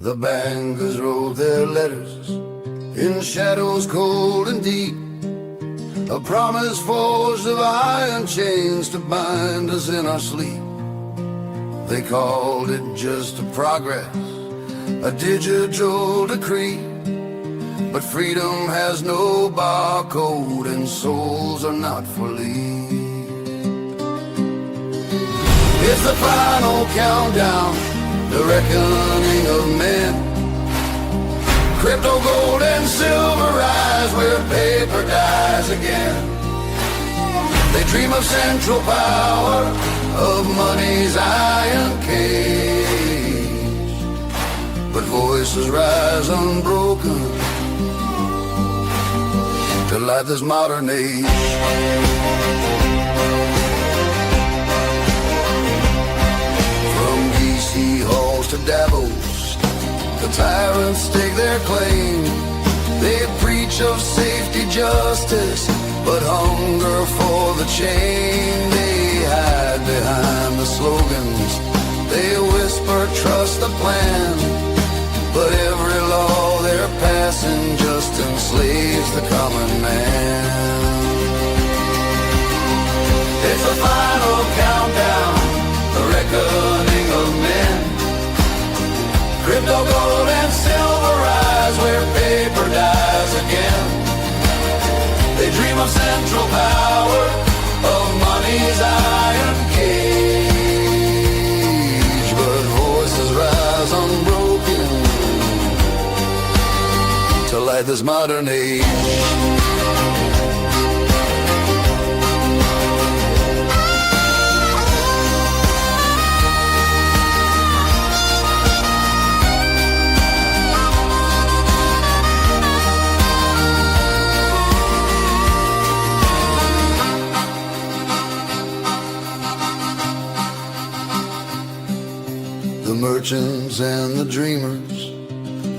The bankers wrote their letters in shadows cold and deep, a promise forged of iron chains to bind us in our sleep. They called it just a progress, a digital decree, but freedom has no barcode and souls are not for leave. It's the final countdown, the reckoning of men. Crypto, gold, and silver rise where paper dies again. They dream of central power, of money's iron cage, but voices rise unbroken to light this modern age. From DC halls to Davos, the tyrants stake their claim. They preach of safety, justice, but hunger for the chain. They hide behind the slogans, they whisper trust the plan, but every law they're passing just enslaves the common man. It's the final countdown, the reckoning of men. Crypto, gold, and silver rise where paper dies again. They dream of central power, of money's iron cage, but voices rise unbroken to light this modern age. The merchants and the dreamers,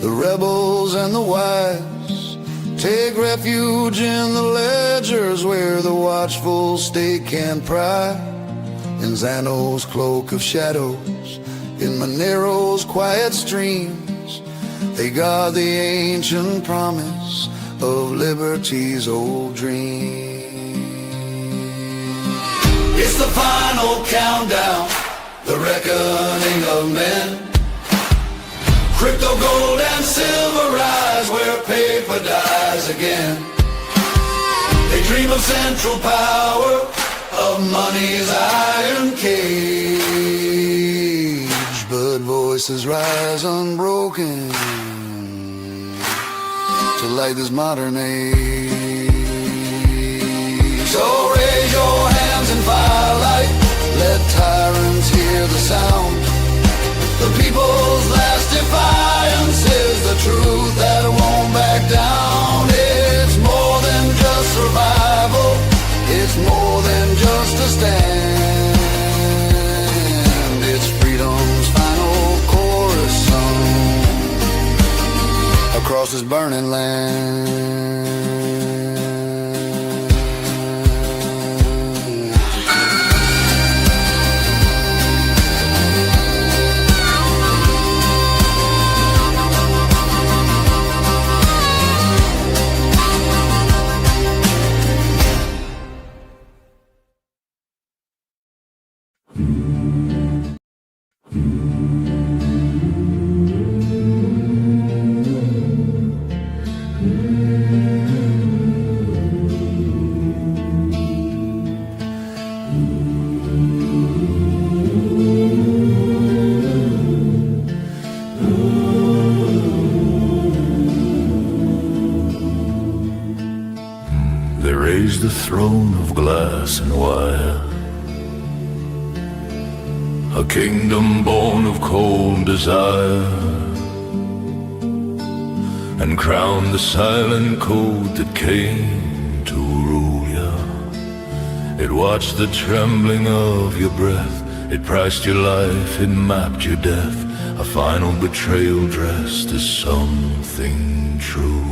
the rebels and the wise, take refuge in the ledgers where the watchful state can pry. In Xano's cloak of shadows, in Monero's quiet streams, they guard the ancient promise of liberty's old dream. It's the final countdown, the reckoning of men. Crypto, gold, and silver rise where paper dies again. They dream of central power, of money's iron cage, but voices rise unbroken to light this modern age. So raise your hands in firelight, let tyrants hear the sound. The people's last defiance is the truth that won't back down. It's more than just survival, it's more than just a stand. It's freedom's final chorus sung across this burning land. The throne of glass and wire, a kingdom born of cold desire, and crowned the silent code that came to rule ya. It watched the trembling of your breath, it priced your life, it mapped your death, a final betrayal dressed as something true.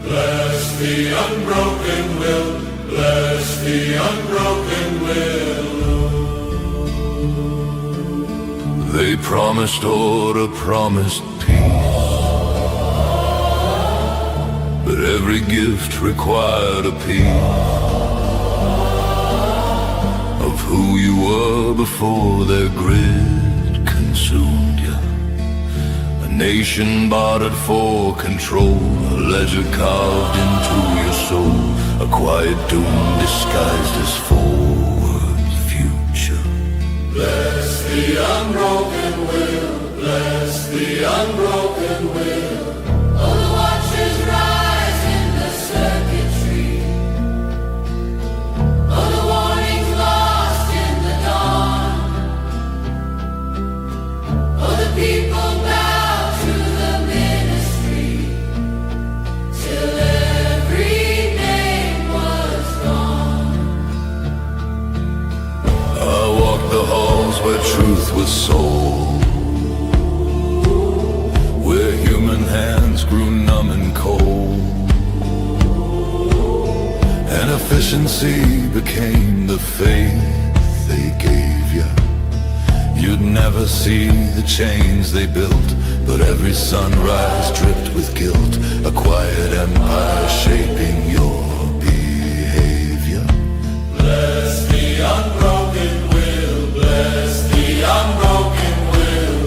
Bless the unbroken will, bless the unbroken will. They promised order, promised peace, but every gift required a piece of who you were before their grid consumed you. A nation bartered for control, a ledger carved into your soul, a quiet doom disguised as forward future. Bless the unbroken will, bless the unbroken will. Oh, the watchers rise in the circuitry. Oh, the warnings lost in the dawn. Oh, the people bow to the ministry till every name was gone. I walked the halls where truth was sold, where human hands grew numb and cold, and efficiency became the faith they gave you. You'd never see the chains they built, but every sunrise dripped with guilt, a quiet empire shaping your behavior. Bless the unbroken will, bless the unbroken will.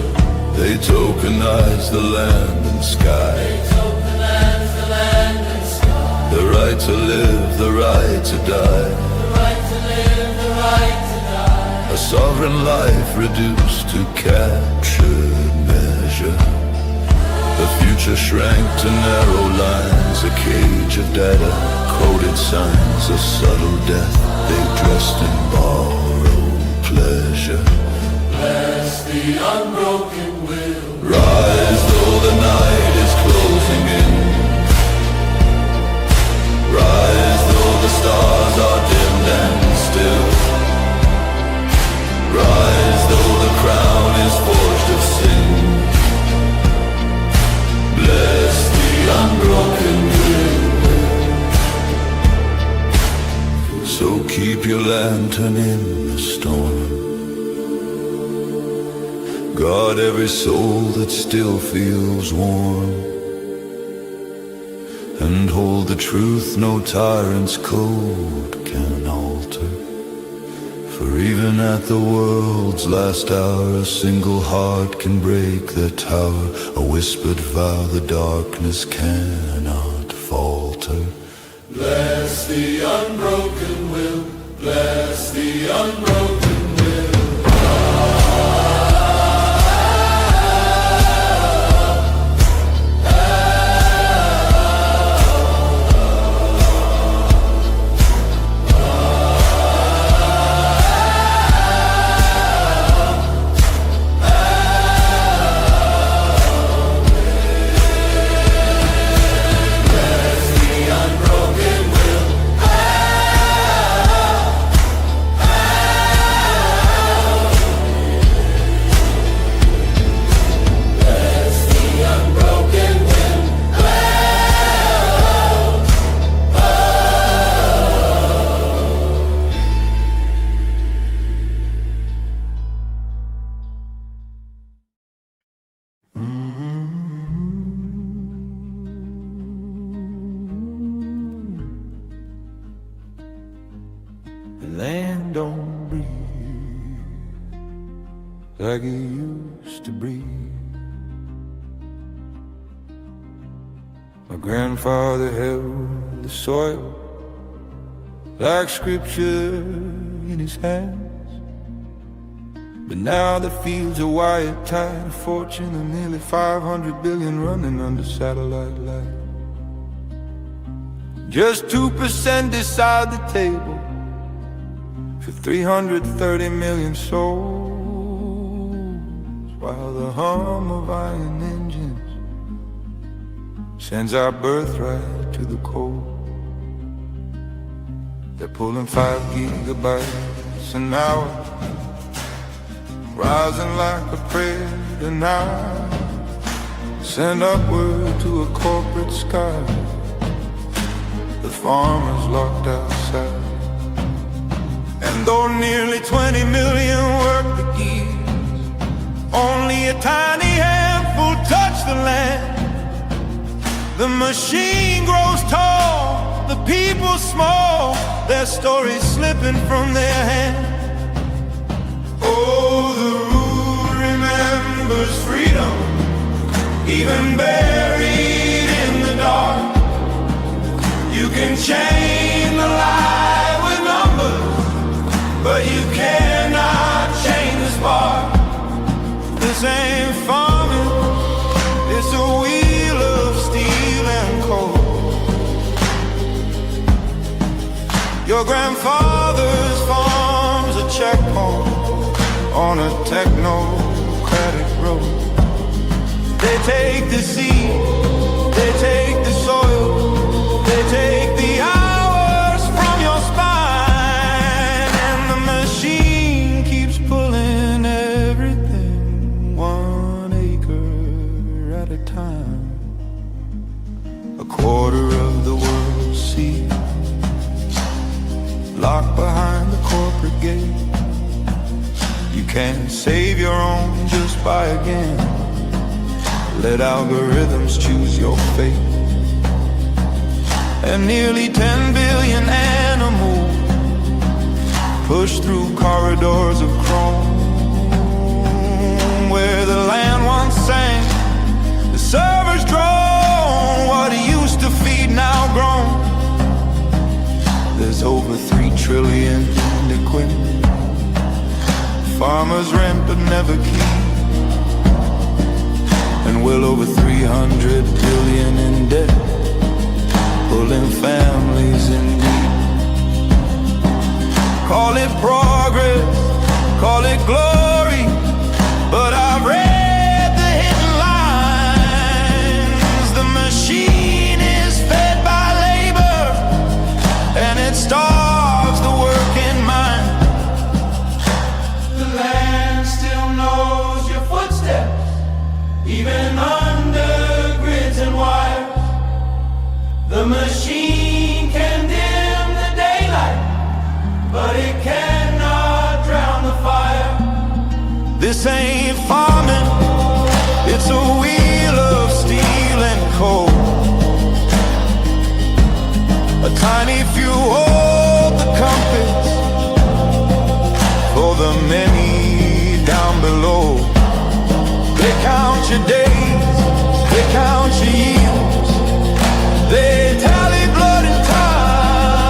They tokenized the land and sky, They tokenized the land and sky. the right to live, the right to die, The right to live, the right to die. a sovereign life reduced to captured measure. The future shrank to narrow lines, a cage of data, coded signs, a subtle death they dressed in borrowed pleasure. Bless the unbroken will. Rise though the night is closing in, rise though the stars are dimmed and still, rise though the crown is forged of sin. Bless the unbroken will. So keep your lantern in the storm, guard every soul that still feels warm, and hold the truth no tyrant's code can alter. For even at the world's last hour, a single heart can break their tower, a whispered vow the darkness cannot falter. Bless the unbroken will, bless the unbroken will. Land don't breathe like it used to breathe. My grandfather held the soil like scripture in his hands, but now the fields are wired tight, a fortune of nearly 500 billion running under satellite light. Just 2% decide the table for 330 million souls, while the hum of iron engines sends our birthright to the cold. They're pulling 5 gigabytes an hour, rising like a predator now, send upward to a corporate sky. The farmers locked outside. And though nearly 20 million work the gears, Only a tiny handful touch the land. The machine grows tall, the people small, their stories slipping from their hand. Oh, the root remembers freedom, even buried in the dark. You can chain the lie with numbers, but you cannot chain the spark. This ain't farming, it's a wheel of steel and coal. Your grandfather's farm's a checkpoint on a technocratic road. They take the seed, they take the soil, they take the hours from your spine, and the machine keeps pulling everything 1 acre at a time. A quarter of the world's sea, locked behind the corporate gate. You can't save your own just by again. Let algorithms choose your fate. And nearly 10 billion animals push through corridors of chrome. Where the land once sang, the servers drone. What used to feed now grown. There's over 3 trillion in equipment. Farmers rent but never keep. And well over 300 billion in debt, pulling families in deep. Call it progress, call it glory, but I've read the hidden lines. The machine is fed by labor, and it starves the working mind. The land still knows your footsteps, even under grids and wires. The machine can dim the daylight, but it cannot drown the fire. This ain't farming, it's a wheel of steel and coal. A tiny few hold the compass for the many down below. They count your days, they count your years, they tally blood and time,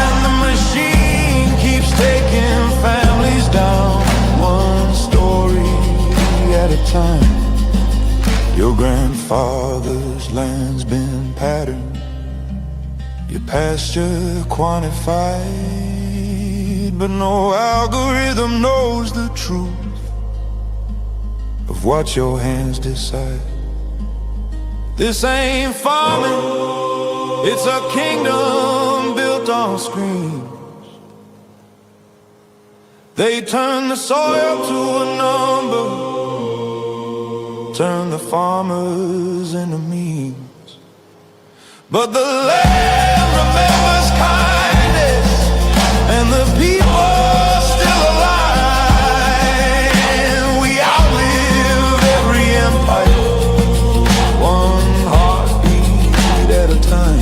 and the machine keeps taking families down, 1 story at a time. Your grandfather's land's been patterned, your pasture quantified, but no algorithm knows the truth of what your hands decide. This ain't farming, it's a kingdom built on screens. They turn the soil to a number, turn the farmers into means. But the land remembers kindness, and the people still alive. We outlive every empire, 1 heartbeat at a time.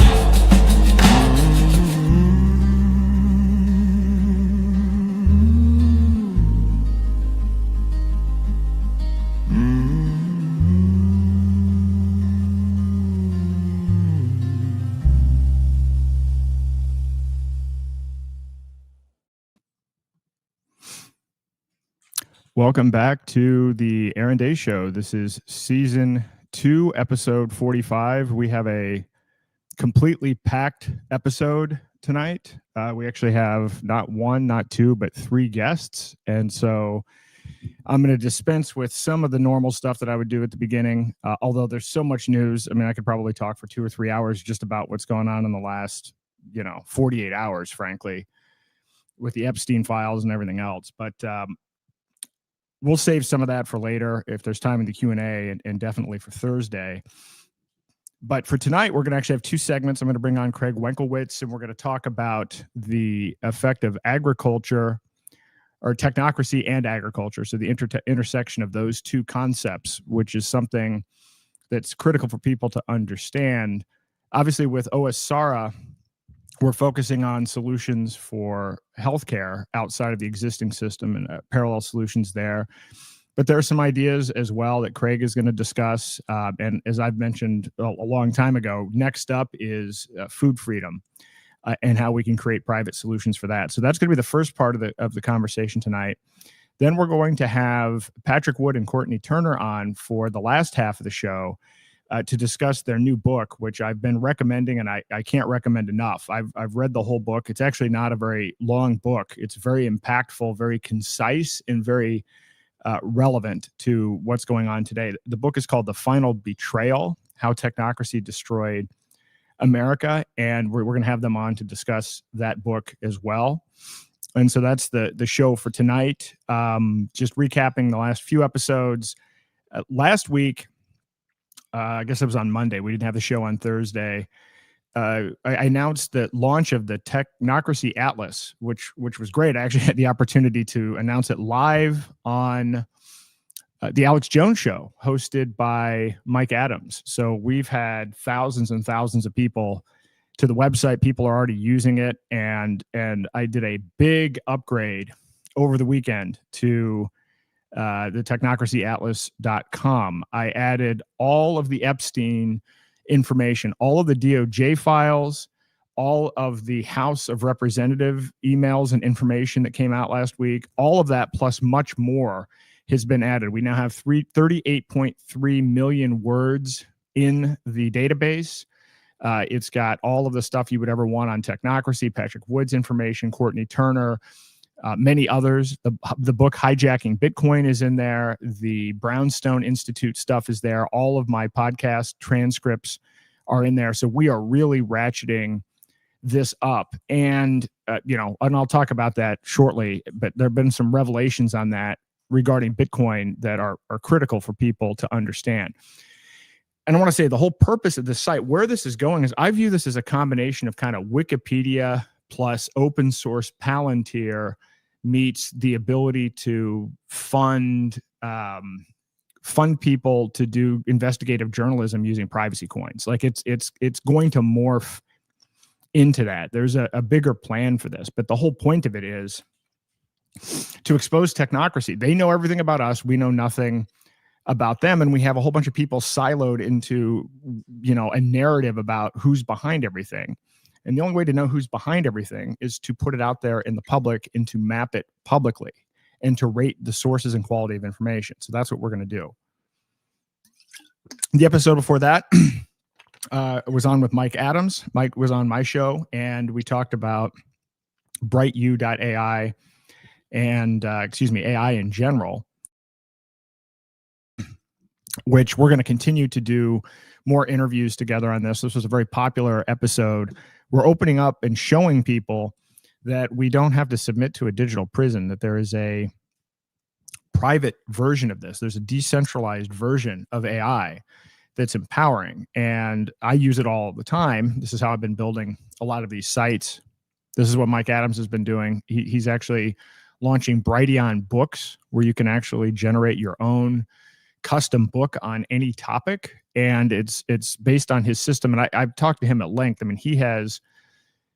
Welcome back to the Aaron Day Show. This is season 2, episode 45. We have a completely packed episode tonight. We actually have not 1, not 2, but 3 guests. And so I'm going to dispense with some of the normal stuff that I would do at the beginning. Although there's so much news. I mean, I could probably talk for 2 or 3 hours just about what's going on in the last, 48 hours, frankly, with the Epstein files and everything else. But we'll save some of that for later if there's time in the Q&A, and definitely for Thursday. But for tonight, we're going to actually have 2 segments. I'm going to bring on Craig Wenclewicz, and we're going to talk about the effect of agriculture or technocracy and agriculture. So the intersection of those two concepts, which is something that's critical for people to understand. Obviously, with OS-SARA, we're focusing on solutions for healthcare outside of the existing system and parallel solutions there. But there are some ideas as well that Craig is going to discuss. And as I've mentioned a long time ago, next up is food freedom and how we can create private solutions for that. So that's going to be the first part of the conversation tonight. Then we're going to have Patrick Wood and Courtney Turner on for the last half of the show to discuss their new book, which I've been recommending, and I can't recommend enough. I've read the whole book. It's actually not a very long book. It's very impactful, very concise, and very relevant to what's going on today. The book is called The Final Betrayal: How Technocracy Destroyed America, and we're going to have them on to discuss that book as well. And so that's the show for tonight. Just recapping the last few episodes. Last week, I guess it was on Monday. We didn't have the show on Thursday. I announced the launch of the Technocracy Atlas, which was great. I actually had the opportunity to announce it live on the Alex Jones Show, hosted by Mike Adams. So we've had thousands and thousands of people to the website. People are already using it, and I did a big upgrade over the weekend to the technocracyatlas.com. I added all of the Epstein information, all of the DOJ files, all of the House of Representative emails and information that came out last week. All of that plus much more has been added. We now have 38.3 million words in the database. It's got all of the stuff you would ever want on technocracy, Patrick Wood's information, Courtney Turner, many others. The book Hijacking Bitcoin is in there. The Brownstone Institute stuff is there. All of my podcast transcripts are in there. So we are really ratcheting this up. And, and I'll talk about that shortly, but there have been some revelations on that regarding Bitcoin that are critical for people to understand. And I want to say the whole purpose of this site, where this is going, is I view this as a combination of kind of Wikipedia plus open source Palantir meets the ability to fund people to do investigative journalism using privacy coins. Like it's going to morph into that. There's a bigger plan for this, but the whole point of it is to expose technocracy. They know everything about us. We know nothing about them, and we have a whole bunch of people siloed into a narrative about who's behind everything. And the only way to know who's behind everything is to put it out there in the public and to map it publicly and to rate the sources and quality of information. So that's what we're going to do. The episode before that was on with Mike Adams. Mike was on my show, and we talked about BrightU.ai and AI in general, which we're going to continue to do more interviews together on this. This was a very popular episode. We're opening up and showing people that we don't have to submit to a digital prison, that there is a private version of this. There's a decentralized version of AI that's empowering, and I use it all the time. This is how I've been building a lot of these sites. This is what Mike Adams has been doing. He's actually launching Brighteon books, where you can actually generate your own custom book on any topic, and it's based on his system. And I've talked to him at length. I mean, he has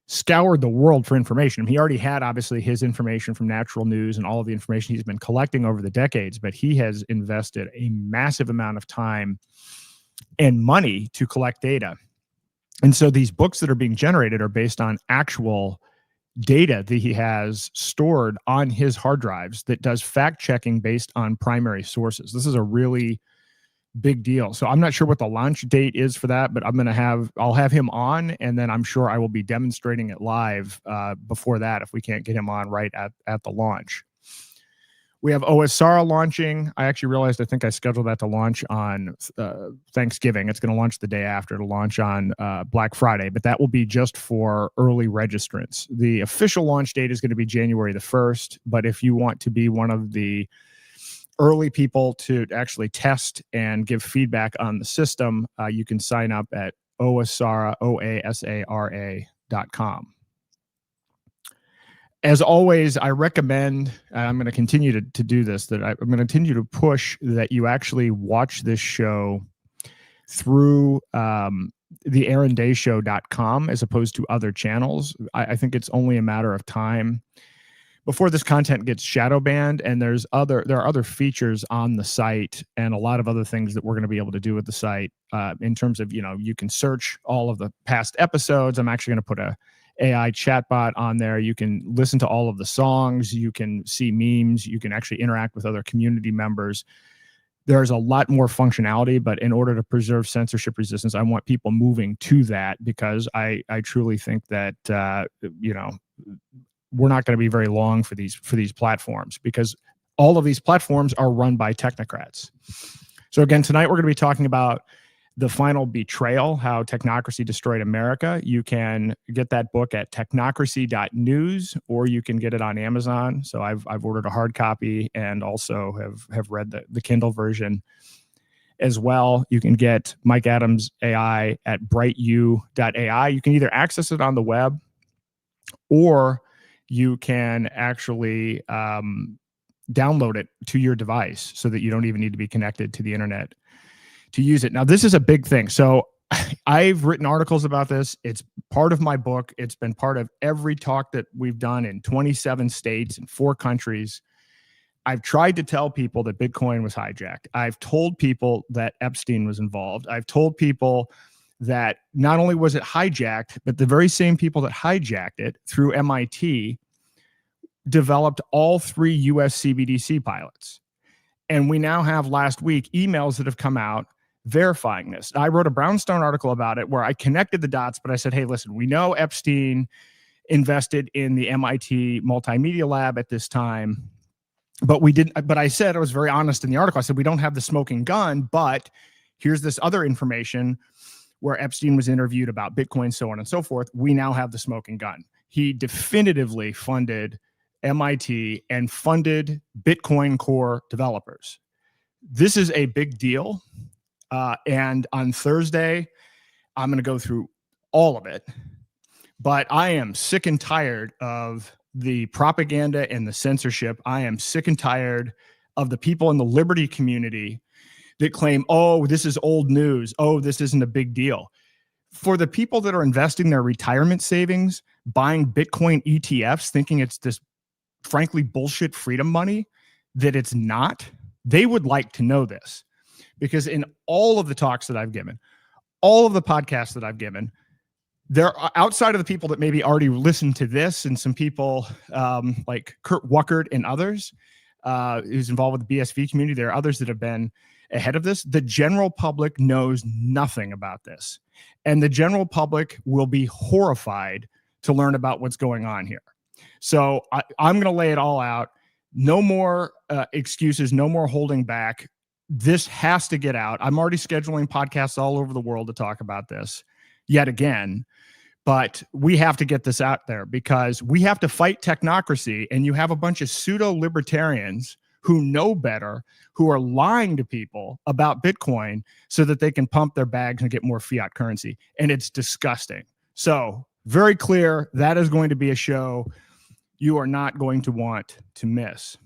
scoured the world for information. He already had obviously his information from Natural News and all of the information he's been collecting over the decades, but he has invested a massive amount of time and money to collect data. And so these books that are being generated are based on actual data that he has stored on his hard drives that does fact checking based on primary sources. This is a really big deal. So I'm not sure what the launch date is for that, but I'll have him on, and then I'm sure I will be demonstrating it live before that if we can't get him on right at the launch. We have OS-SARA launching. I actually realized I think I scheduled that to launch on Thanksgiving. It's going to launch the day after, to launch on Black Friday, but that will be just for early registrants. The official launch date is going to be January the 1st, but if you want to be one of the early people to actually test and give feedback on the system, you can sign up at OASARA.com. as always, I recommend, I'm going to continue to do this, that I'm going to continue to push that you actually watch this show through theaarondayshow.com as opposed to other channels. I think it's only a matter of time before this content gets shadow banned, and there are other features on the site and a lot of other things that we're going to be able to do with the site in terms of, you can search all of the past episodes. I'm actually going to put a AI chatbot on there. You can listen to all of the songs. You can see memes. You can actually interact with other community members. There's a lot more functionality, but in order to preserve censorship resistance, I want people moving to that, because I truly think that, we're not going to be very long for these platforms, because all of these platforms are run by technocrats. So again, tonight we're going to be talking about the final betrayal, how technocracy destroyed America. You can get that book at technocracy.news, or you can get it on Amazon. So I've ordered a hard copy and also have read the Kindle version as well. You can get Mike Adams AI at brightu.ai. You can either access it on the web, or you can actually download it to your device so that you don't even need to be connected to the internet to use it. Now, this is a big thing. So I've written articles about this. It's part of my book. It's been part of every talk that we've done in 27 states and 4 countries. I've tried to tell people that Bitcoin was hijacked. I've told people that Epstein was involved. I've told people that not only was it hijacked, but the very same people that hijacked it through MIT developed all 3 US CBDC pilots. And we now have, last week, emails that have come out verifying this. I wrote a Brownstone article about it where I connected the dots, but I said, hey, listen, we know Epstein invested in the MIT multimedia lab at this time, but we didn't. But I said, I was very honest in the article. I said, we don't have the smoking gun, but here's this other information where Epstein was interviewed about Bitcoin, so on and so forth. We now have the smoking gun. He definitively funded MIT and funded Bitcoin Core developers. This is a big deal. And on Thursday, I'm going to go through all of it. But I am sick and tired of the propaganda and the censorship. I am sick and tired of the people in the liberty community that claim, oh, this is old news. Oh, this isn't a big deal. For the people that are investing their retirement savings, buying Bitcoin ETFs, thinking it's this frankly bullshit freedom money, that it's not, they would like to know this. Because in all of the talks that I've given, all of the podcasts that I've given, there are, outside of the people that maybe already listened to this, and some people like Kurt Wuckert and others who's involved with the BSV community, there are others that have been ahead of this. The general public knows nothing about this. And the general public will be horrified to learn about what's going on here. So I'm going to lay it all out. No more excuses, no more holding back. This has to get out. I'm already scheduling podcasts all over the world to talk about this yet again, but we have to get this out there, because we have to fight technocracy, and you have a bunch of pseudo-libertarians who know better, who are lying to people about Bitcoin so that they can pump their bags and get more fiat currency. And it's disgusting. So very clear, that is going to be a show you are not going to want to miss.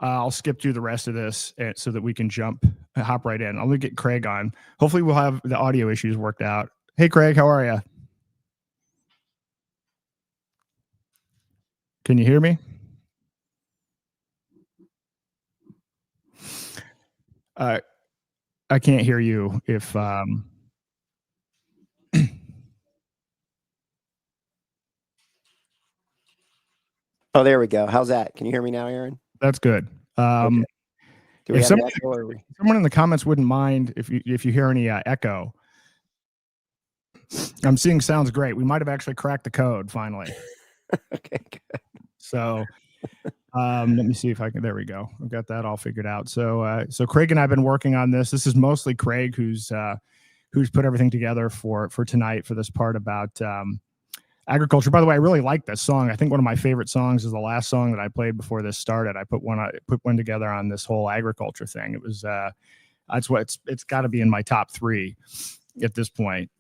I'll skip through the rest of this so that we can hop right in. I'm going to get Craig on. Hopefully we'll have the audio issues worked out. Hey, Craig, how are you? Can you hear me? I can't hear you if... Oh, there we go. How's that? Can you hear me now, Aaron? That's good. Okay. If someone in the comments wouldn't mind if you hear any echo. I'm seeing sounds great. We might have actually cracked the code finally. Okay, good. So let me see if I can. There we go. I've got that all figured out. So Craig and I have been working on this. This is mostly Craig who's put everything together for tonight for this part about agriculture. By the way, I really like this song. I think one of my favorite songs is the last song that I played before this started. I put one together on this whole agriculture thing. It was that's what it's got to be in my top 3 at this point.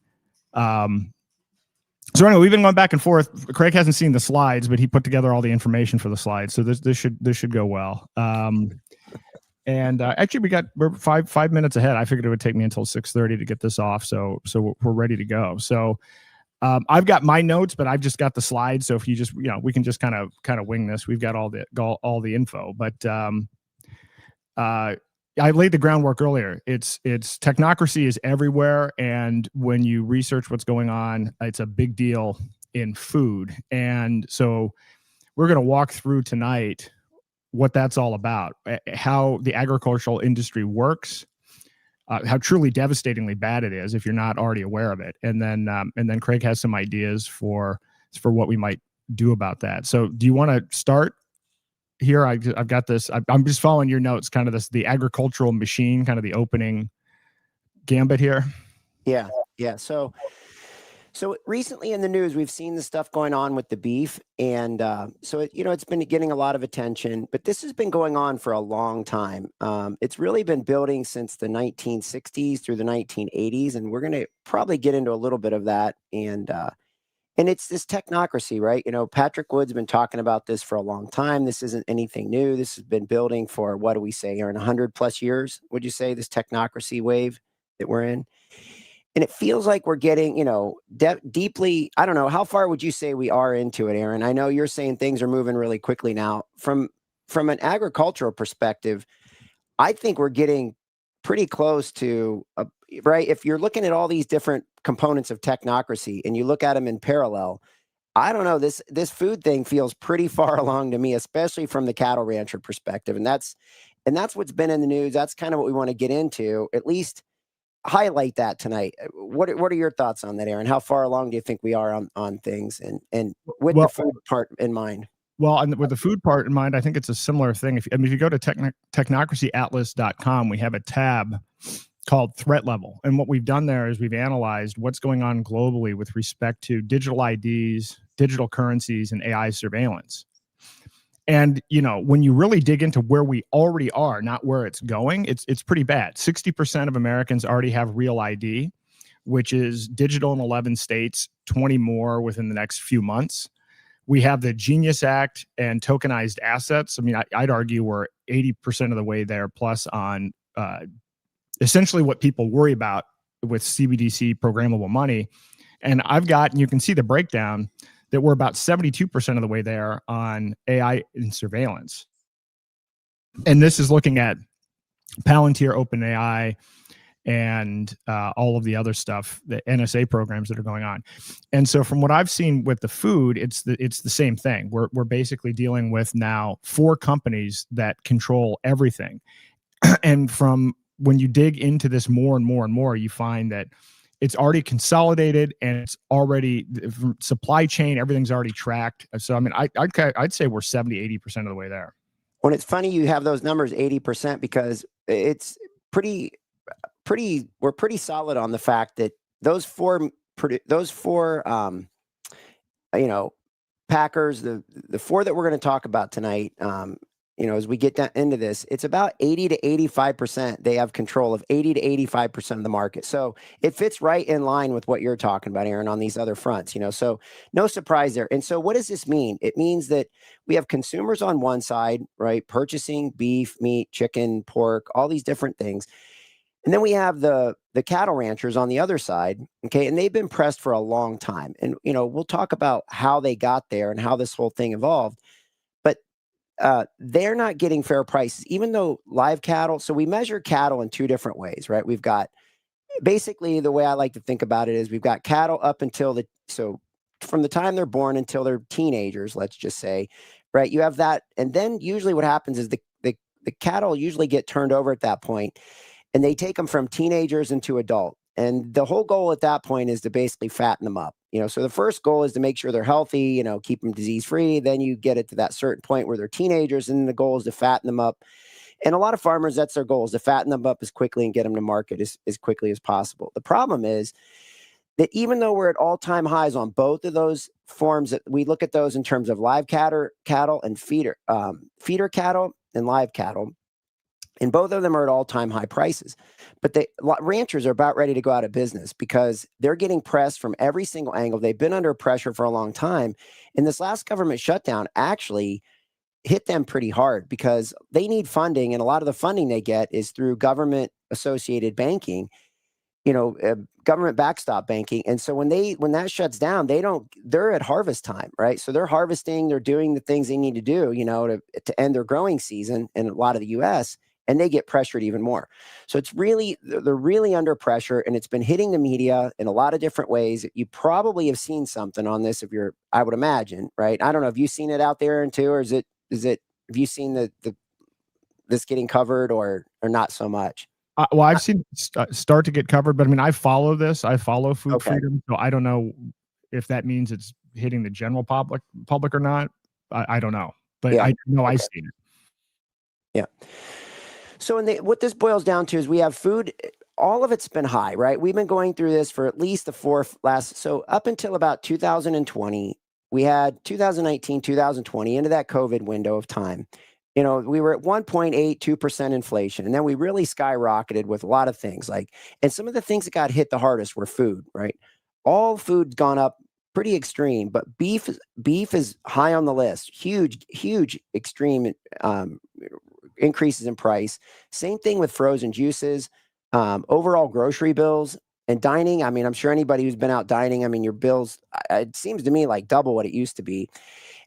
So anyway, we've been going back and forth. Craig hasn't seen the slides, but he put together all the information for the slides. So this should go well. And actually, we're five minutes ahead. I figured it would take me until 6:30 to get this off. So we're ready to go. So I've got my notes, but I've just got the slides. So if you just, we can just kind of wing this. We've got all the info, but I laid the groundwork earlier. It's technocracy is everywhere. And when you research what's going on, it's a big deal in food. And so we're going to walk through tonight what that's all about, how the agricultural industry works, how truly devastatingly bad it is if you're not already aware of it. And then Craig has some ideas for what we might do about that. So do you want to start here? I've got this. I'm just following your notes, kind of the agricultural machine, kind of the opening gambit here. Yeah. So recently in the news, we've seen the stuff going on with the beef. And so, it's been getting a lot of attention, but this has been going on for a long time. It's really been building since the 1960s through the 1980s. And we're going to probably get into a little bit of that. And it's this technocracy, right? Patrick Wood's been talking about this for a long time. This isn't anything new. This has been building for, what do we say, Aaron, 100+ years? Would you say this technocracy wave that we're in? And it feels like we're getting, deeply, I don't know, how far would you say we are into it, Aaron? I know you're saying things are moving really quickly now. From an agricultural perspective, I think we're getting pretty close to, right? If you're looking at all these different components of technocracy and you look at them in parallel, I don't know, this food thing feels pretty far along to me, especially from the cattle rancher perspective. And that's what's been in the news. That's kind of what we want to get into, at least highlight that tonight. What are your thoughts on that, Aaron? How far along do you think we are on things and with the food part in mind? Well, and with the food part in mind, I think it's a similar thing. If you go to technocracyatlas.com, we have a tab called threat level. And what we've done there is we've analyzed what's going on globally with respect to digital IDs, digital currencies, and AI surveillance. And, when you really dig into where we already are, not where it's going, it's pretty bad. 60% of Americans already have real ID, which is digital in 11 states, 20 more within the next few months. We have the Genius Act and tokenized assets. I mean, I'd argue we're 80% of the way there plus on essentially what people worry about with CBDC programmable money. And you can see the breakdown, that we're about 72% of the way there on AI and surveillance. And this is looking at Palantir, OpenAI, and all of the other stuff, the NSA programs that are going on. And so from what I've seen with the food, it's the same thing. We're basically dealing with now 4 companies that control everything. And from when you dig into this more and more and more, you find that it's already consolidated and it's already supply chain. Everything's already tracked. So, I mean, I'd say we're 70-80% of the way there. Well, it's funny you have those numbers 80% because it's we're pretty solid on the fact that those four packers, the 4 that we're going to talk about tonight, as we get into this, it's about 80 to 85%. They have control of 80 to 85% of the market. So it fits right in line with what you're talking about, Aaron, on these other fronts, so no surprise there. And so what does this mean? It means that we have consumers on one side, right? Purchasing beef, meat, chicken, pork, all these different things. And then we have the cattle ranchers on the other side. Okay. And they've been pressed for a long time. And, we'll talk about how they got there and how this whole thing evolved. They're not getting fair prices, even though live cattle. So we measure cattle in 2 different ways, right? We've got basically the way I like to think about it is we've got cattle up until from the time they're born until they're teenagers, let's just say, right? You have that. And then usually what happens is the cattle usually get turned over at that point and they take them from teenagers into adult. And the whole goal at that point is to basically fatten them up. So the first goal is to make sure they're healthy, keep them disease free. Then you get it to that certain point where they're teenagers, and the goal is to fatten them up. And a lot of farmers, that's their goal, is to fatten them up as quickly and get them to market as quickly as possible. The problem is that even though we're at all-time highs on both of those forms, that we look at those in terms of live cattle and feeder cattle and live cattle, And both of them are at all-time high prices. But ranchers are about ready to go out of business because they're getting pressed from every single angle. They've been under pressure for a long time. And this last government shutdown actually hit them pretty hard because they need funding. And a lot of the funding they get is through government-associated banking, government backstop banking. And so when that shuts down, they're at harvest time, right? So they're harvesting, they're doing the things they need to do, to end their growing season in a lot of the US, and they get pressured even more. So they're really under pressure, and it's been hitting the media in a lot of different ways. You probably have seen something on this I would imagine, right? I don't know, have you seen it out there too, or have you seen this getting covered or not so much? Well, I've seen it start to get covered, but I mean, I follow this. I follow food freedom, so I don't know if that means it's hitting the general public or not. I don't know, but I know I've seen it. Yeah. So what this boils down to is we have food. All of it's been high, right? We've been going through this for at least so up until about 2020, we had 2019, 2020 into that COVID window of time. We were at 1.82% inflation, and then we really skyrocketed with a lot of things and some of the things that got hit the hardest were food, right? All food's gone up pretty extreme, but beef is high on the list. Huge extreme increases in price. Same thing with frozen juices, overall grocery bills and dining. I mean, I'm sure anybody who's been out dining, I mean, your bills, it seems to me like double what it used to be.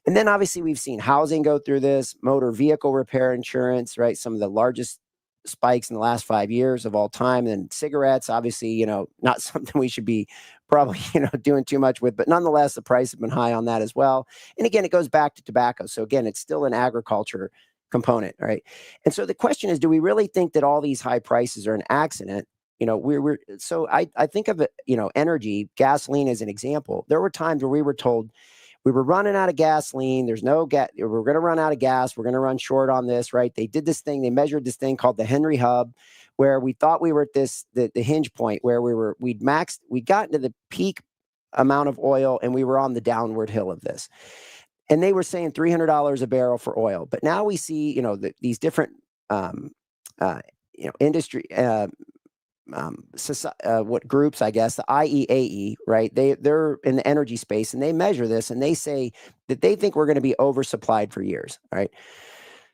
And then obviously we've seen housing go through this, motor vehicle repair insurance, right? Some of the largest spikes in the last 5 years of all time. And cigarettes, obviously, not something we should be probably, doing too much with, but nonetheless, the price has been high on that as well. And again, it goes back to tobacco. So again, it's still an agriculture component, right? And so the question is, do we really think that all these high prices are an accident? So I think of it, energy, gasoline as an example. There were times where we were told, we were running out of gasoline. There's no gas. We're going to run out of gas. We're going to run short on this, right? They did this thing. They measured this thing called the Henry Hub, where we thought we were at the hinge point where we'd gotten to the peak amount of oil, and we were on the downward hill of this. And they were saying $300 a barrel for oil. But now we see, these different, industry, what groups, I guess, the IEAE, right? They're in the energy space, and they measure this, and they say that they think we're going to be oversupplied for years, right?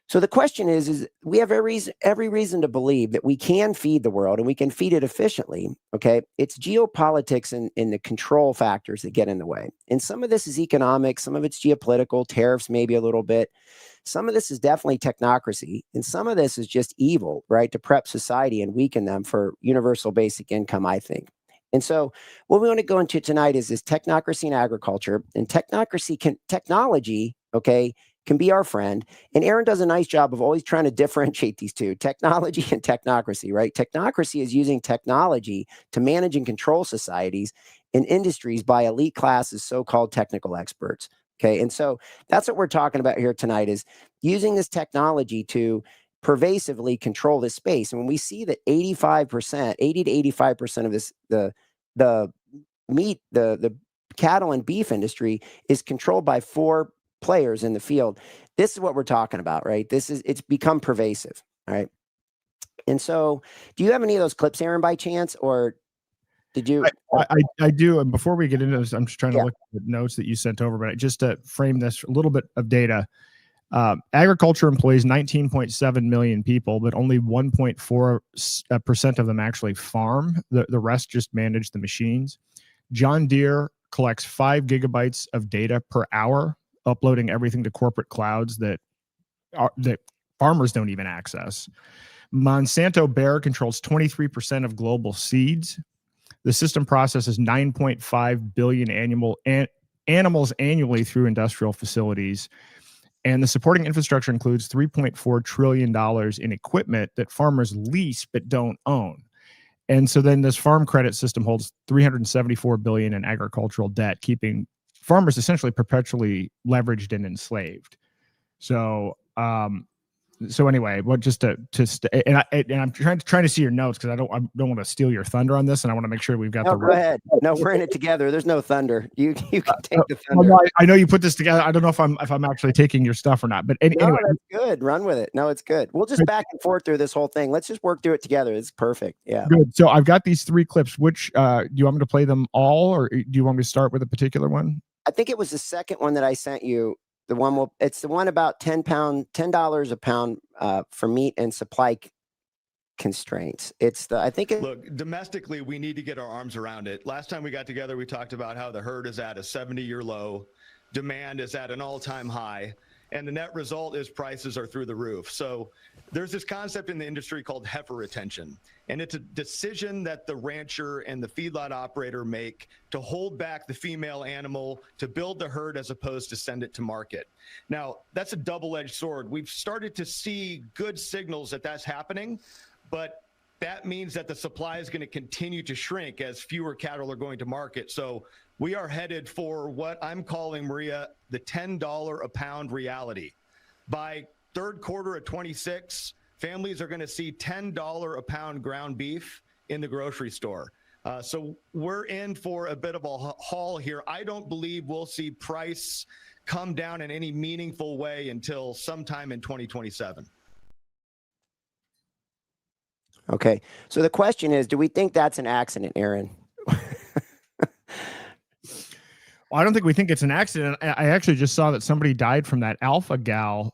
So the question is we have every reason to believe that we can feed the world, and we can feed it efficiently, okay? It's geopolitics and the control factors that get in the way. And some of this is economic, some of it's geopolitical, tariffs maybe a little bit. Some of this is definitely technocracy, and some of this is just evil, right? To prep society and weaken them for universal basic income, I think. And so what we want to go into tonight is this technocracy and agriculture. And technology, okay, can be our friend. And Aaron does a nice job of always trying to differentiate these two, technology and technocracy, right? Technocracy is using technology to manage and control societies and industries by elite classes, so-called technical experts. Okay, and so that's what we're talking about here tonight, is using this technology to pervasively control this space. And when we see that 80 to 85% of this, the meat, the cattle and beef industry is controlled by 4 players in the field. This is what we're talking about, right? It's become pervasive, all right? And so do you have any of those clips, Aaron, by chance, or did you? I do. And before we get into this, I'm just trying to look at the notes that you sent over, but just to frame this, a little bit of data. Agriculture employs 19.7 million people, but only 1.4% of them actually farm. The rest just manage the machines. John Deere collects 5 gigabytes of data per hour, uploading everything to corporate clouds that farmers don't even access. Monsanto Bayer controls 23% of global seeds. The system processes 9.5 billion animals annually through industrial facilities. And the supporting infrastructure includes $3.4 trillion in equipment that farmers lease but don't own. And so then this farm credit system holds $374 billion in agricultural debt, keeping farmers essentially perpetually leveraged and enslaved. So so anyway, well, just and I'm trying to see your notes because I don't want to steal your thunder on this, and I want to make sure we've got No, the go right. ahead. No, we're in it together. There's no thunder. You can take the Well, thunder. no, I know you put this together. I don't know if I'm actually taking your stuff or not, but No, anyway, that's good. Run with it. No, it's good. We'll just back and forth through this whole thing. Let's just work through it together. It's perfect. Yeah. good. So I've got these 3 clips. Which do you want me to play them all, or do you want me to start with a particular one? I think it was the second one that I sent you. It's the one about $10 a pound for meat and supply constraints. Look, domestically, we need to get our arms around it. Last time we got together, we talked about how the herd is at a 70-year low, demand is at an all-time high, and the net result is prices are through the roof. So there's this concept in the industry called heifer retention, and it's a decision that the rancher and the feedlot operator make to hold back the female animal to build the herd as opposed to send it to market. Now, that's a double-edged sword. We've started to see good signals that that's happening, but that means that the supply is going to continue to shrink as fewer cattle are going to market. So we are headed for what I'm calling, Maria, the $10 a pound reality. By third quarter of 26, families are going to see $10 a pound ground beef in the grocery store. So we're in for a bit of a haul here. I don't believe we'll see price come down in any meaningful way until sometime in 2027. Okay. So the question is, do we think that's an accident, Aaron? Well, I don't think we think it's an accident. I actually just saw that somebody died from that alpha gal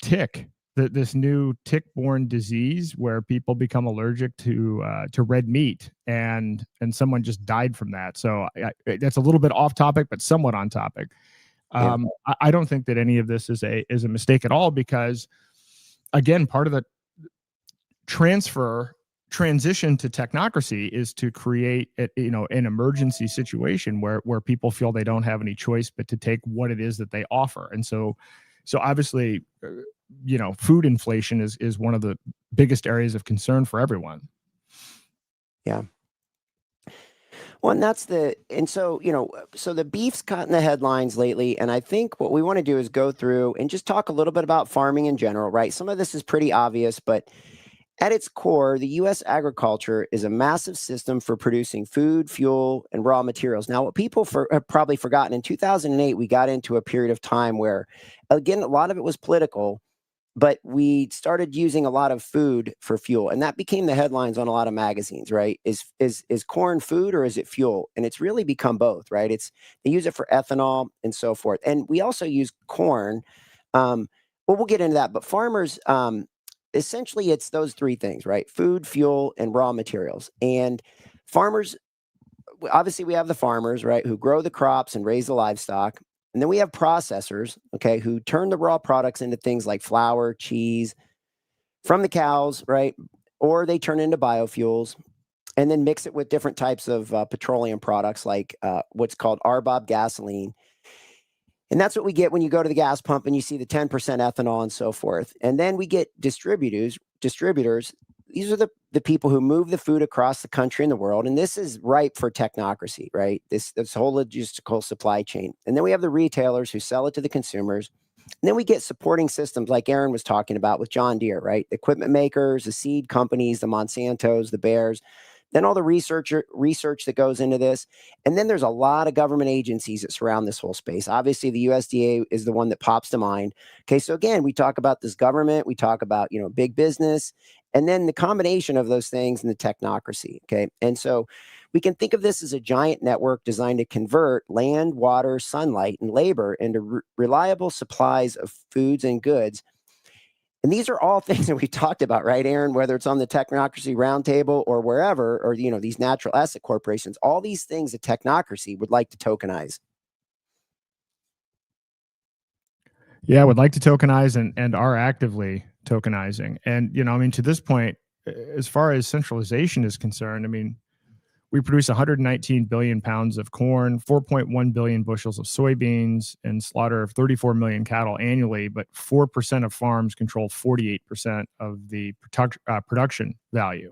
tick, this new tick-borne disease where people become allergic to red meat, and someone just died from that. So that's a little bit off topic, but somewhat on topic. I don't think that any of this is a mistake at all, because again, part of the transition to technocracy is to create an emergency situation where people feel they don't have any choice but to take what it is that they offer. And so obviously food inflation is one of the biggest areas of concern for everyone. Yeah. Well, and so the beef's caught in the headlines lately. And I think what we want to do is go through and just talk a little bit about farming in general, right? Some of this is pretty obvious, but at its core, the U.S. agriculture is a massive system for producing food, fuel, and raw materials. Now, what people have probably forgotten, in 2008, we got into a period of time where, again, a lot of it was political, but we started using a lot of food for fuel. And that became the headlines on a lot of magazines, right? Is corn food or is it fuel? And it's really become both, right? They use it for ethanol and so forth. And we also use corn. Well, we'll get into that. But farmers... essentially, it's those 3 things, right? Food, fuel, and raw materials. And farmers, obviously, we have the farmers, right, who grow the crops and raise the livestock. And then we have processors, okay, who turn the raw products into things like flour, cheese from the cows, right? Or they turn into biofuels and then mix it with different types of petroleum products like what's called RBOB gasoline. And that's what we get when you go to the gas pump and you see the 10% ethanol and so forth. And then we get distributors. These are the people who move the food across the country and the world. And this is ripe for technocracy, right? This whole logistical supply chain. And then we have the retailers who sell it to the consumers. And then we get supporting systems like Aaron was talking about with John Deere, right? The equipment makers, the seed companies, the Monsantos, the Bayers. Then all the research that goes into this. And then there's a lot of government agencies that surround this whole space. Obviously, the USDA is the one that pops to mind. Okay, so again, we talk about this government, we talk about, big business, and then the combination of those things and the technocracy, okay? And so we can think of this as a giant network designed to convert land, water, sunlight, and labor into reliable supplies of foods and goods. And these are all things that we talked about, right, Aaron, whether it's on the Technocracy Roundtable or wherever, or, these natural asset corporations, all these things that technocracy would like to tokenize. Yeah, would like to tokenize and are actively tokenizing. And, to this point, as far as centralization is concerned, we produce 119 billion pounds of corn, 4.1 billion bushels of soybeans, and slaughter 34 million cattle annually, but 4% of farms control 48% of the production value.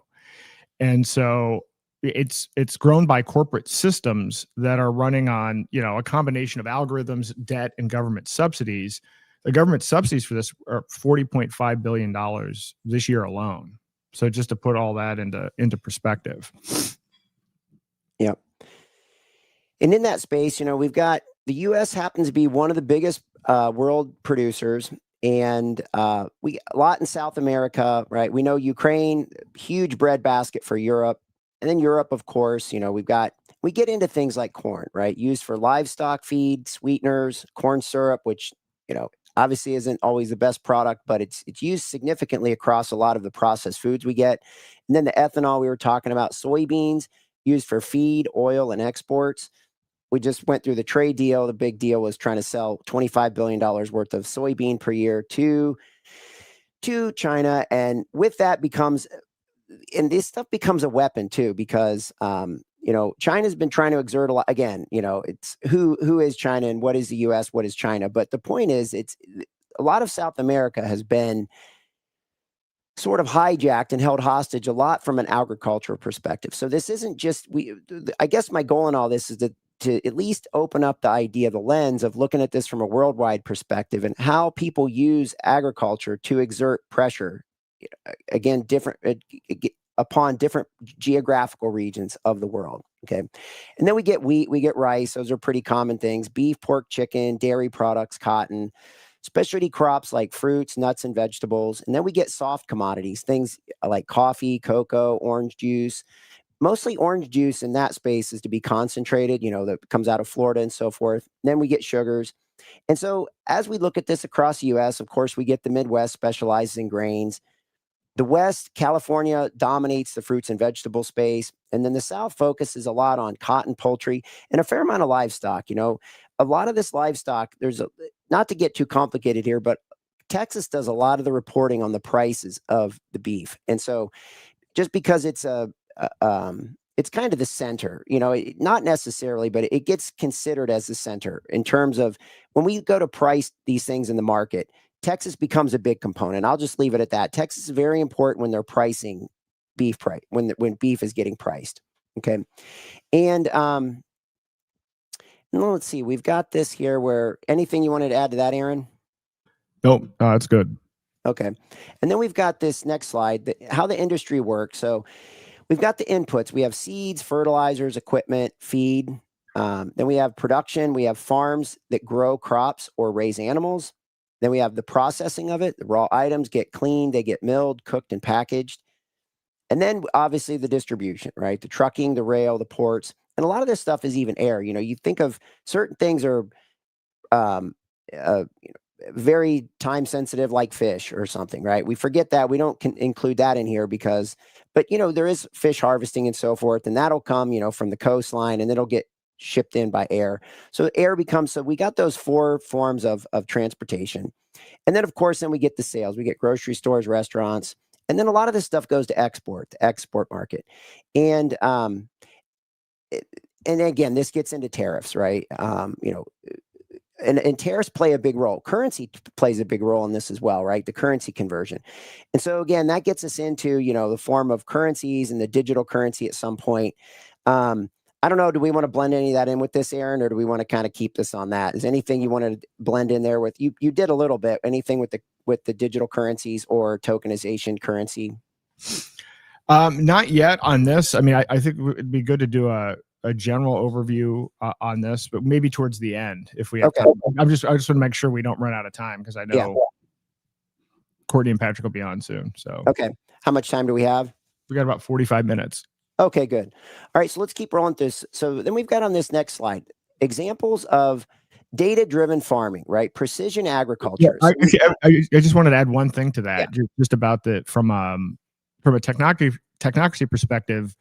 And so it's grown by corporate systems that are running on, a combination of algorithms, debt, and government subsidies the government subsidies for this are $40.5 billion this year alone. So just to put all that into perspective. Yep. And in that space, we've got the U.S. happens to be one of the biggest world producers, and we a lot in South America, right? We know Ukraine, huge bread basket for Europe, and then Europe, of course. We get into things like corn, right? Used for livestock feed, sweeteners, corn syrup, which obviously isn't always the best product, but it's used significantly across a lot of the processed foods we get. And then the ethanol we were talking about, soybeans used for feed, oil, and exports. We just went through the trade deal. The big deal was trying to sell $25 billion worth of soybean per year to China. And with that and this stuff becomes a weapon too, because, China's been trying to exert a lot. Again, it's who is China and what is the U.S., what is China? But the point is, it's a lot of South America has been sort of hijacked and held hostage a lot from an agricultural perspective. So this isn't just I guess my goal in all this is to at least open up the idea, the lens of looking at this from a worldwide perspective and how people use agriculture to exert pressure, again, upon different geographical regions of the world. Okay. And then we get wheat, we get rice. Those are pretty common things: beef, pork, chicken, dairy products, cotton, specialty crops like fruits, nuts, and vegetables. And then we get soft commodities, things like coffee, cocoa, orange juice. Mostly orange juice in that space is to be concentrated, that comes out of Florida and so forth. And then we get sugars. And so as we look at this across the U.S., of course, we get the Midwest specializes in grains. The West, California, dominates the fruits and vegetable space. And then the South focuses a lot on cotton, poultry, and a fair amount of livestock. A lot of this livestock, not to get too complicated here, but Texas does a lot of the reporting on the prices of the beef. And so just because it's kind of the center, not necessarily, but it gets considered as the center in terms of when we go to price these things in the market. Texas becomes a big component. I'll just leave it at that. Texas is very important when they're pricing beef price, when beef is getting priced. Okay. And let's see, we've got this here where anything you wanted to add to that, Aaron? Nope. That's good. Okay. And then we've got this next slide, how the industry works. So we've got the inputs. We have seeds, fertilizers, equipment, feed. Then we have production. We have farms that grow crops or raise animals. Then we have the processing of it. The raw items get cleaned, they get milled, cooked, and packaged. And then obviously the distribution, right? The trucking, the rail, the ports. And a lot of this stuff is even air. You think of certain things are very time sensitive, like fish or something, right? We forget that. We don't include that in here but there is fish harvesting and so forth. And that'll come, from the coastline, and it'll get shipped in by air. So we got those four forms of transportation. And then of course, then we get the sales. We get grocery stores, restaurants, and then a lot of this stuff goes to the export market. And again, this gets into tariffs, right? And tariffs play a big role. Currency plays a big role in this as well, right? The currency conversion. And so again, that gets us into, the form of currencies and the digital currency at some point. I don't know. Do we want to blend any of that in with this, Aaron, or do we want to kind of keep this on that? Is anything you want to blend in there with? You did a little bit. Anything with the digital currencies or tokenization currency? Not yet on this. I mean, I think it'd be good to do a general overview on this, but maybe towards the end if we have time. I just want to make sure we don't run out of time, because I know Courtney and Patrick will be on soon. So okay, how much time do we have? We got about 45 minutes. Okay, good. All right, so let's keep rolling through this. So then we've got on this next slide examples of data-driven farming, right? Precision agriculture. Yeah, I just wanted to add one thing to that, just about from a technocracy perspective.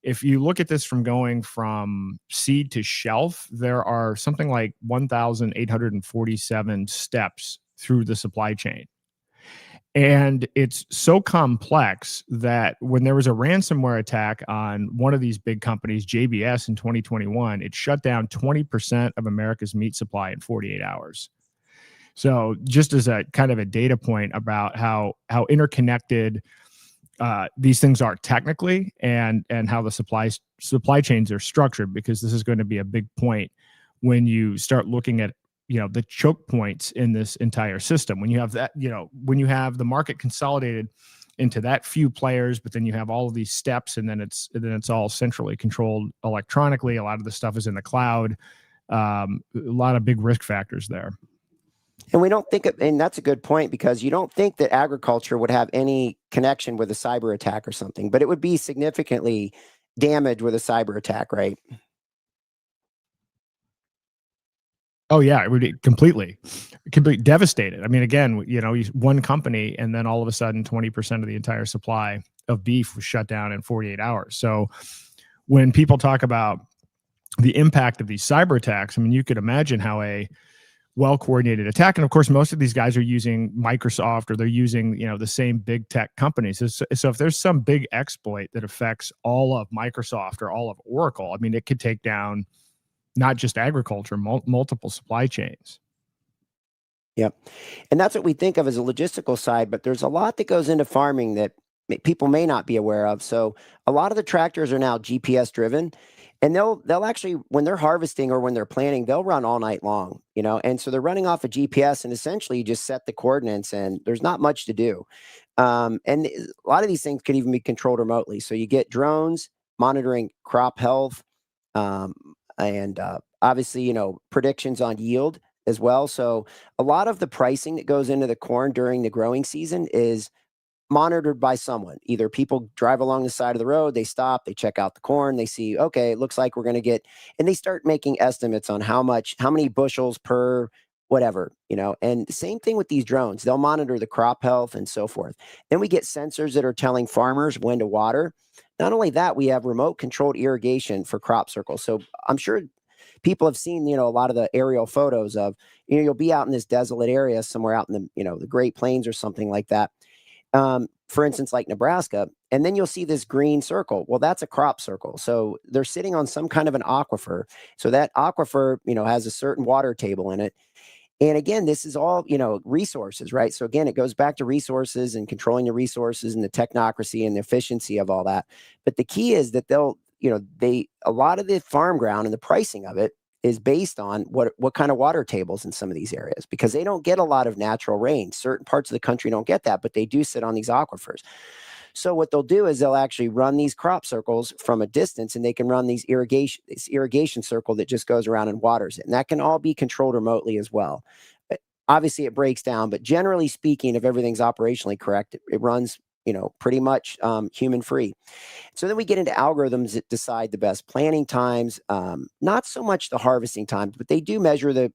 If you look at this from going from seed to shelf, there are something like 1,847 steps through the supply chain. And it's so complex that when there was a ransomware attack on one of these big companies, JBS, in 2021, it shut down 20% of America's meat supply in 48 hours. So just as a kind of a data point about how interconnected these things are technically, and how the supply chains are structured, because this is going to be a big point when you start looking at the choke points in this entire system. When you have that, when you have the market consolidated into that few players, but then you have all of these steps, and then it's all centrally controlled electronically. A lot of the stuff is in the cloud. A lot of big risk factors there. And we don't think, and that's a good point, because you don't think that agriculture would have any connection with a cyber attack or something, but it would be significantly damaged with a cyber attack, right? Oh yeah, it would be completely devastated. I mean, again, one company, and then all of a sudden 20% of the entire supply of beef was shut down in 48 hours. So when people talk about the impact of these cyber attacks, I mean, you could imagine how a well-coordinated attack, and of course, most of these guys are using Microsoft, or they're using, the same big tech companies. So if there's some big exploit that affects all of Microsoft or all of Oracle, I mean, it could take down not just agriculture, multiple supply chains. Yep. And that's what we think of as a logistical side, but there's a lot that goes into farming that people may not be aware of. So a lot of the tractors are now GPS driven, and they'll actually, when they're harvesting or when they're planting, they'll run all night long, and so they're running off a GPS, and essentially you just set the coordinates, and there's not much to do. And a lot of these things could even be controlled remotely. So you get drones monitoring crop health, and obviously, predictions on yield as well. So a lot of the pricing that goes into the corn during the growing season is monitored by someone. Either people drive along the side of the road, they stop, they check out the corn, they see, okay, it looks like we're going to get, and they start making estimates on how many bushels per whatever, and the same thing with these drones. They'll monitor the crop health and so forth. Then we get sensors that are telling farmers when to water. Not only that, we have remote controlled irrigation for crop circles. So I'm sure people have seen, a lot of the aerial photos of, you'll be out in this desolate area somewhere out in the, the Great Plains or something like that. For instance, like Nebraska, and then you'll see this green circle. Well, that's a crop circle. So they're sitting on some kind of an aquifer. So that aquifer, has a certain water table in it. And again, this is all, resources, right? So again, it goes back to resources and controlling the resources and the technocracy and the efficiency of all that. But the key is that a lot of the farm ground and the pricing of it is based on what kind of water tables in some of these areas, because they don't get a lot of natural rain. Certain parts of the country don't get that, but they do sit on these aquifers. So what they'll do is they'll actually run these crop circles from a distance, and they can run this irrigation circle that just goes around and waters it. And that can all be controlled remotely as well. Obviously it breaks down, but generally speaking, if everything's operationally correct, it runs, pretty much human free. So then we get into algorithms that decide the best planting times, not so much the harvesting times, but they do measure the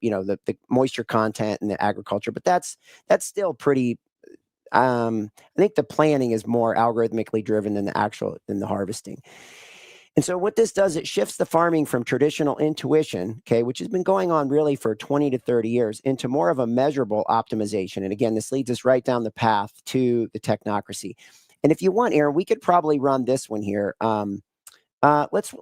moisture content in the agriculture, but that's still pretty, I think the planning is more algorithmically driven than the harvesting. And so what this does, it shifts the farming from traditional intuition, okay, which has been going on really for 20 to 30 years, into more of a measurable optimization. And again, this leads us right down the path to the technocracy. And if you want, Aaron, we could probably run this one here. Let's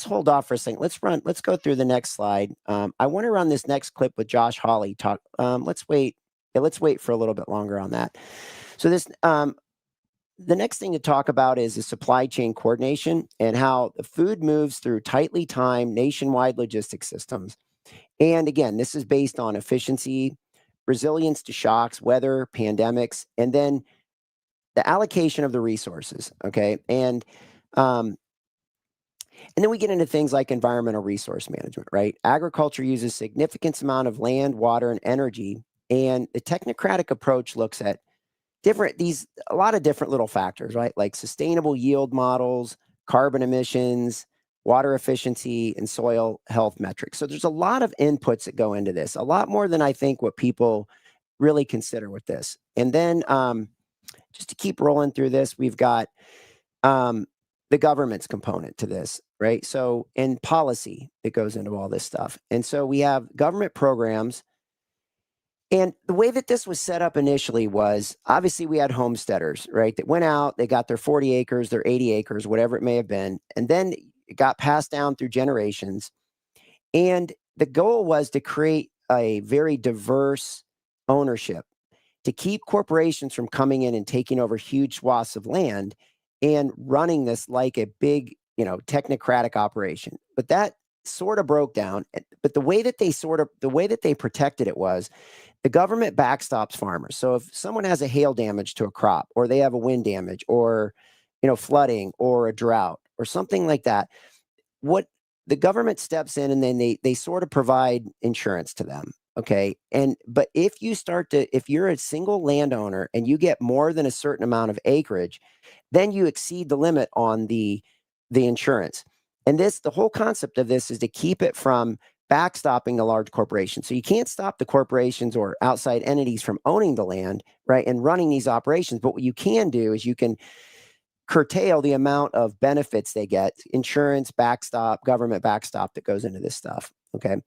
hold off for a second. Let's go through the next slide. I want to run this next clip with Josh Hawley. Let's wait for a little bit longer on that. So this, the next thing to talk about is the supply chain coordination and how the food moves through tightly timed nationwide logistics systems. And again, this is based on efficiency, resilience to shocks, weather, pandemics, and then the allocation of the resources. Okay. And then we get into things like environmental resource management, right? Agriculture uses significant amount of land, water, and energy. And the technocratic approach looks at a lot of different little factors, right? Like sustainable yield models, carbon emissions, water efficiency, and soil health metrics. So there's a lot of inputs that go into this, a lot more than I think what people really consider with this. And then just to keep rolling through this, we've got the government's component to this, right? So in policy that goes into all this stuff. And so we have government programs. And the way that this was set up initially was, obviously we had homesteaders, right, that went out, they got their 40 acres, their 80 acres, whatever it may have been. And then it got passed down through generations. And the goal was to create a very diverse ownership, to keep corporations from coming in and taking over huge swaths of land and running this like a big, technocratic operation. But that sort of broke down. but the way that they protected it was the government backstops farmers. So if someone has a hail damage to a crop, or they have a wind damage, or flooding, or a drought, or something like that, what the government steps in, and then they sort of provide insurance to them. Okay. But if you're a single landowner and you get more than a certain amount of acreage, then you exceed the limit on the insurance. And the whole concept of this is to keep it from backstopping the large corporations. So you can't stop the corporations or outside entities from owning the land, right, and running these operations. But what you can do is you can curtail the amount of benefits they get, insurance, backstop, government backstop that goes into this stuff. Okay.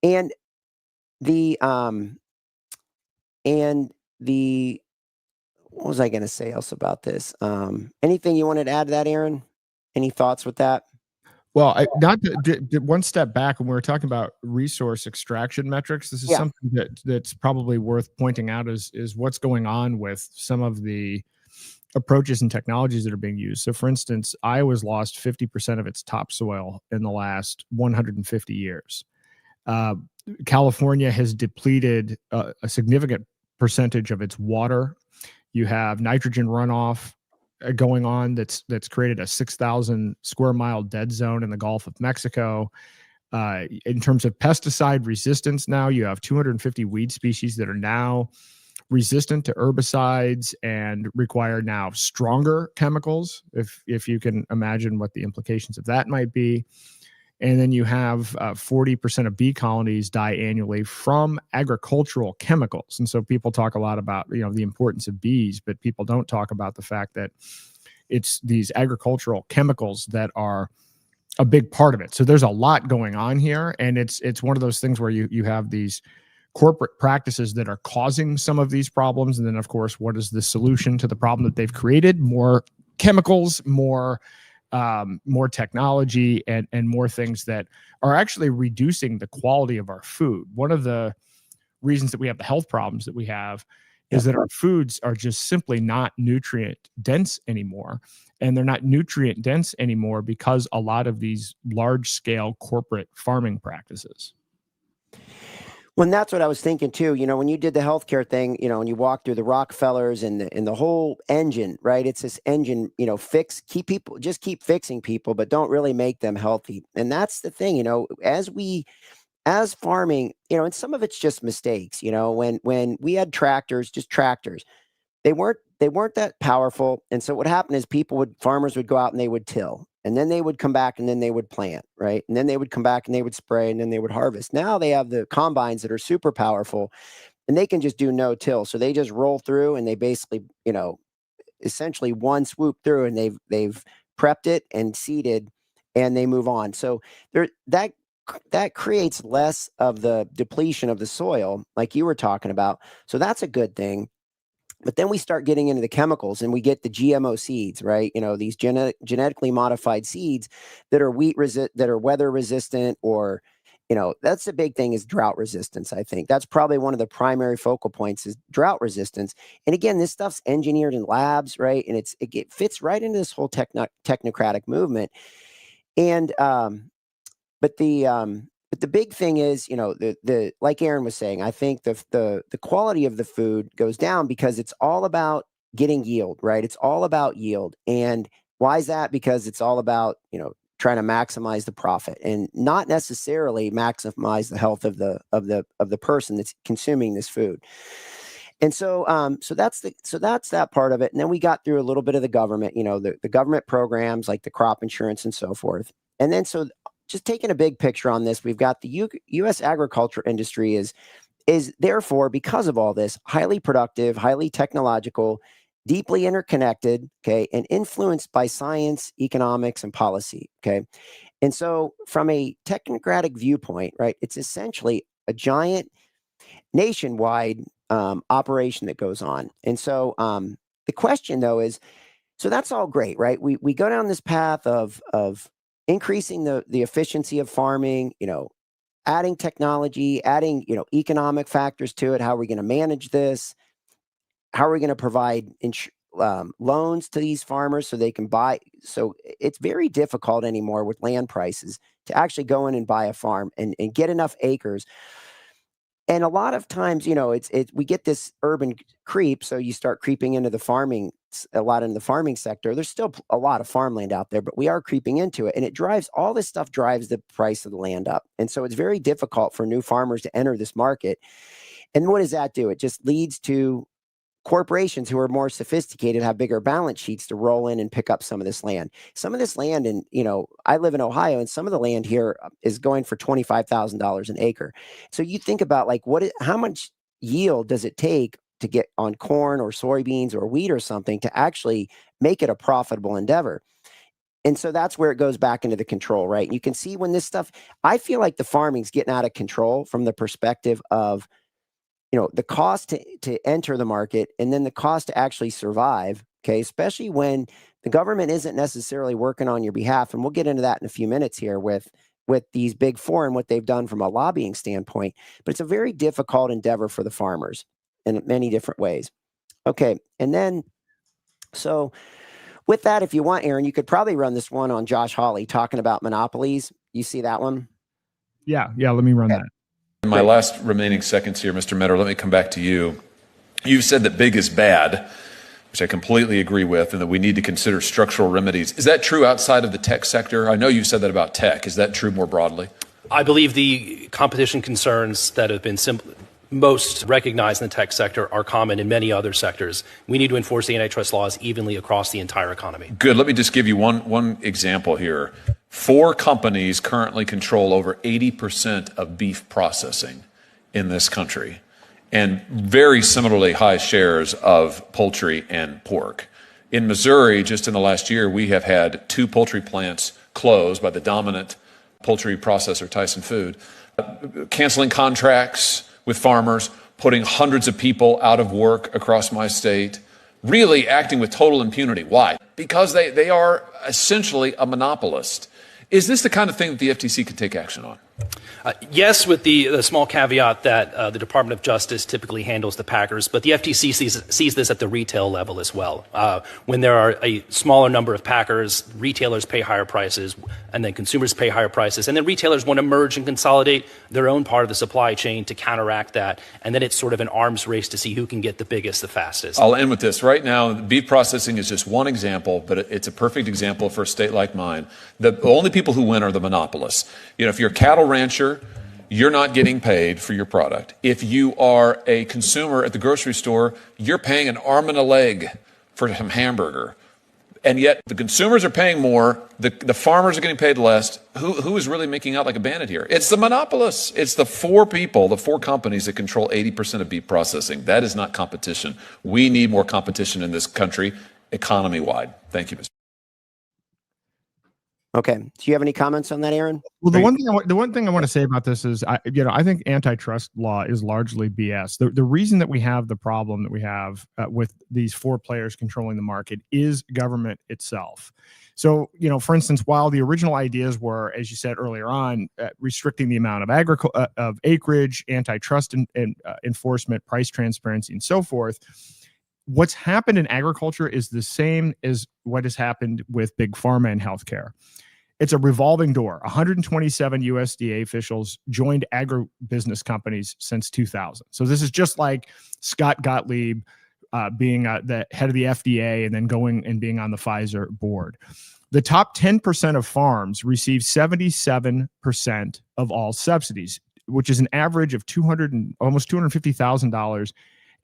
And what was I going to say else about this? Anything you wanted to add to that, Aaron? Any thoughts with that? Well, one step back, when we were talking about resource extraction metrics, this is something that's probably worth pointing out is what's going on with some of the approaches and technologies that are being used. So, for instance, Iowa's lost 50% of its topsoil in the last 150 years. California has depleted a significant percentage of its water. You have nitrogen runoff going on that's created a 6,000 square mile dead zone in the Gulf of Mexico. In terms of pesticide resistance, now you have 250 weed species that are now resistant to herbicides and require now stronger chemicals, if you can imagine what the implications of that might be. And then you have 40% of bee colonies die annually from agricultural chemicals. And so people talk a lot about, the importance of bees, but people don't talk about the fact that it's these agricultural chemicals that are a big part of it. So there's a lot going on here. And it's one of those things where you have these corporate practices that are causing some of these problems. And then, of course, what is the solution to the problem that they've created? More chemicals, more technology, and more things that are actually reducing the quality of our food. One of the reasons that we have the health problems that we have is that our foods are just simply not nutrient dense anymore. And they're not nutrient dense anymore because a lot of these large scale corporate farming practices. Well, and that's what I was thinking too. When you did the healthcare thing, and you walk through the Rockefellers and the whole engine, right? It's this engine, keep fixing people, but don't really make them healthy. And that's the thing, as farming, and some of it's just mistakes. When we had tractors, just tractors, they weren't that powerful. And so what happened is farmers would go out and they would till. And then they would come back and then they would plant, right? And then they would come back and they would spray and then they would harvest. Now they have the combines that are super powerful and they can just do no till. So they just roll through and they basically, essentially one swoop through and they've prepped it and seeded and they move on. So that creates less of the depletion of the soil like you were talking about. So that's a good thing. But then we start getting into the chemicals and we get the GMO seeds, right? These genetically modified seeds that are that are weather resistant, or, that's the big thing is drought resistance. I think that's probably one of the primary focal points is drought resistance. And again, this stuff's engineered in labs, right? And it fits right into this whole technocratic movement. And, but the big thing is, the like Aaron was saying, I think the quality of the food goes down because it's all about getting yield, right? It's all about yield. And why is that? Because it's all about, trying to maximize the profit and not necessarily maximize the health of the person that's consuming this food. And so that's that part of it. And then we got through a little bit of the government, the government programs like the crop insurance and so forth. And then just taking a big picture on this, we've got the U.S. agriculture industry is therefore, because of all this, highly productive, highly technological, deeply interconnected, okay, and influenced by science, economics, and policy, okay? And so from a technocratic viewpoint, right, it's essentially a giant nationwide operation that goes on. And so the question, though, is, so that's all great, right? We go down this path of increasing the efficiency of farming, adding technology, adding, economic factors to it. How are we going to manage this? How are we going to provide loans to these farmers so they can buy. So it's very difficult anymore with land prices to actually go in and buy a farm and get enough acres. And a lot of times, we get this urban creep. So you start creeping into the farming, a lot in the farming sector. There's still a lot of farmland out there, but we are creeping into it. And all this stuff drives the price of the land up. And so it's very difficult for new farmers to enter this market. And what does that do? It just leads to corporations who are more sophisticated, have bigger balance sheets to roll in and pick up some of this land. Some of this land, and I live in Ohio, and some of the land here is going for $25,000 an acre. So you think about how much yield does it take to get on corn or soybeans or wheat or something to actually make it a profitable endeavor? And so that's where it goes back into the control, right? You can see when this stuff, I feel like the farming's getting out of control from the perspective of the cost to enter the market and then the cost to actually survive, okay, especially when the government isn't necessarily working on your behalf. And we'll get into that in a few minutes here with these big four and what they've done from a lobbying standpoint. But it's a very difficult endeavor for the farmers in many different ways. Okay, and then, so with that, if you want, Aaron, you could probably run this one on Josh Hawley talking about monopolies. You see that one? Yeah, let me run that. In my last remaining seconds here, Mr. Metter, let me come back to you. You've said that big is bad, which I completely agree with, and that we need to consider structural remedies. Is that true outside of the tech sector? I know you've said that about tech. Is that true more broadly? I believe the competition concerns that have been most recognized in the tech sector are common in many other sectors. We need to enforce the antitrust laws evenly across the entire economy. Good. Let me just give you one example here. 4 companies currently control over 80% of beef processing in this country, and very similarly high shares of poultry and pork. In Missouri, just in the last year, we have had 2 poultry plants closed by the dominant poultry processor, Tyson Food, canceling contracts with farmers, putting hundreds of people out of work across my state, really acting with total impunity. Why? Because they are essentially a monopolist. Is this the kind of thing that the FTC can take action on? Yes, with the small caveat that the Department of Justice typically handles the packers, but the FTC sees this at the retail level as well. When there are a smaller number of packers, retailers pay higher prices, and then consumers pay higher prices, and then retailers want to merge and consolidate their own part of the supply chain to counteract that, and then it's sort of an arms race to see who can get the biggest, the fastest. I'll end with this. Right now, beef processing is just one example, but it's a perfect example for a state like mine. The only people who win are the monopolists. If you're a cattle rancher, you're not getting paid for your product. If you are a consumer at the grocery store, you're paying an arm and a leg for some hamburger. And yet the consumers are paying more, the farmers are getting paid less. Who is really making out like a bandit here? It's the monopolists. It's the 4 companies that control 80% of beef processing. That is not competition. We need more competition in this country, economy-wide. Thank you, Mr. Okay. Do you have any comments on that, Aaron? Well, the one thing I want to say about this is, I think antitrust law is largely BS. The reason that we have the problem that we have with these 4 players controlling the market is government itself. So, for instance, while the original ideas were, as you said earlier on, restricting the amount of acreage, antitrust enforcement, price transparency, and so forth, what's happened in agriculture is the same as what has happened with big pharma and healthcare. It's a revolving door. 127 USDA officials joined agribusiness companies since 2000. So this is just like Scott Gottlieb being the head of the FDA and then going and being on the Pfizer board. The top 10% of farms receive 77% of all subsidies, which is an average of almost $250,000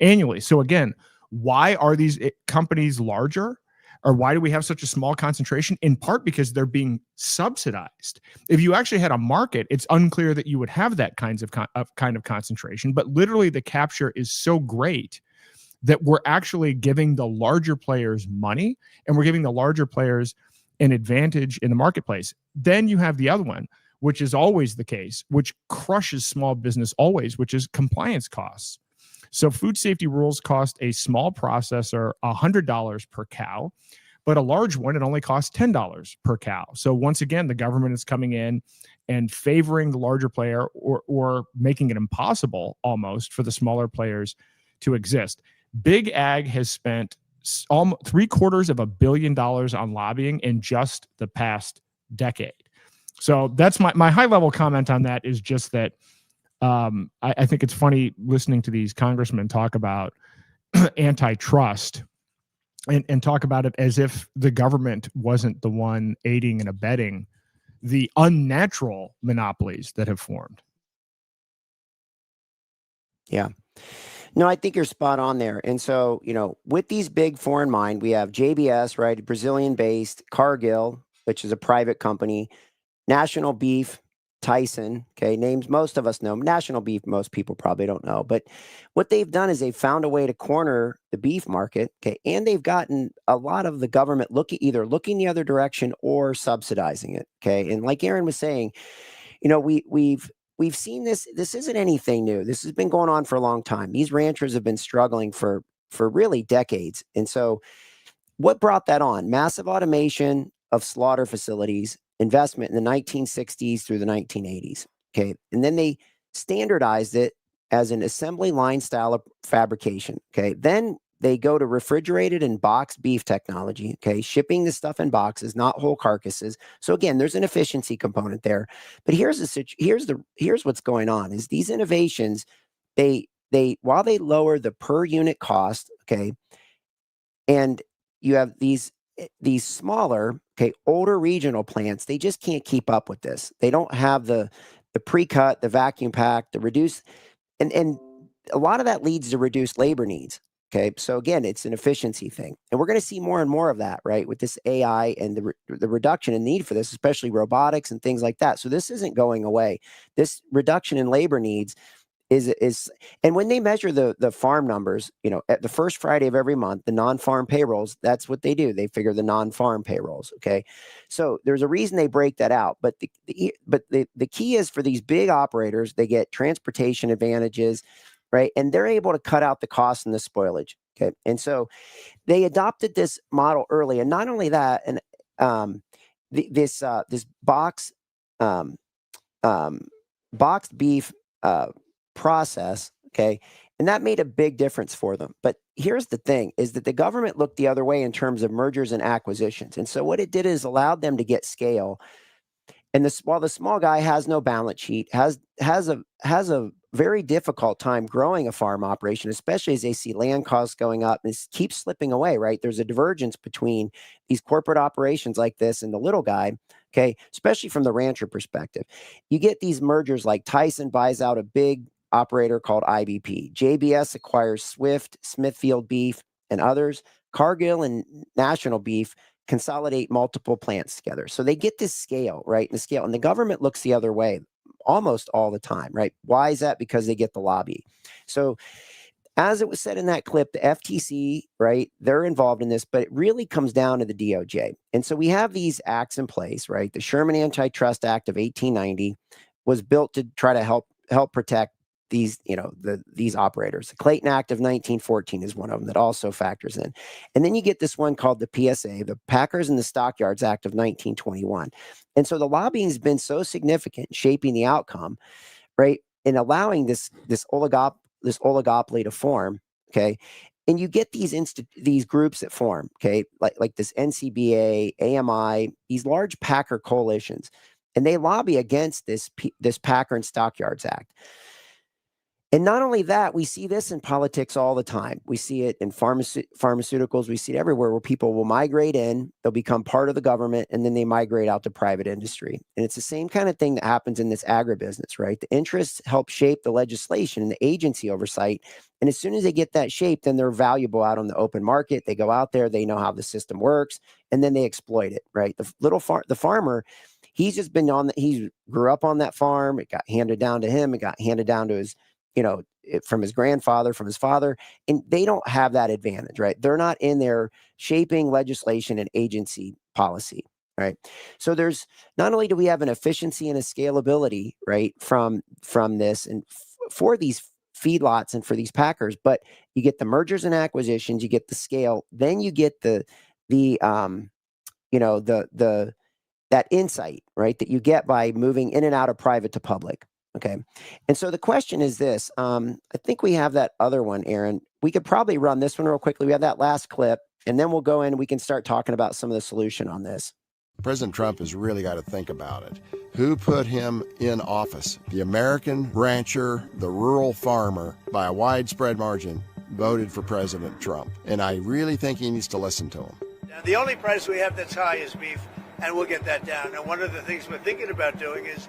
annually. So again, why are these companies larger? Or why do we have such a small concentration? In part because they're being subsidized. If you actually had a market, it's unclear that you would have that kind of concentration. But literally, the capture is so great that we're actually giving the larger players money, and we're giving the larger players an advantage in the marketplace. Then you have the other one, which is always the case, which crushes small business always, which is compliance costs. So food safety rules cost a small processor $100 per cow, but a large one, it only costs $10 per cow. So once again, the government is coming in and favoring the larger player or making it impossible almost for the smaller players to exist. Big Ag has spent almost $750 million on lobbying in just the past decade. So that's my high level comment on that is just that I think it's funny listening to these congressmen talk about antitrust and talk about it as if the government wasn't the one aiding and abetting the unnatural monopolies that have formed. Yeah. No, I think you're spot on there. And so, with these big foreign mines, we have JBS, right, Brazilian-based, Cargill, which is a private company, National Beef, Tyson, okay, names most of us know. National Beef, most people probably don't know. But what they've done is they've found a way to corner the beef market, okay, and they've gotten a lot of the government either looking the other direction or subsidizing it, okay. And like Aaron was saying, we've seen this. This isn't anything new. This has been going on for a long time. These ranchers have been struggling for really decades. And so what brought that on? Massive automation of slaughter facilities, investment in the 1960s through the 1980s. Okay. And then they standardized it as an assembly line style of fabrication. Okay. Then they go to refrigerated and boxed beef technology. Okay. Shipping the stuff in boxes, not whole carcasses. So again, there's an efficiency component there. But here's what's going on is these innovations, while they lower the per unit cost, okay, and you have these smaller, okay, older regional plants, they just can't keep up with this. They don't have the pre-cut, the vacuum pack, the reduce, and a lot of that leads to reduced labor needs. Okay, so again, it's an efficiency thing, and we're going to see more and more of that, right? With this AI and the reduction in need for this, especially robotics and things like that. So this isn't going away. This reduction in labor needs is, and when they measure the farm numbers, at the first Friday of every month, the non-farm payrolls, that's what they do. They figure the non-farm payrolls. Okay, so there's a reason they break that out. But the key is for these big operators, they get transportation advantages, right? And they're able to cut out the cost and the spoilage. Okay, and so they adopted this model early, and not only that, and this boxed beef process, okay, and that made a big difference for them. But here's the thing is that the government looked the other way in terms of mergers and acquisitions. And so what it did is allowed them to get scale. And while the small guy has no balance sheet, has a very difficult time growing a farm operation, especially as they see land costs going up and it keeps slipping away, right? There's a divergence between these corporate operations like this and the little guy, okay, especially from the rancher perspective. You get these mergers like Tyson buys out a big operator called IBP. JBS acquires Swift, Smithfield Beef, and others. Cargill and National Beef consolidate multiple plants together. So they get this scale, right? And the government looks the other way almost all the time, right? Why is that? Because they get the lobby. So as it was said in that clip, the FTC, right, they're involved in this, but it really comes down to the DOJ. And so we have these acts in place, right? The Sherman Antitrust Act of 1890 was built to try to help protect these, these operators. The Clayton Act of 1914 is one of them that also factors in. And then you get this one called the PSA, the Packers and the Stockyards Act of 1921. And so the lobbying has been so significant in shaping the outcome, right, in allowing this oligopoly to form, okay? And you get these groups that form, okay, like this NCBA, AMI, these large Packer coalitions, and they lobby against this Packer and Stockyards Act. And not only that, we see this in politics all the time. We see it in pharmaceuticals. We see it everywhere where people will migrate in, they'll become part of the government, and then they migrate out to private industry. And it's the same kind of thing that happens in this agribusiness, right? The interests help shape the legislation and the agency oversight. And as soon as they get that shape, then they're valuable out on the open market. They go out there, they know how the system works, and then they exploit it, right? The farmer, he's just been he grew up on that farm. It got handed down to him. It got handed down to his from his grandfather, from his father, and they don't have that advantage, right? They're not in there shaping legislation and agency policy, right? So there's not only do we have an efficiency and a scalability, right, from this and for these feedlots and for these packers, but you get the mergers and acquisitions, you get the scale, then you get that insight, right, that you get by moving in and out of private to public. Okay. And so the question is this, I think we have that other one, Aaron. We could probably run this one real quickly. We have that last clip. and then we'll go in, we can start talking about some of the solution on this. President Trump has really got to think about it. Who put him in office? The American rancher, the rural farmer, by a widespread margin, voted for President Trump. And I really think he needs to listen to him. Now, the only price we have that's high is beef, and we'll get that down. And one of the things we're thinking about doing is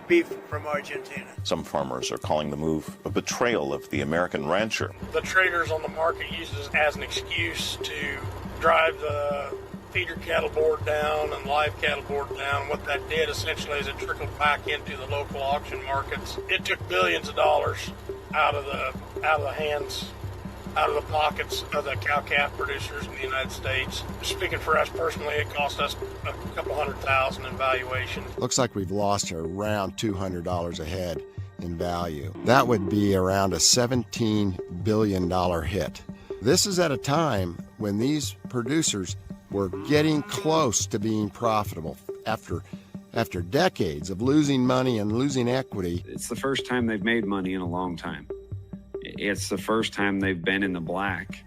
beef from Argentina. Some farmers are calling the move a betrayal of the American rancher. The traders on the market use this as an excuse to drive the feeder cattle board down and live cattle board down. What that did essentially is it trickled back into the local auction markets. It took billions of dollars out of the hands, out of the pockets of the cow-calf producers in the United States. Speaking for us personally, it cost us a couple $100,000 in valuation. Looks like we've lost around $200 a head in value. That would be around a $17 billion hit. This is at a time when these producers were getting close to being profitable after decades of losing money and losing equity. It's the first time they've made money in a long time. It's the first time they've been in the black.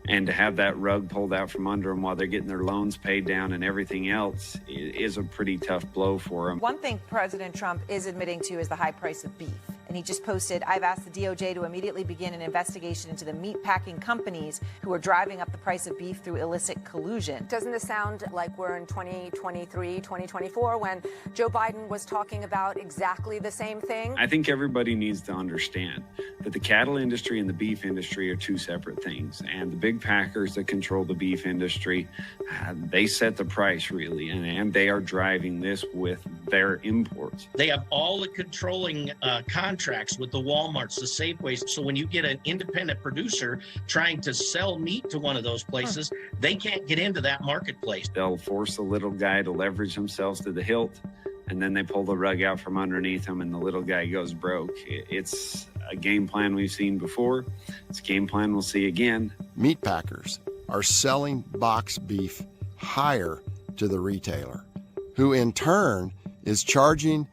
And to have that rug pulled out from under them while they're getting their loans paid down and everything else is a pretty tough blow for them. One thing President Trump is admitting to is the high price of beef. And he just posted, I've asked the DOJ to immediately begin an investigation into the meat packing companies who are driving up the price of beef through illicit collusion. Doesn't this sound like we're in 2023, 2024, when Joe Biden was talking about exactly the same thing? I think everybody needs to understand that the cattle industry and the beef industry are two separate things. And the big packers that control the beef industry, they set the price really, and they are driving this with their imports. They have all the controlling contracts with the Walmarts, the Safeways. So when you get an independent producer trying to sell meat to one of those places, they can't get into that marketplace. They'll force the little guy to leverage themselves to the hilt, and then they pull the rug out from underneath him and the little guy goes broke. It's a game plan we've seen before. It's a game plan we'll see again. Meat packers are selling box beef higher to the retailer, who in turn is charging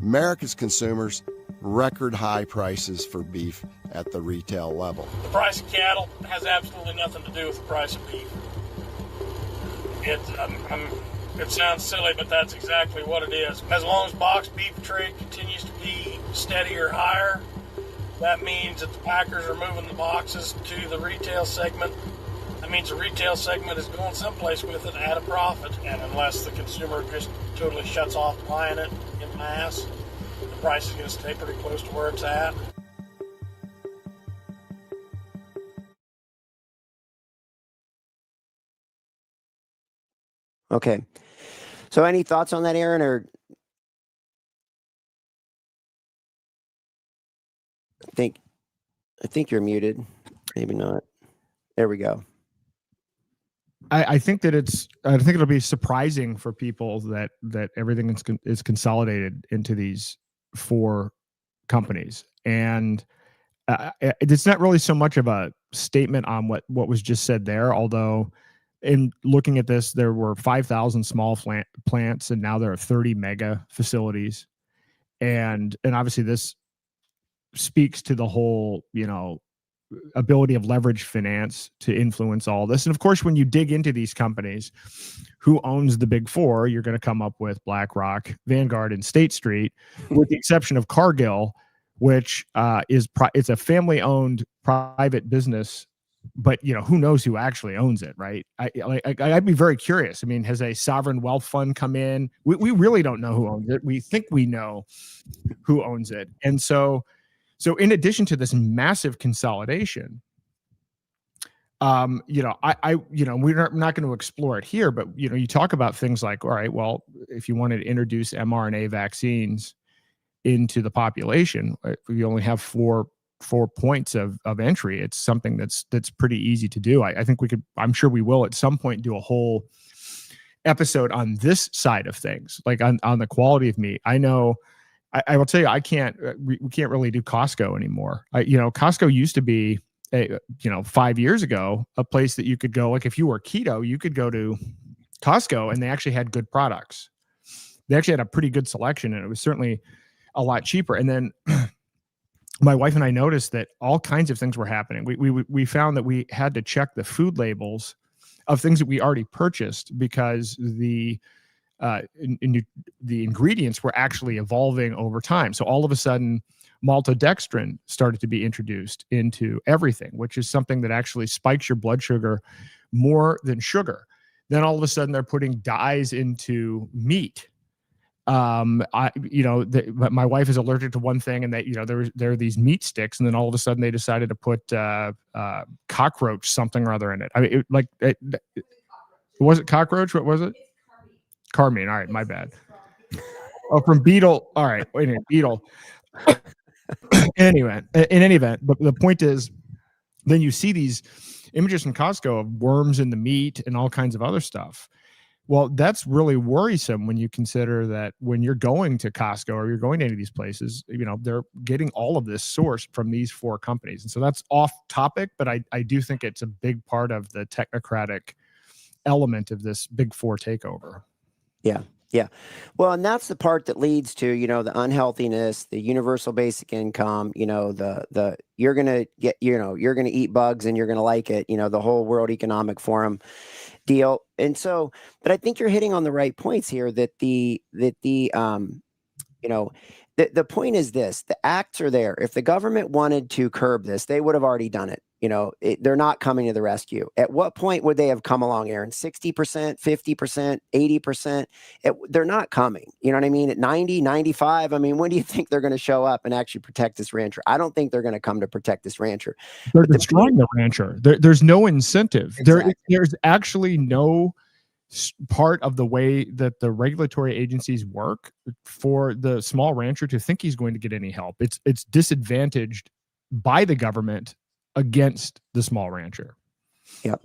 America's consumers record high prices for beef at the retail level. The price of cattle has absolutely nothing to do with the price of beef. It sounds silly, but that's exactly what it is. As long as box beef trade continues to be steady or higher, that means that the packers are moving the boxes to the retail segment. That means the retail segment is going someplace with it at a profit. And unless the consumer just totally shuts off buying it in mass, the price is going to stay pretty close to where it's at. Okay. So any thoughts on that, Aaron, or I think you're muted. Maybe not. There we go. I think that I think it'll be surprising for people that everything is consolidated into these 4 companies. And it's not really so much of a statement on what was just said there, although in looking at this, there were 5,000 small plants, and now there are 30 mega facilities. And obviously this speaks to the whole, ability of leverage finance to influence all this. And of course, when you dig into these companies, who owns the big 4, you're going to come up with BlackRock, Vanguard, and State Street, with the exception of Cargill, which it's a family-owned private business. But who knows who actually owns it, right? I'd be very curious. I mean, has a sovereign wealth fund come in? We really don't know who owns it. We think we know who owns it, and so in addition to this massive consolidation, we're not going to explore it here, but you talk about things like, all right, well, if you wanted to introduce mRNA vaccines into the population, if you only have four points of entry, it's something that's pretty easy to do. I think I'm sure we will at some point do a whole episode on this side of things, like on the quality of meat. I know, I will tell you, we can't really do Costco anymore. Costco used to be 5 years ago, a place that you could go, like if you were keto, you could go to Costco and they actually had good products. They actually had a pretty good selection, and it was certainly a lot cheaper. And then my wife and I noticed that all kinds of things were happening. We found that we had to check the food labels of things that we already purchased because the ingredients were actually evolving over time. So all of a sudden, maltodextrin started to be introduced into everything, which is something that actually spikes your blood sugar more than sugar. Then all of a sudden, they're putting dyes into meat. My wife is allergic to one thing, and there are these meat sticks, and then all of a sudden they decided to put cockroach something or other in it. I mean, was it cockroach? What was it? Carmine. All right, my bad. Oh, from beetle. All right, wait a minute, beetle. In any event, but the point is, then you see these images from Costco of worms in the meat and all kinds of other stuff. Well, that's really worrisome when you consider that when you're going to Costco or you're going to any of these places, they're getting all of this sourced from these 4 companies. And so that's off topic, but I do think it's a big part of the technocratic element of this big 4 takeover. Yeah. Yeah. Well, and that's the part that leads to, the unhealthiness, the universal basic income, the you're going to get, you're going to eat bugs and you're going to like it, the whole World Economic Forum deal. And so, but I think you're hitting on the right points here that the point is this: the acts are there. If the government wanted to curb this, they would have already done it. They're not coming to the rescue. At what point would they have come along, Aaron? 60%, 50%, 80%? They're not coming. You know what I mean? At 90, 95, I mean, when do you think they're going to show up and actually protect this rancher? I don't think they're going to come to protect this rancher. They're destroying the rancher. There's no incentive. Exactly. There's actually no part of the way that the regulatory agencies work for the small rancher to think he's going to get any help. It's disadvantaged by the government against the small rancher. Yep.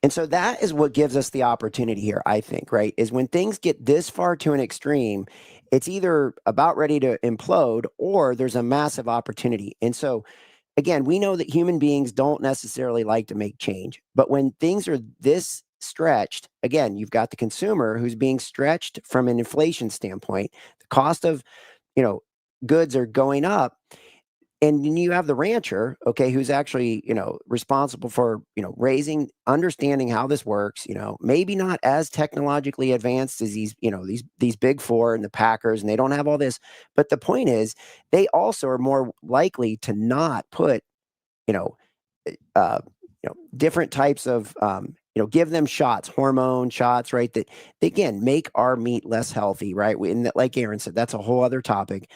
And so that is what gives us the opportunity here, I think, right? Is when things get this far to an extreme, it's either about ready to implode or there's a massive opportunity. And so, again, we know that human beings don't necessarily like to make change, but when things are this stretched, again, you've got the consumer who's being stretched from an inflation standpoint. The cost of, goods are going up. And then you have the rancher, okay, who's actually, responsible for, understanding how this works, maybe not as technologically advanced as these big 4 and the packers, and they don't have all this. But the point is, they also are more likely to not put, different types of, give them shots, hormone shots, right? That again make our meat less healthy, right? And like Aaron said, that's a whole other topic.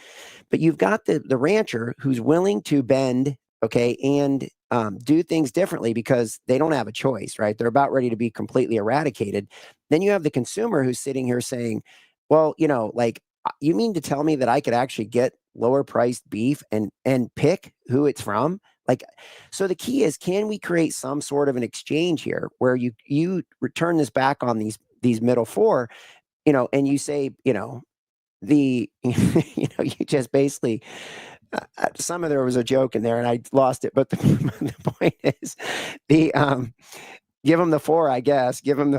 But you've got the rancher who's willing to bend, okay, and do things differently because they don't have a choice, right? They're about ready to be completely eradicated. Then you have the consumer who's sitting here saying, well, you mean to tell me that I could actually get lower priced beef and pick who it's from? So the key is, can we create some sort of an exchange here where you return this back on these middle 4, and you say, you just basically, there was a joke in there and I lost it, but the point is give them the 4, I guess, give them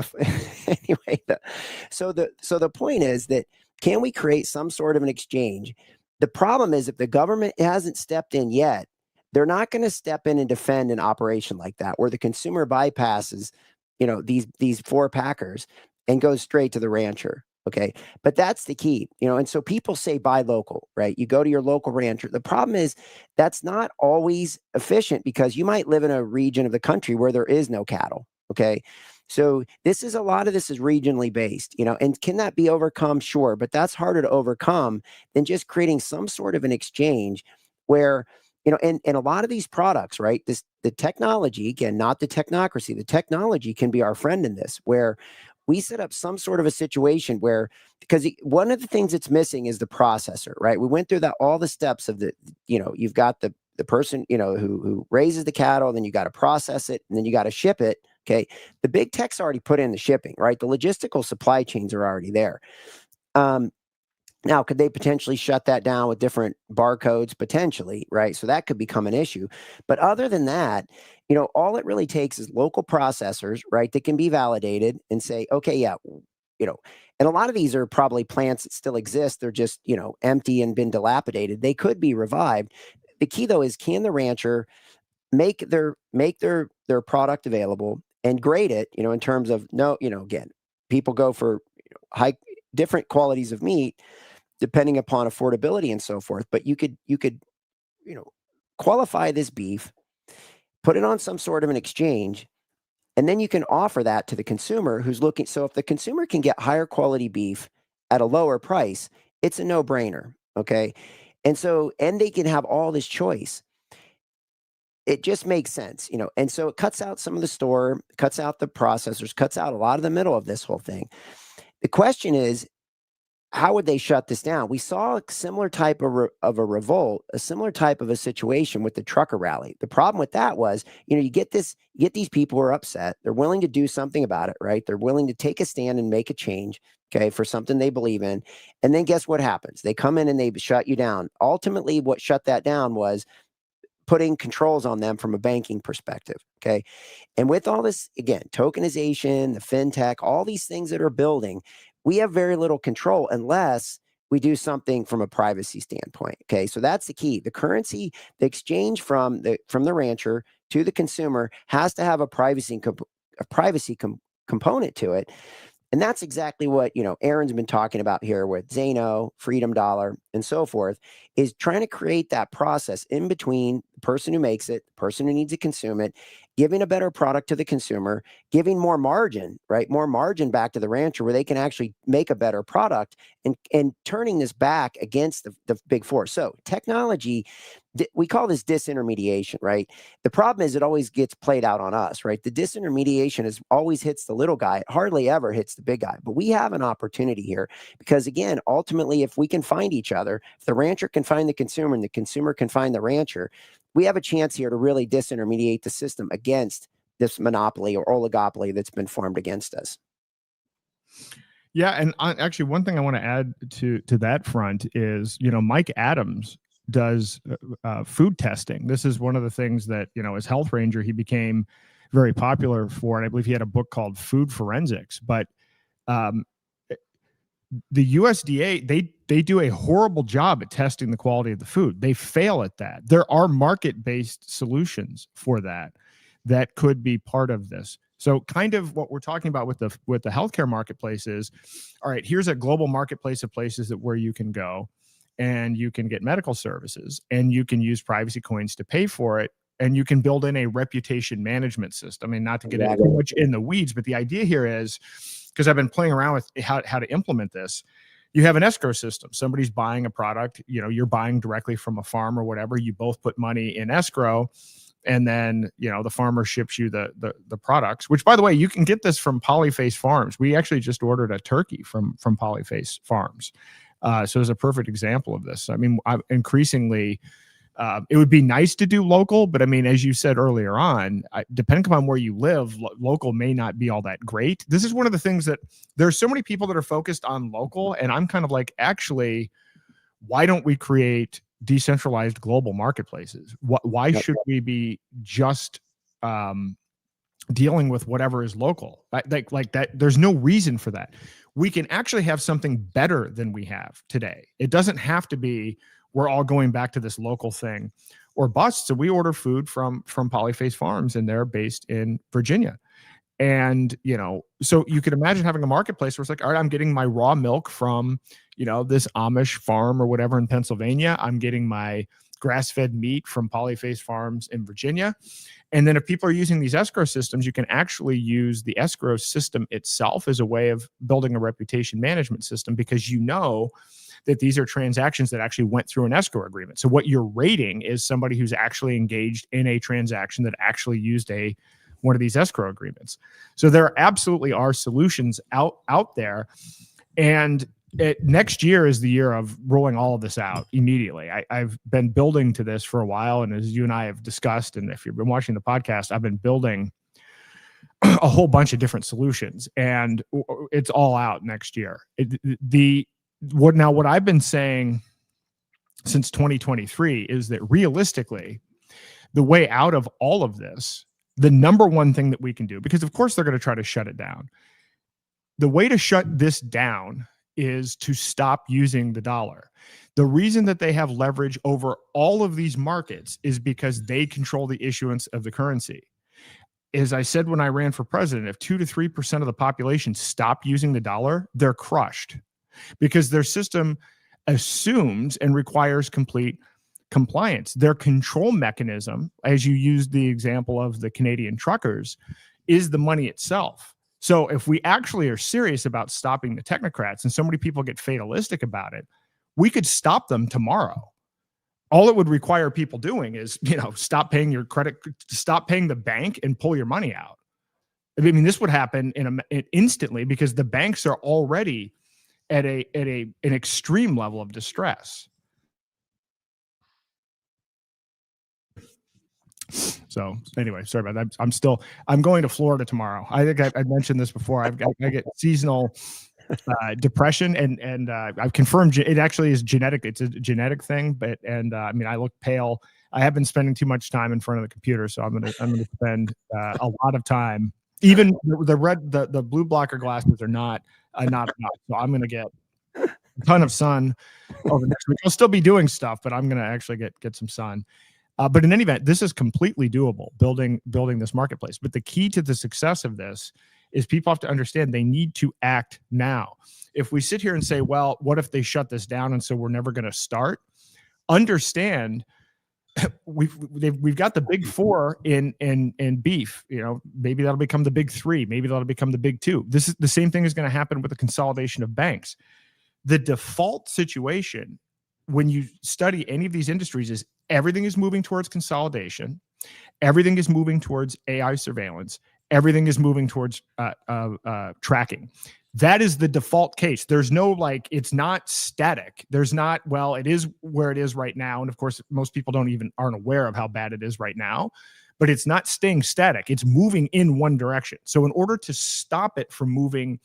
anyway. So the point is that, can we create some sort of an exchange? The problem is, if the government hasn't stepped in yet, they're not going to step in and defend an operation like that, where the consumer bypasses, these 4 packers and goes straight to the rancher. Okay. But that's the key, and so people say buy local, right? You go to your local rancher. The problem is that's not always efficient because you might live in a region of the country where there is no cattle. Okay. So a lot of this is regionally based, and can that be overcome? Sure. But that's harder to overcome than just creating some sort of an exchange where, and a lot of these products, right? The technology, again, not the technocracy, the technology can be our friend in this, where we set up some sort of a situation where, because one of the things that's missing is the processor, right? We went through all the steps of you've got the person, who raises the cattle, then you got to process it, and then you got to ship it. Okay. The big tech's already put in the shipping, right? The logistical supply chains are already there. Now, could they potentially shut that down with different barcodes? Potentially, right? So that could become an issue. But other than that, all it really takes is local processors, right? That can be validated and say, okay, yeah, and a lot of these are probably plants that still exist. They're just, empty and been dilapidated. They could be revived. The key though is, can the rancher make their product available and grade it, in terms of again, people go for different qualities of meat depending upon affordability and so forth. But you could qualify this beef, put it on some sort of an exchange, and then you can offer that to the consumer who's looking. So if the consumer can get higher quality beef at a lower price, it's a no-brainer. Okay. And they can have all this choice. It just makes sense, and so it cuts out some of the store, cuts out the processors, cuts out a lot of the middle of this whole thing. The question is, how would they shut this down? We saw a similar type of a revolt, a similar type of a situation with the trucker rally. The problem with that was, you get these people who are upset. They're willing to do something about it, right? They're willing to take a stand and make a change, okay, for something they believe in. And then guess what happens? They come in and they shut you down. Ultimately, what shut that down was putting controls on them from a banking perspective, okay? And with all this, again, tokenization, the fintech, all these things that are building, we have very little control unless we do something from a privacy standpoint, okay? So that's the key. The currency, the exchange from the rancher to the consumer has to have a privacy component to it. And that's exactly what, Aaron's been talking about here with Zano, Freedom Dollar, and so forth, is trying to create that process in between the person who makes it, the person who needs to consume it, giving a better product to the consumer, giving more margin, right? More margin back to the rancher where they can actually make a better product, and turning this back against the big four. So technology, we call this disintermediation, right? The problem is it always gets played out on us, right? The disintermediation always hits the little guy. It hardly ever hits the big guy. But we have an opportunity here because, again, ultimately, if we can find each other, if the rancher can find the consumer and the consumer can find the rancher, we have a chance here to really disintermediate the system against this monopoly or oligopoly that's been formed against us. Yeah, and actually, one thing I want to add to that front is, Mike Adams does food testing. This is one of the things that, as health ranger, he became very popular for, and I believe he had a book called Food Forensics. But the USDA, they do a horrible job at testing the quality of the food. They fail at that. There are market-based solutions for that could be part of this. So kind of what we're talking about with the healthcare marketplace is, all right, here's a global marketplace of places where you can go and you can get medical services and you can use privacy coins to pay for it. And you can build in a reputation management system. I mean, not to get too much in the weeds, but the idea here is, because I've been playing around with how to implement this, you have an escrow system. Somebody's buying a product, you're buying directly from a farm or whatever. You both put money in escrow, and then, the farmer ships you the products, which, by the way, you can get this from Polyface Farms. We actually just ordered a turkey from Polyface Farms. So it's a perfect example of this. I mean, increasingly, it would be nice to do local, but I mean, as you said earlier on, depending upon where you live, local may not be all that great. This is one of the things that there's so many people that are focused on local, and I'm kind of like, actually, why don't we create decentralized global marketplaces? Why should we be just dealing with whatever is local? Like that, there's no reason for that. We can actually have something better than we have today. It doesn't have to be we're all going back to this local thing or bust. So we order food from Polyface Farms, and they're based in Virginia. And, so you could imagine having a marketplace where it's like, all right, I'm getting my raw milk from, this Amish farm or whatever in Pennsylvania. I'm getting my grass-fed meat from Polyface Farms in Virginia. And then if people are using these escrow systems, you can actually use the escrow system itself as a way of building a reputation management system, because that these are transactions that actually went through an escrow agreement. So what you're rating is somebody who's actually engaged in a transaction that actually used one of these escrow agreements. So there absolutely are solutions out there. And next year is the year of rolling all of this out immediately. I've been building to this for a while. And as you and I have discussed, and if you've been watching the podcast, I've been building a whole bunch of different solutions, and it's all out next year. What I've been saying since 2023 is that realistically, the way out of all of this, the number one thing that we can do, because of course they're going to try to shut it down. The way to shut this down is to stop using the dollar. The reason that they have leverage over all of these markets is because they control the issuance of the currency. as I said when I ran for president, if 2 to 3% of the population stop using the dollar, they're crushed because their system assumes and requires complete compliance. Their control mechanism, as you used the example of the Canadian truckers, is the money itself. So if we actually are serious about stopping the technocrats, and so many people get fatalistic about it, we could stop them tomorrow. All it would require people doing is, stop paying your credit, stop paying the bank and pull your money out. I mean, this would happen instantly because the banks are already at an extreme level of distress. So anyway, sorry about that. I'm going to Florida tomorrow. I think I mentioned this before. I get seasonal depression, and I've confirmed it actually is genetic. It's a genetic thing, I mean, I look pale. I have been spending too much time in front of the computer, so I'm gonna spend a lot of time. Even the blue blocker glasses are not enough. So I'm gonna get a ton of sun over next week. I'll still be doing stuff, but I'm gonna actually get some sun. But in any event, this is completely doable, building this marketplace. But the key to the success of this is people have to understand they need to act now. If we sit here and say, well, what if they shut this down and so we're never going to start? Understand we've got the big four in beef. Maybe that'll become the big three. Maybe that'll become the big two. This is the same thing is going to happen with the consolidation of banks. The default situation when you study any of these industries is everything is moving towards consolidation. Everything is moving towards AI surveillance. Everything is moving towards tracking. That is the default case. There's no it's not static. There's not, well, it is where it is right now. And of course, most people aren't aware of how bad it is right now, but it's not staying static. It's moving in one direction. So in order to stop it from moving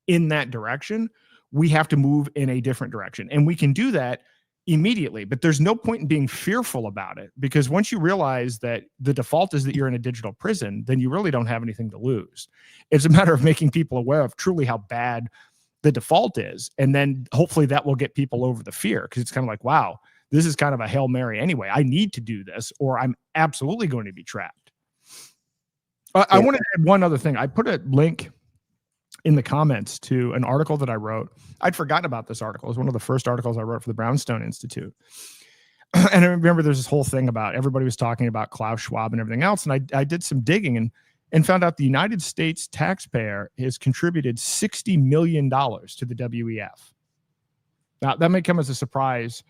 in that direction, we have to move in a different direction. And we can do that immediately, but there's no point in being fearful about it, because once you realize that the default is that you're in a digital prison, then you really don't have anything to lose. It's a matter of making people aware of truly how bad the default is. And then hopefully that will get people over the fear, because it's kind of like, wow, this is kind of a Hail Mary anyway. I need to do this or I'm absolutely going to be trapped. I want to add one other thing. I put a link in the comments to an article that I wrote. I'd forgotten about this article. It was one of the first articles I wrote for the Brownstone Institute. And I remember there's this whole thing about everybody was talking about Klaus Schwab and everything else. And I did some digging and found out the United States taxpayer has contributed $60 million to the WEF. Now, that may come as a surprise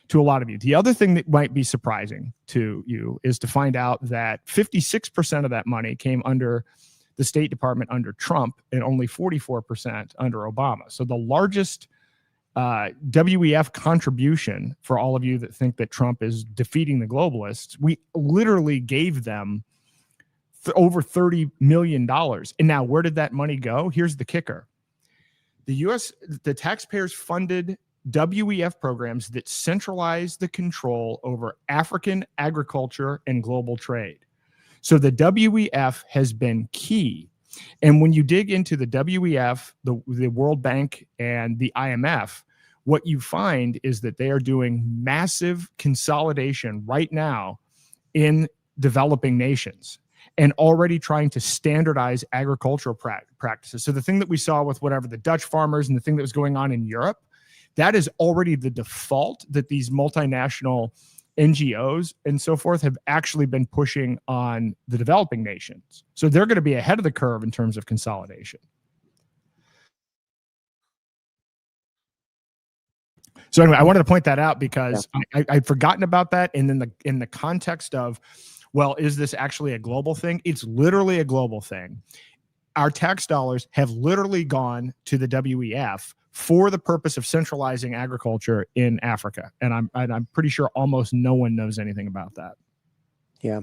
to a lot of you. The other thing that might be surprising to you is to find out that 56% of that money came under the State Department under Trump and only 44% under Obama. So the largest WEF contribution, for all of you that think that Trump is defeating the globalists, we literally gave them over $30 million. And now where did that money go? Here's the kicker. The taxpayers funded WEF programs that centralize the control over African agriculture and global trade. So the WEF has been key. And when you dig into the WEF, the World Bank and the IMF, what you find is that they are doing massive consolidation right now in developing nations and already trying to standardize agricultural practices. So the thing that we saw with whatever the Dutch farmers and the thing that was going on in Europe, that is already the default that these multinational NGOs and so forth have actually been pushing on the developing nations. So they're going to be ahead of the curve in terms of consolidation. So anyway, I wanted to point that out because I'd forgotten about that. And then in the context of, well, is this actually a global thing? It's literally a global thing. Our tax dollars have literally gone to the WEF for the purpose of centralizing agriculture in Africa. And I'm pretty sure almost no one knows anything about that. Yeah.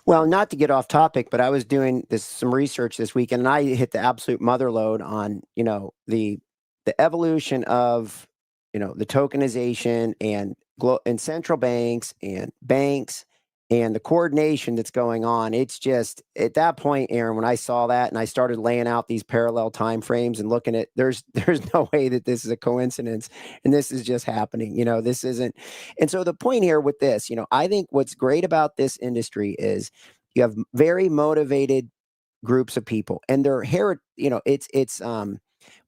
Well, not to get off topic, but I was doing some research this weekend, and I hit the absolute mother load on, the evolution of, the tokenization and central banks and banks and the coordination that's going on. It's just at that point, Aaron, when I saw that and I started laying out these parallel time frames and looking at, there's no way that this is a coincidence and this is just happening. This isn't. And so the point here with this, I think what's great about this industry is You have very motivated groups of people, and their it's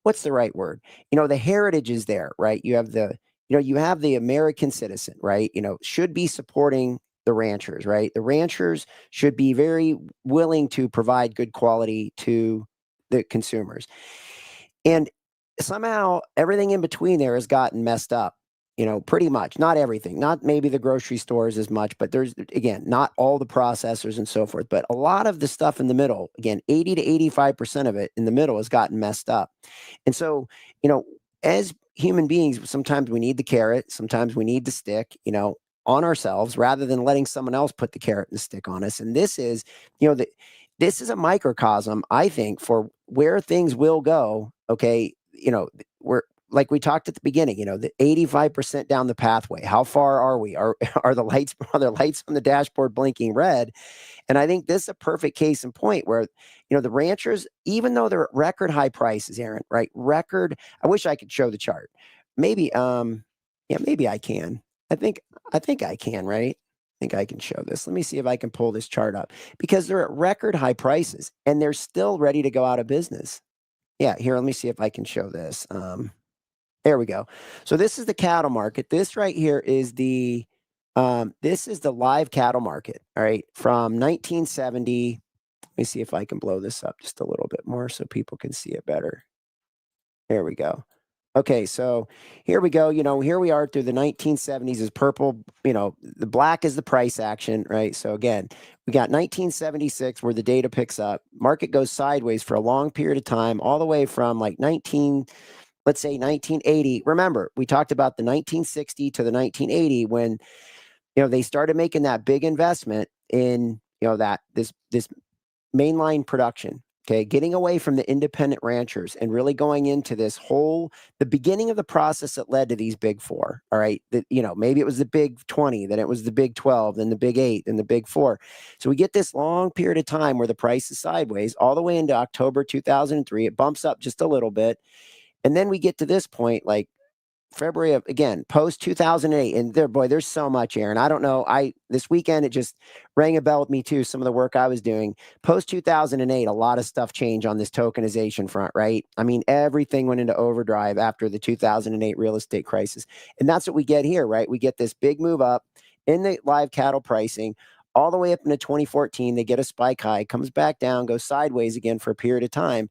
what's the right word? The heritage is there, right? You have the American citizen, right? Should be supporting the ranchers, right? The ranchers should be very willing to provide good quality to the consumers. And somehow everything in between there has gotten messed up, pretty much. Not everything, not maybe the grocery stores as much, but there's, again, not all the processors and so forth, but a lot of the stuff in the middle, again, 80 to 85% of it in the middle has gotten messed up. And so, as human beings, sometimes we need the carrot, sometimes we need the stick, on ourselves rather than letting someone else put the carrot and the stick on us. And this is, this is a microcosm, I think, for where things will go. Okay. We're, like we talked at the beginning, the 85% down the pathway. How far are we? Are the lights on the dashboard blinking red? And I think this is a perfect case in point where, the ranchers, even though they're at record high prices, Aaron, right? I wish I could show the chart. Maybe, maybe I can. I think I can, right? I think I can show this. Let me see if I can pull this chart up, because they're at record high prices and they're still ready to go out of business. Yeah, here, let me see if I can show this. There we go. So this is the cattle market. This right here is the live cattle market. All right, from 1970. Let me see if I can blow this up just a little bit more so people can see it better. There we go. Okay, so here we go. Here we are through the 1970s is purple. The black is the price action, right? So again, we got 1976 where the data picks up. Market goes sideways for a long period of time, all the way from like 1980. Remember, we talked about the 1960 to the 1980 when, they started making that big investment in, this mainline production. Okay, getting away from the independent ranchers and really going into the beginning of the process that led to these big four. All right, maybe it was the big 20, then it was the big 12, then the big 8, then the big 4. So we get this long period of time where the price is sideways all the way into October 2003. It bumps up just a little bit, and then we get to this point, like February of, again, post 2008, and there's so much, Aaron. I don't know. This weekend, it just rang a bell with me too. Some of the work I was doing post 2008, a lot of stuff changed on this tokenization front, right? I mean, everything went into overdrive after the 2008 real estate crisis. And that's what we get here, right? We get this big move up in the live cattle pricing all the way up into 2014. They get a spike high, comes back down, goes sideways again for a period of time.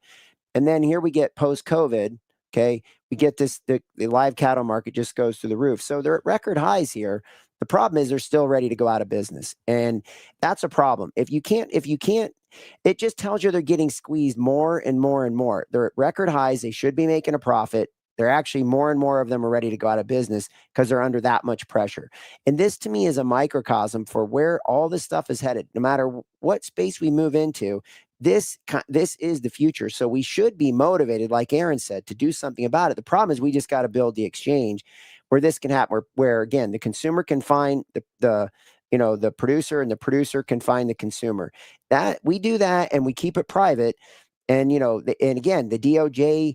And then here we get post COVID. Okay, we get this, the live cattle market just goes through the roof. So they're at record highs here. The problem is they're still ready to go out of business. And that's a problem. If you can't, it just tells you they're getting squeezed more and more and more. They're at record highs. They should be making a profit. They're actually, more and more of them are ready to go out of business because they're under that much pressure. And this to me is a microcosm for where all this stuff is headed. No matter what space we move into, this is the future. So we should be motivated, like Aaron said, to do something about it. The problem is we just got to build the exchange where this can happen, where again, the consumer can find the producer, and the producer can find the consumer. That we do that and we keep it private. And, and again, the DOJ,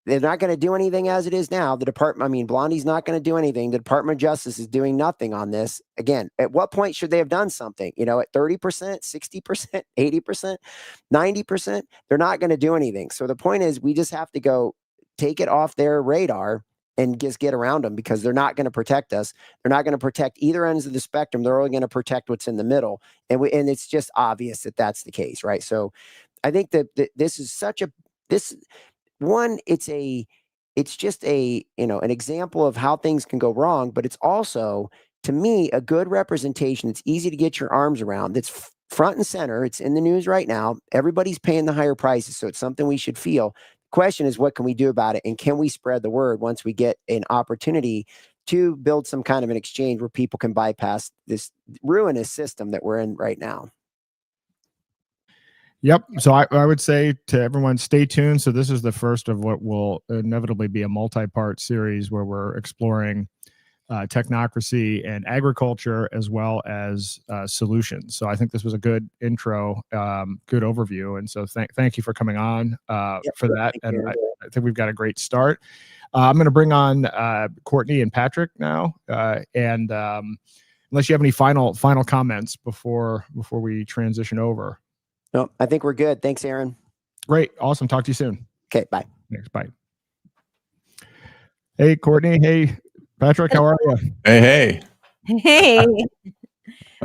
they're not going to do anything as it is now. Blondie's not going to do anything. The Department of Justice is doing nothing on this. Again, at what point should they have done something? At 30%, 60%, 80%, 90%, they're not going to do anything. So the point is we just have to go take it off their radar and just get around them, because they're not going to protect us. They're not going to protect either ends of the spectrum. They're only going to protect what's in the middle. And it's just obvious that that's the case, right? So I think that this is it's just an example of how things can go wrong, but it's also, to me, a good representation. It's easy to get your arms around. It's front and center. It's in the news right now. Everybody's paying the higher prices. So it's something we should feel. The question is, what can we do about it? And can we spread the word once we get an opportunity to build some kind of an exchange where people can bypass this ruinous system that we're in right now? Yep. So I would say to everyone, stay tuned. So this is the first of what will inevitably be a multi-part series where we're exploring technocracy and agriculture, as well as solutions. So I think this was a good intro, good overview. And so thank you for coming on for that. And I think we've got a great start. I'm going to bring on Courtney and Patrick now. unless you have any final comments before we transition over. No, I think we're good. Thanks, Aaron. Great. Awesome. Talk to you soon. Okay. Bye. Thanks. Bye. Hey, Courtney. Hey, Patrick. How are you? Hey. Hey,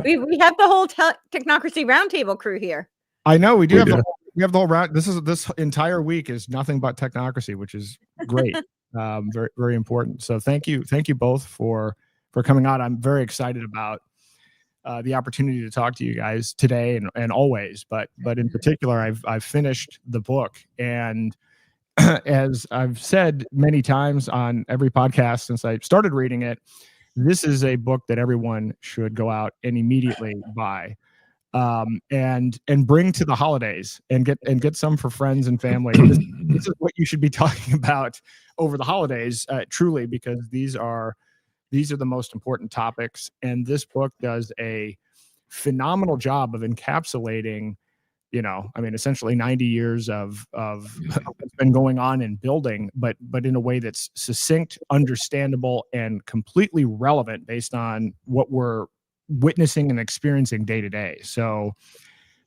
we have the whole Technocracy Roundtable crew here. I know we do. We have the whole round. This entire week is nothing but Technocracy, which is great. Very, very important. So thank you both for coming on. I'm very excited about the opportunity to talk to you guys today and always, but in particular, I've finished the book, and as I've said many times on every podcast since I started reading it, this is a book that everyone should go out and immediately buy, and bring to the holidays and get some for friends and family. This is what you should be talking about over the holidays, truly, because these are the most important topics. And this book does a phenomenal job of encapsulating, essentially 90 years of what's been going on in building, but in a way that's succinct, understandable, and completely relevant based on what we're witnessing and experiencing day to day. So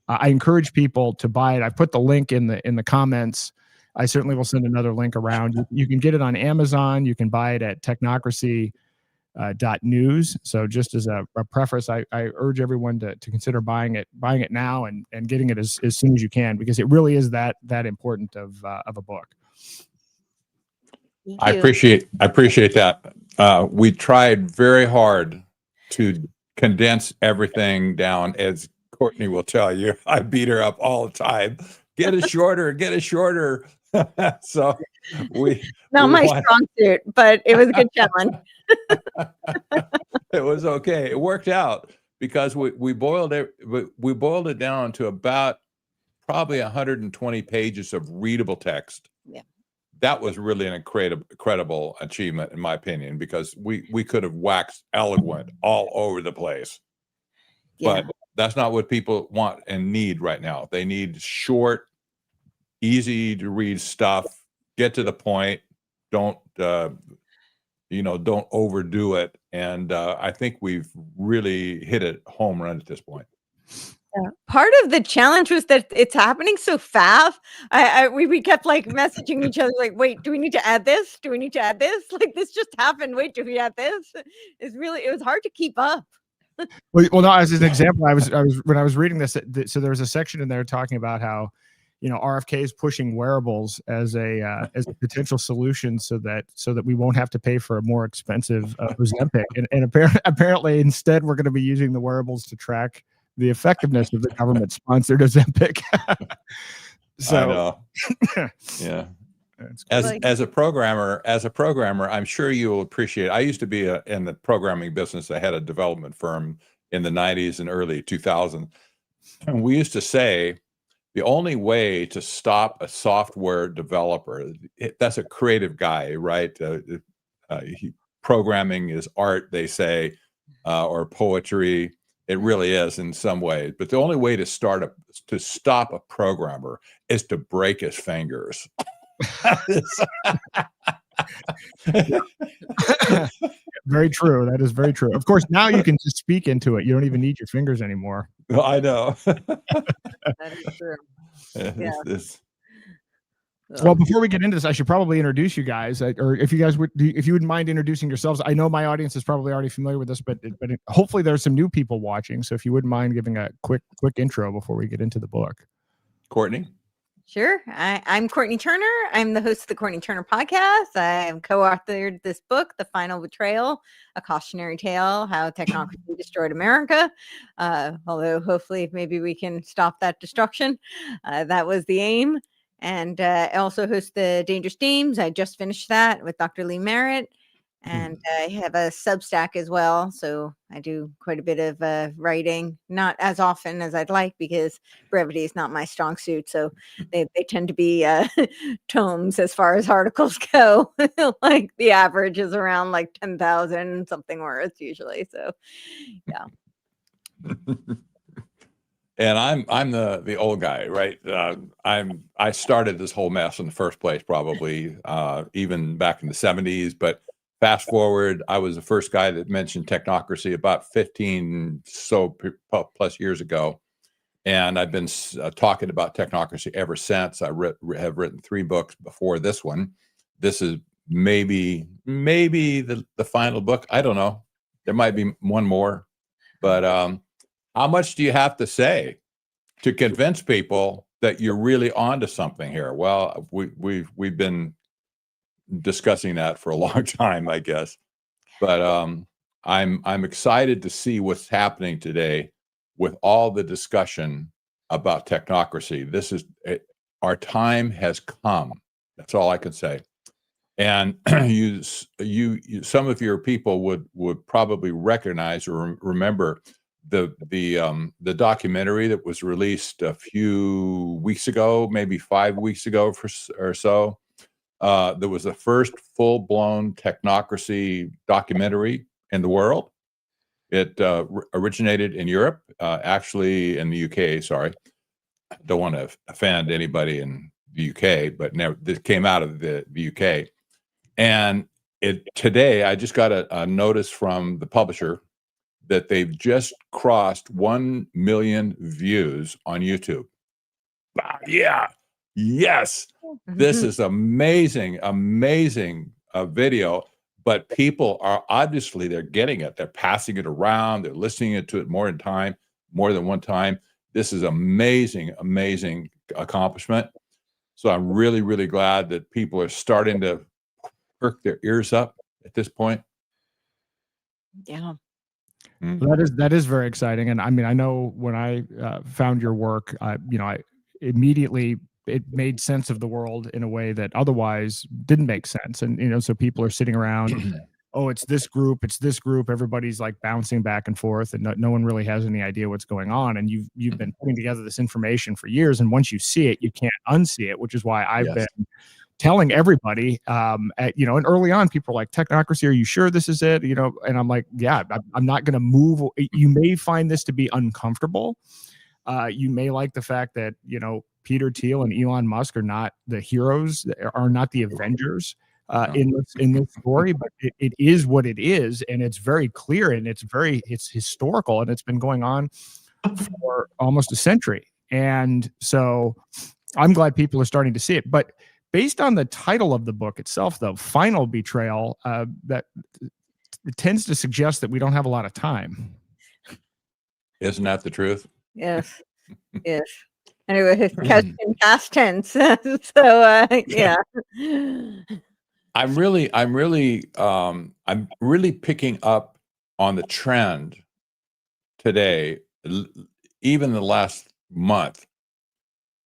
I encourage people to buy it. I put the link in the comments. I certainly will send another link around. You can get it on Amazon. You can buy it at technocracy.news. So just as a preface, I urge everyone to consider buying it now and getting it as soon as you can, because it really is that important of a book. I appreciate that. We tried very hard to condense everything down, as Courtney will tell you. I beat her up all the time. Get it shorter. So not my strong suit, but it was a good challenge. It was okay. It worked out because we boiled it down to about probably 120 pages of readable text. Yeah. That was really an incredible achievement, in my opinion, because we could have waxed eloquent all over the place. Yeah. But that's not what people want and need right now. They need short, easy to read stuff. Get to the point. Don't overdo it. And I think we've really hit a home run at this point. Yeah. Part of the challenge was that it's happening so fast. We kept like messaging each other like, wait, do we need to add this? Do we need to add this? Like, this just happened. Wait, do we add this? It was hard to keep up. Well, no, as an example, I was when I was reading this, so there was a section in there talking about how, RFK is pushing wearables as a potential solution so that we won't have to pay for a more expensive Ozempic, and apparently instead we're going to be using the wearables to track the effectiveness of the government-sponsored Ozempic. So, I know. Yeah. As a programmer, I'm sure you will appreciate. I used to be in the programming business. I had a development firm in the 90s and early 2000s, and we used to say the only way to stop a software developer, that's a creative guy, right? Programming is art, they say, or poetry. It really is in some ways. But the only way to stop a programmer is to break his fingers. Very true. That is very true. Of course, now you can just speak into it. You don't even need your fingers anymore. I know. That is true. Yeah. Well, before we get into this, I should probably introduce you guys, or if you wouldn't mind introducing yourselves. I know my audience is probably already familiar with this, but hopefully there's some new people watching. So if you wouldn't mind giving a quick intro before we get into the book. Courtney. Sure. I'm Courtney Turner. I'm the host of the Courtney Turner podcast. I co-authored this book, The Final Betrayal, A Cautionary Tale, How Technocracy Destroyed America. Although hopefully maybe we can stop that destruction. That was the aim. And I also host the Dangerous Dames. I just finished that with Dr. Lee Merritt. And I have a Substack as well. So I do quite a bit of writing, not as often as I'd like because brevity is not my strong suit. So they tend to be tomes as far as articles go. Like the average is around like 10,000 something words usually. So yeah. And I'm the old guy, right? I started this whole mess in the first place, probably even back in the 70s, but Fast forward, I was the first guy that mentioned technocracy about 15 plus years ago. And I've been talking about technocracy ever since. I have written 3 books before this one. This is maybe the final book. I don't know. There might be one more. But how much do you have to say to convince people that you're really onto something here? Well, we've been discussing that for a long time, I guess. But I'm excited to see what's happening today with all the discussion about technocracy. This is our time has come. That's all I can say. And you some of your people would probably recognize or remember the documentary that was released a few weeks ago, maybe 5 weeks ago or so. There was the first full-blown technocracy documentary in the world. It originated in Europe, actually in the UK. Sorry, I don't want to offend anybody in the UK, but this came out of the UK. And today, I just got a notice from the publisher that they've just crossed 1 million views on YouTube. Yeah, yes, this is amazing video. But people are obviously they're getting it. They're passing it around. They're listening to it more than one time. This is amazing accomplishment. So I'm really, really glad that people are starting to perk their ears up at this point. Yeah. That is very exciting. And I mean, I know when I found your work, I immediately it made sense of the world in a way that otherwise didn't make sense. And, so people are sitting around, oh, it's this group. Everybody's like bouncing back and forth and no one really has any idea what's going on. And you've been putting together this information for years. And once you see it, you can't unsee it, which is why I've been telling everybody, and early on people are like, technocracy, are you sure this is it? And I'm like, yeah, I'm not going to move. You may find this to be uncomfortable. You may like the fact that, Peter Thiel and Elon Musk are not the heroes, are not the Avengers in this story, but it is what it is. And it's very clear and it's historical and it's been going on for almost a century. And so I'm glad people are starting to see it. But based on the title of the book itself, though, Final Betrayal, that it tends to suggest that we don't have a lot of time. Isn't that the truth? Yes. Yes. Anyway, in past tense. So yeah. I'm really picking up on the trend today, even the last month,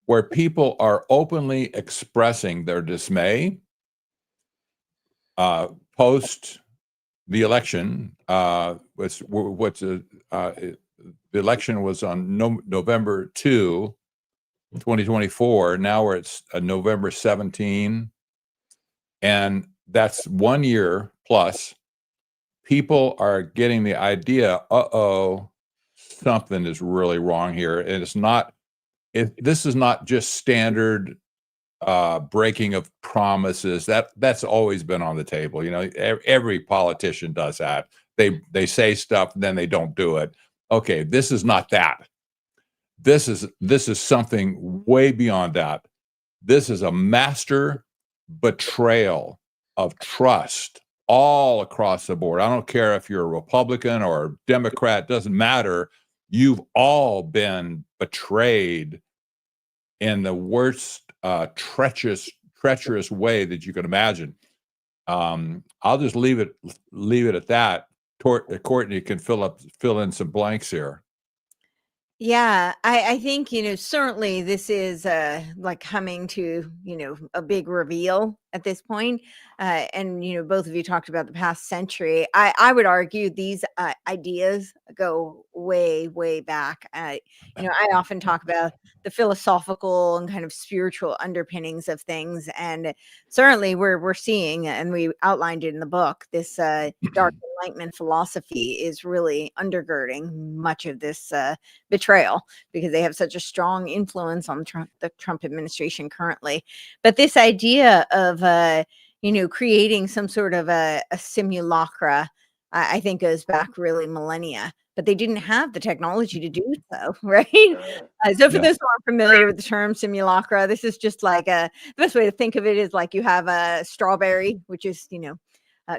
where people are openly expressing their dismay post the election. The election was on November 2, 2024. Now we're at November 17. And that's 1 year plus. People are getting the idea, something is really wrong here. And this is not just standard breaking of promises. That's always been on the table. Every politician does that. They say stuff, then they don't do it. Okay, this is not that. This is something way beyond that. This is a master betrayal of trust all across the board. I don't care if you're a Republican or a Democrat, doesn't matter. You've all been betrayed in the worst treacherous way that you can imagine. I'll just leave it at that. Courtney can fill in some blanks here. Yeah, I think, certainly this is like coming to, a big reveal at this point. And, both of you talked about the past century. I would argue these ideas go way, way back. I often talk about the philosophical and kind of spiritual underpinnings of things. And certainly we're seeing, and we outlined it in the book, this dark Enlightenment philosophy is really undergirding much of this betrayal, because they have such a strong influence on the Trump administration currently. But this idea of creating some sort of a simulacra, I think goes back really millennia. But they didn't have the technology to do so, right? So for those who aren't familiar with the term simulacra, this is just like the best way to think of it is like you have a strawberry, which is,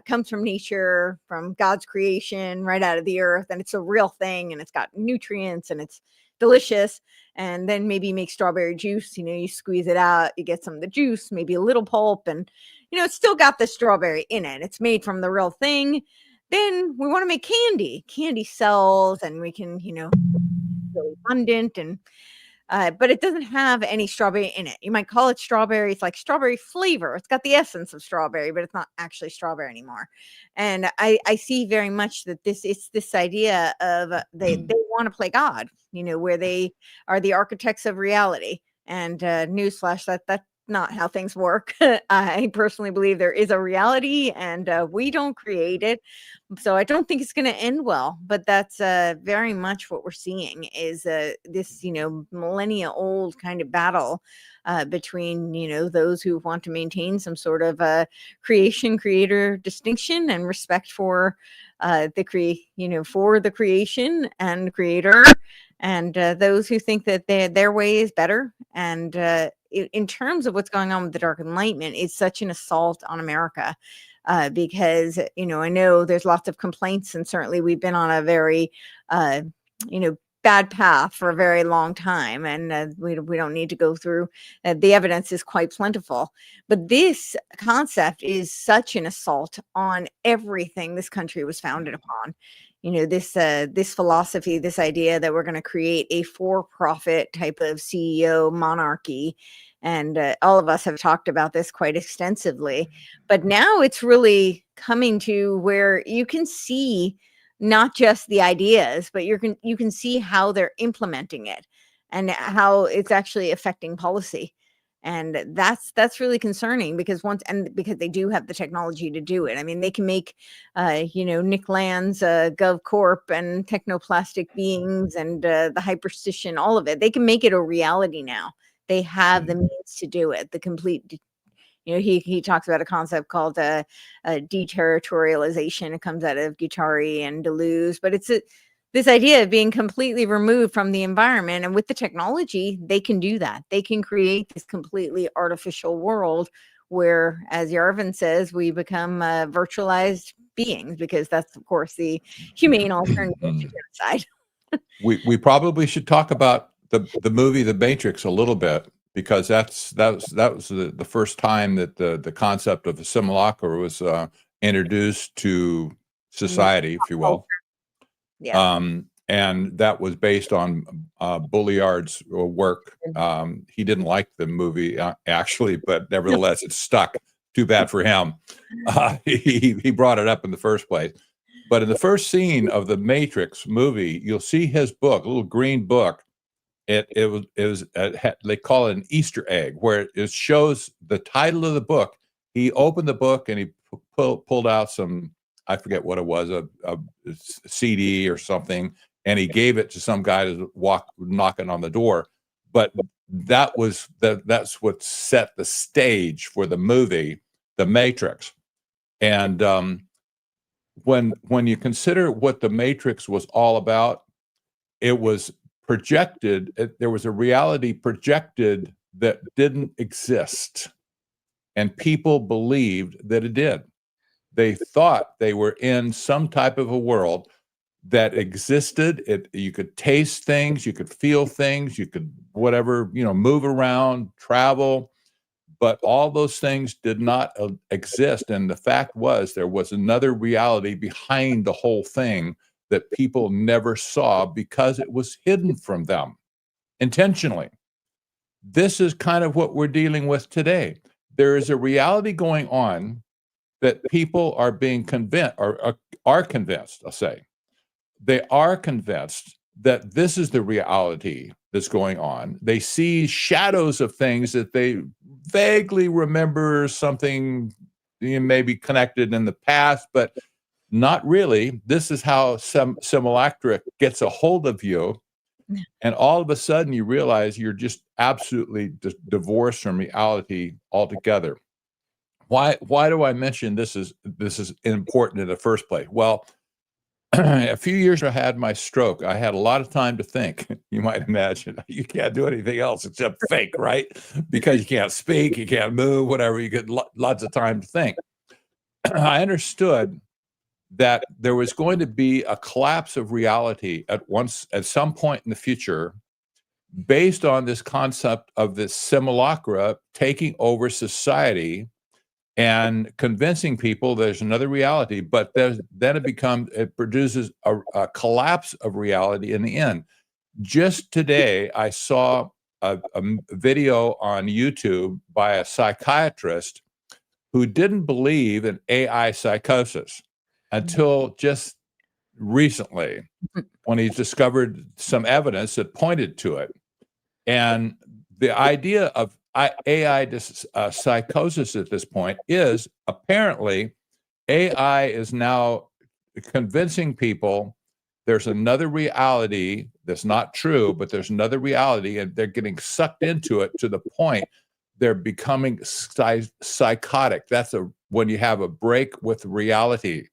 comes from nature, from God's creation, right out of the earth, and it's a real thing, and it's got nutrients, and it's delicious. And then maybe you make strawberry juice, you squeeze it out, you get some of the juice, maybe a little pulp, and it's still got the strawberry in it. It's made from the real thing. Then we want to make candy. Candy sells, and we can, really abundant, and but it doesn't have any strawberry in it. You might call it strawberry. It's like strawberry flavor. It's got the essence of strawberry, but it's not actually strawberry anymore. And I see very much that it's this idea of they want to play God, where they are the architects of reality. And newsflash, that's not how things work. I personally believe there is a reality, and we don't create it. So I don't think it's going to end well, but that's very much what we're seeing is this, millennia old kind of battle between, those who want to maintain some sort of creator distinction and respect for for the creation and creator, and those who think that their way is better. And in terms of what's going on with the Dark Enlightenment, it's such an assault on America. Because, I know there's lots of complaints, and certainly we've been on a very, bad path for a very long time. And we don't need to go through, the evidence is quite plentiful. But this concept is such an assault on everything this country was founded upon. This philosophy, this idea that we're going to create a for-profit type of CEO monarchy. And all of us have talked about this quite extensively, but now it's really coming to where you can see not just the ideas, but you can see how they're implementing it and how it's actually affecting policy. And that's really concerning because because they do have the technology to do it. I mean, they can make, Nick Land's GovCorp and technoplastic beings and the hyperstition, all of it. They can make it a reality now. They have the means to do it. The complete, he talks about a concept called deterritorialization. It comes out of Guattari and Deleuze, but it's this idea of being completely removed from the environment. And with the technology, they can do that. They can create this completely artificial world where, as Yarvin says, we become virtualized beings, because that's, of course, the humane alternative to genocide. We probably should talk about the movie The Matrix a little bit, because that was the first time that the concept of a simulacra was introduced to society, if you will. Yeah. And that was based on Bulliard's work. He didn't like the movie actually, but nevertheless, it stuck. Too bad for him. He brought it up in the first place. But in the first scene of the Matrix movie, you'll see his book, a little green book. It was they call it an Easter egg, where it shows the title of the book. He opened the book and he pulled out some, I forget what it was, a CD or something, and he gave it to some guy to knocking on the door. But that's what set the stage for the movie, The Matrix. And when you consider what The Matrix was all about, it was projected. There was a reality projected that didn't exist, and people believed that it did. They thought they were in some type of a world that existed. You could taste things, you could feel things, you could move around, travel, but all those things did not exist. And the fact was, there was another reality behind the whole thing that people never saw because it was hidden from them intentionally. This is kind of what we're dealing with today. There is a reality going on that people are being convinced, or are convinced, I'll say. They are convinced that this is the reality that's going on. They see shadows of things that they vaguely remember, something maybe connected in the past, but not really. This is how simulacra gets a hold of you. And all of a sudden you realize you're just absolutely divorced from reality altogether. why do I mention this is important in the first place? Well, a few years I had my stroke. I had a lot of time to think. You might imagine you can't do anything else except think, right? Because you can't speak, you can't move, whatever. You get lots of time to think. I understood that there was going to be a collapse of reality at some point in the future, based on this concept of this simulacra taking over society and convincing people there's another reality, but then it produces a collapse of reality in the end. Just today, I saw a video on YouTube by a psychiatrist who didn't believe in AI psychosis until just recently, when he discovered some evidence that pointed to it. And the idea of AI psychosis at this point is apparently AI is now convincing people there's another reality that's not true, but there's another reality, and they're getting sucked into it to the point they're becoming psychotic. That's when you have a break with reality.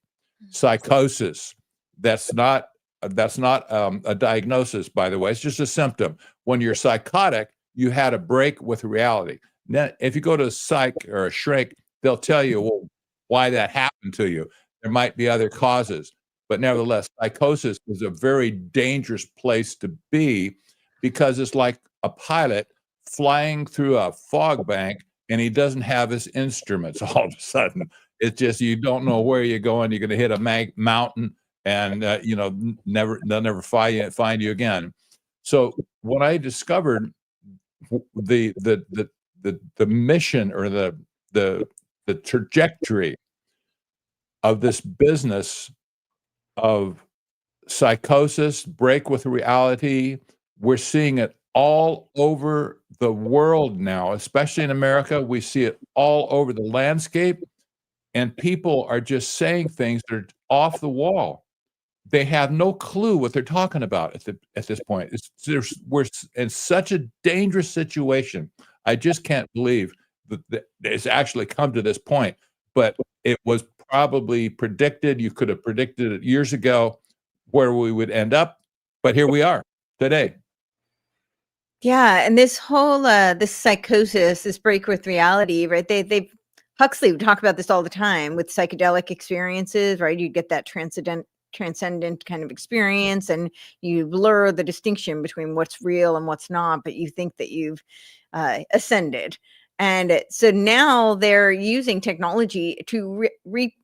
Psychosis. That's not a diagnosis, by the way. It's just a symptom. When you're psychotic, you had a break with reality. Now, if you go to a psych or a shrink, they'll tell you why that happened to you. There might be other causes, but nevertheless, psychosis is a very dangerous place to be, because it's like a pilot flying through a fog bank and he doesn't have his instruments all of a sudden. It's just, you don't know where you're going. You're going to hit a mountain, and they'll never find you again. So when I discovered the mission, or the trajectory of this business of psychosis, break with reality, we're seeing it all over the world now, especially in America. We see it all over the landscape, and people are just saying things that are off the wall. They have no clue what they're talking about at this point. We're in such a dangerous situation. I just can't believe that it's actually come to this point. But it was probably predicted. You could have predicted it years ago where we would end up. But here we are today. Yeah, and this whole this psychosis, this break with reality, right? They Huxley would talk about this all the time with psychedelic experiences, right? You get that transcendent kind of experience, and you blur the distinction between what's real and what's not, but you think that you've ascended. And so now they're using technology to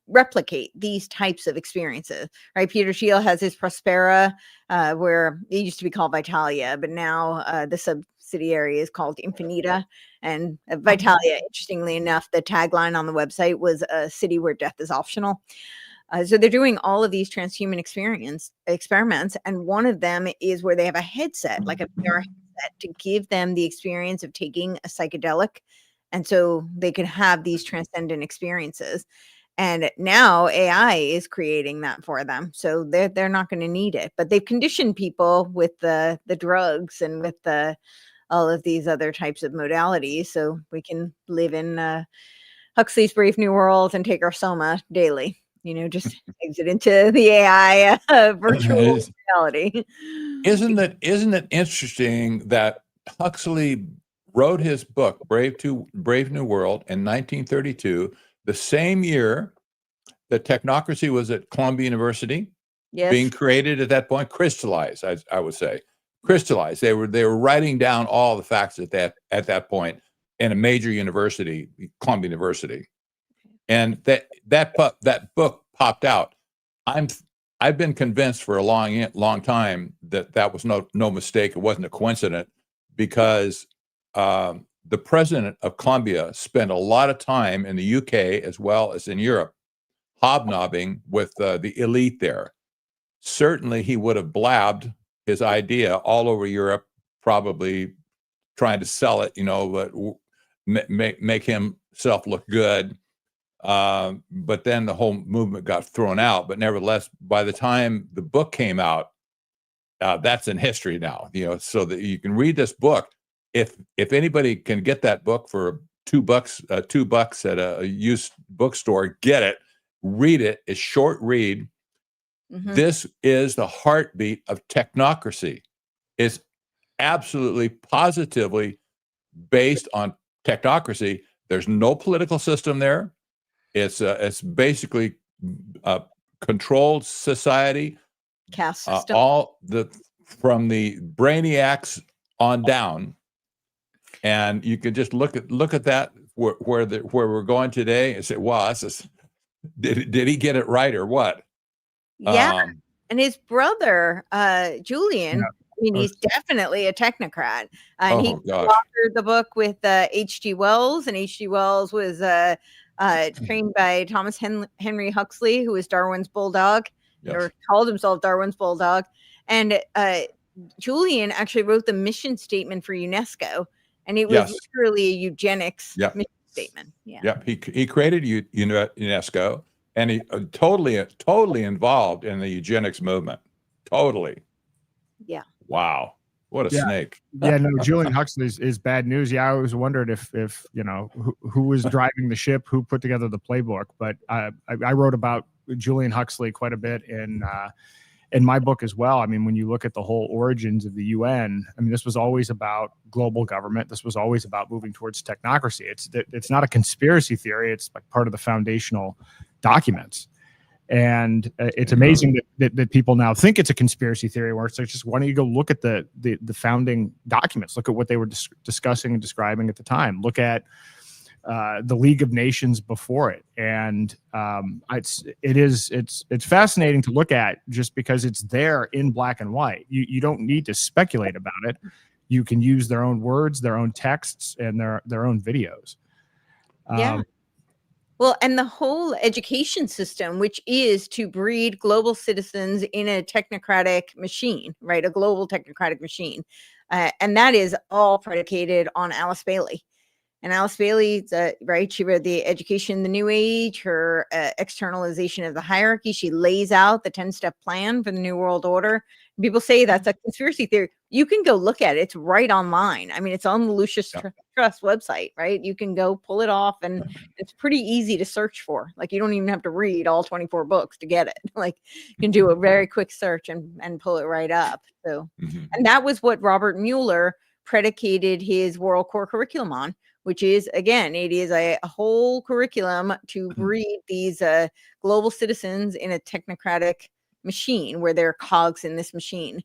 replicate these types of experiences, right? Peter Thiel has his Prospera, where it used to be called Vitalia, but now the subsidiary is called Infinita. And Vitalia, interestingly enough, the tagline on the website was "a city where death is optional." So they're doing all of these transhuman experiments, and one of them is where they have a headset, like a VR headset, to give them the experience of taking a psychedelic, and so they can have these transcendent experiences. And now AI is creating that for them, so they're not going to need it. But they've conditioned people with the drugs and with all of these other types of modalities, so we can live in Huxley's Brave New World and take our soma daily. Just exit into the AI virtual reality. Isn't it interesting that Huxley wrote his book, Brave New World, in 1932, the same year that Technocracy was at Columbia University, being created at that point, crystallized, I would say. Crystallized. They were writing down all the facts at that point in a major university, Columbia University. And that book popped out. I've been convinced for a long time that was no mistake. It wasn't a coincidence, because the president of Columbia spent a lot of time in the UK as well as in Europe, hobnobbing with the elite there. Certainly, he would have blabbed his idea all over Europe, probably trying to sell it, but make himself look good. But then the whole movement got thrown out. But nevertheless, by the time the book came out, that's in history now. So that you can read this book. If anybody can get that book for $2 at a used bookstore. Get it, read it. It's short read. This is the heartbeat of technocracy. It's absolutely positively based on technocracy. There's no political system there. It's basically a controlled society. Caste system. From the brainiacs on down, and you can just look at that where we're going today and say, "Wow, did he get it right or what?" Yeah, and his brother, Julian. I mean, he's definitely a technocrat, and he authored the book with H.G. Wells, and H.G. Wells was trained by Thomas Henry Huxley, who was Darwin's bulldog, or called himself Darwin's bulldog. And Julian actually wrote the mission statement for UNESCO, and it was literally a eugenics mission statement. He created UNESCO, and he totally involved in the eugenics movement. Totally. Yeah. Wow. What a snake. Yeah, no, Julian Huxley is bad news. Yeah, I always wondered if who was driving the ship, who put together the playbook. But I wrote about Julian Huxley quite a bit in my book as well. I mean, when you look at the whole origins of the UN, I mean, this was always about global government. This was always about moving towards technocracy. It's not a conspiracy theory. It's like part of the foundational documents. And it's amazing that people now think it's a conspiracy theory, where it's like, just why don't you go look at the founding documents, look at what they were discussing and describing at the time, look at the League of Nations before it. And it's fascinating to look at, just because it's there in black and white. You don't need to speculate about it. You can use their own words, their own texts, and their own videos. Well, and the whole education system, which is to breed global citizens in a technocratic machine, right? A global technocratic machine. And that is all predicated on Alice Bailey. And Alice Bailey, right, she read the Education in the New Age, her externalization of the hierarchy. She lays out the 10-step plan for the New World Order. People say that's a conspiracy theory. You can go look at it. It's right online. I mean, it's on the Lucius Trust website, right? You can go pull it off, and it's pretty easy to search for. Like, you don't even have to read all 24 books to get it. Like, you can do a very quick search and pull it right up. So, and that was what Robert Mueller predicated his World Core curriculum on, which is, again, it is a whole curriculum to breed these global citizens in a technocratic machine, where they're cogs in this machine.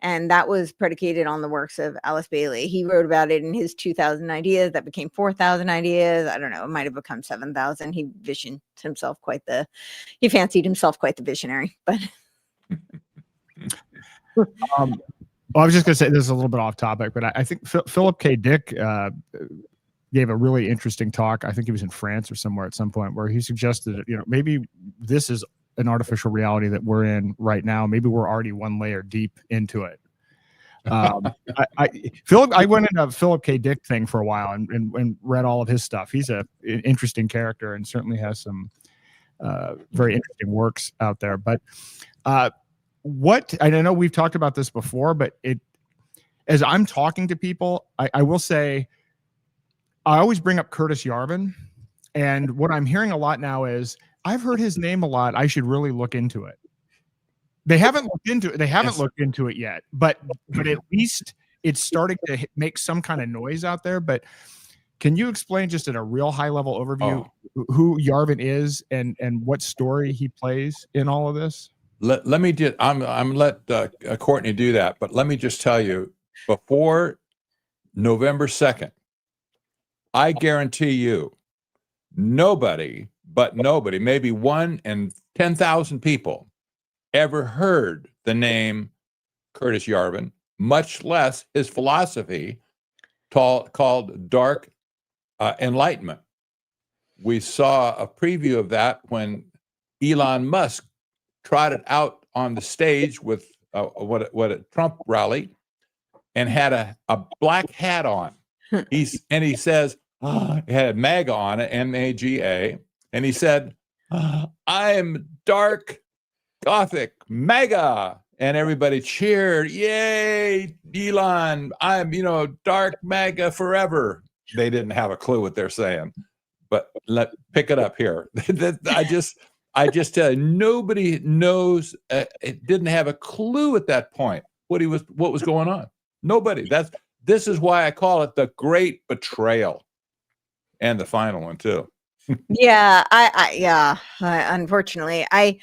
And that was predicated on the works of Alice Bailey. He wrote about it in his 2,000 ideas that became 4,000 ideas. I don't know, it might have become 7,000. He fancied himself quite the visionary. But well, I was just going to say, this is a little bit off topic, but I think Philip K. Dick gave a really interesting talk. I think he was in France or somewhere at some point, where he suggested that, maybe this is an artificial reality that we're in right now. Maybe we're already one layer deep into it. I went into a Philip K. Dick thing for a while and read all of his stuff. He's an interesting character and certainly has some very interesting works out there. But I know we've talked about this before, but as I'm talking to people, I will say, I always bring up Curtis Yarvin, and what I'm hearing a lot now is, I've heard his name a lot. I should really look into it. They haven't looked into it. They haven't looked into it yet, but at least it's starting to make some kind of noise out there. But can you explain, just at a real high level overview, who Yarvin is and what story he plays in all of this? Let me just, I'm let Courtney do that, but let me just tell you, before November 2nd, I guarantee you, nobody, maybe 1 in 10,000 people ever heard the name Curtis Yarvin, much less his philosophy called Dark Enlightenment. We saw a preview of that when Elon Musk trotted out on the stage with a Trump rally and had a black hat on. He says, he had MAGA on it, MAGA, and he said, "I'm dark Gothic MAGA," and everybody cheered, "Yay, Elon! I'm dark MAGA forever." they didn't have a clue what they're saying. But pick it up here. I just tell you, nobody knows. It didn't have a clue at that point what was going on. Nobody. This is why I call it the Great Betrayal, and the final one too. Yeah, unfortunately, I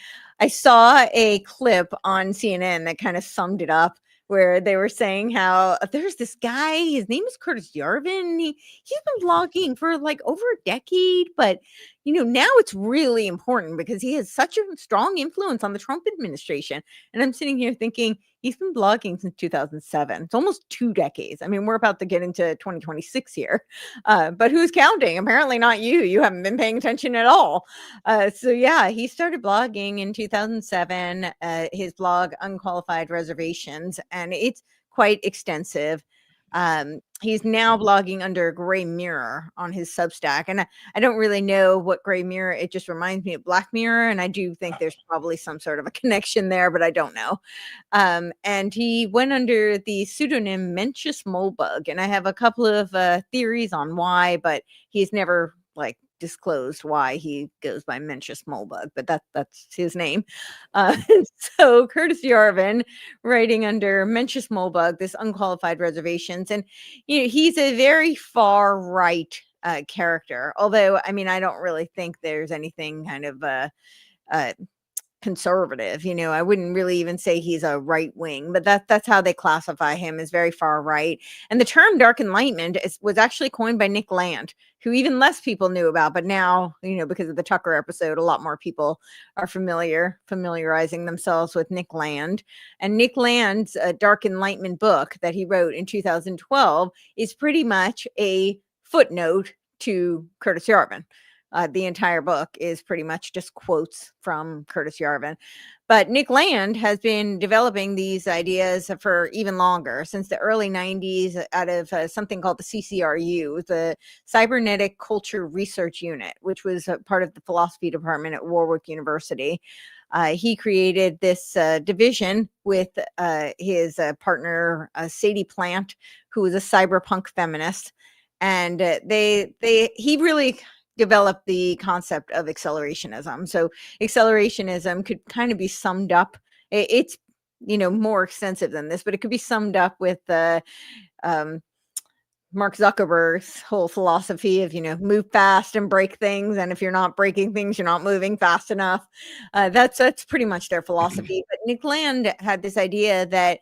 saw a clip on CNN that kind of summed it up, where they were saying how there's this guy, his name is Curtis Yarvin. He's been blogging for like over a decade, but now it's really important because he has such a strong influence on the Trump administration. And I'm sitting here thinking, he's been blogging since 2007. It's almost 2 decades. I mean, we're about to get into 2026 here, but who's counting? Apparently not you. You haven't been paying attention at all. So yeah, he started blogging in 2007, his blog, Unqualified Reservations, and it's quite extensive. He's now blogging under Gray Mirror on his Substack, and I don't really know what Gray Mirror. It just reminds me of Black Mirror, and I do think there's probably some sort of a connection there, but I don't know. And he went under the pseudonym Mencius Molebug, and I have a couple of theories on why, but he's never disclosed why he goes by Mencius Molebug, but that's his name. So Curtis Yarvin, writing under Mencius Molebug, this Unqualified Reservations, and he's a very far right character. Although, I mean, I don't really think there's anything kind of conservative. I wouldn't really even say he's a right wing, but that's how they classify him, as very far right. And the term dark enlightenment was actually coined by Nick Land, who even less people knew about, but now, because of the Tucker episode, a lot more people are familiarizing themselves with Nick Land. And Nick Land's Dark Enlightenment book that he wrote in 2012 is pretty much a footnote to Curtis Yarvin. The entire book is pretty much just quotes from Curtis Yarvin. But Nick Land has been developing these ideas for even longer, since the early 90s, out of something called the CCRU, the Cybernetic Culture Research Unit, which was part of the philosophy department at Warwick University. He created this division with his partner, Sadie Plant, who was a cyberpunk feminist. And he really developed the concept of accelerationism. So accelerationism could kind of be summed up. It's more extensive than this, but it could be summed up with Mark Zuckerberg's whole philosophy of move fast and break things, and if you're not breaking things, you're not moving fast enough. That's pretty much their philosophy. But Nick Land had this idea that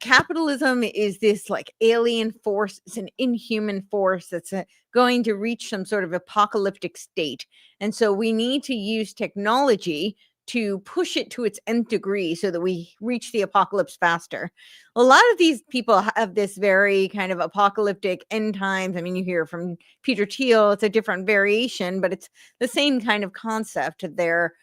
capitalism is this alien force. It's an inhuman force that's going to reach some sort of apocalyptic state. And so we need to use technology to push it to its nth degree so that we reach the apocalypse faster. A lot of these people have this very kind of apocalyptic end times. I mean, you hear from Peter Thiel, it's a different variation, but it's the same kind of concept they're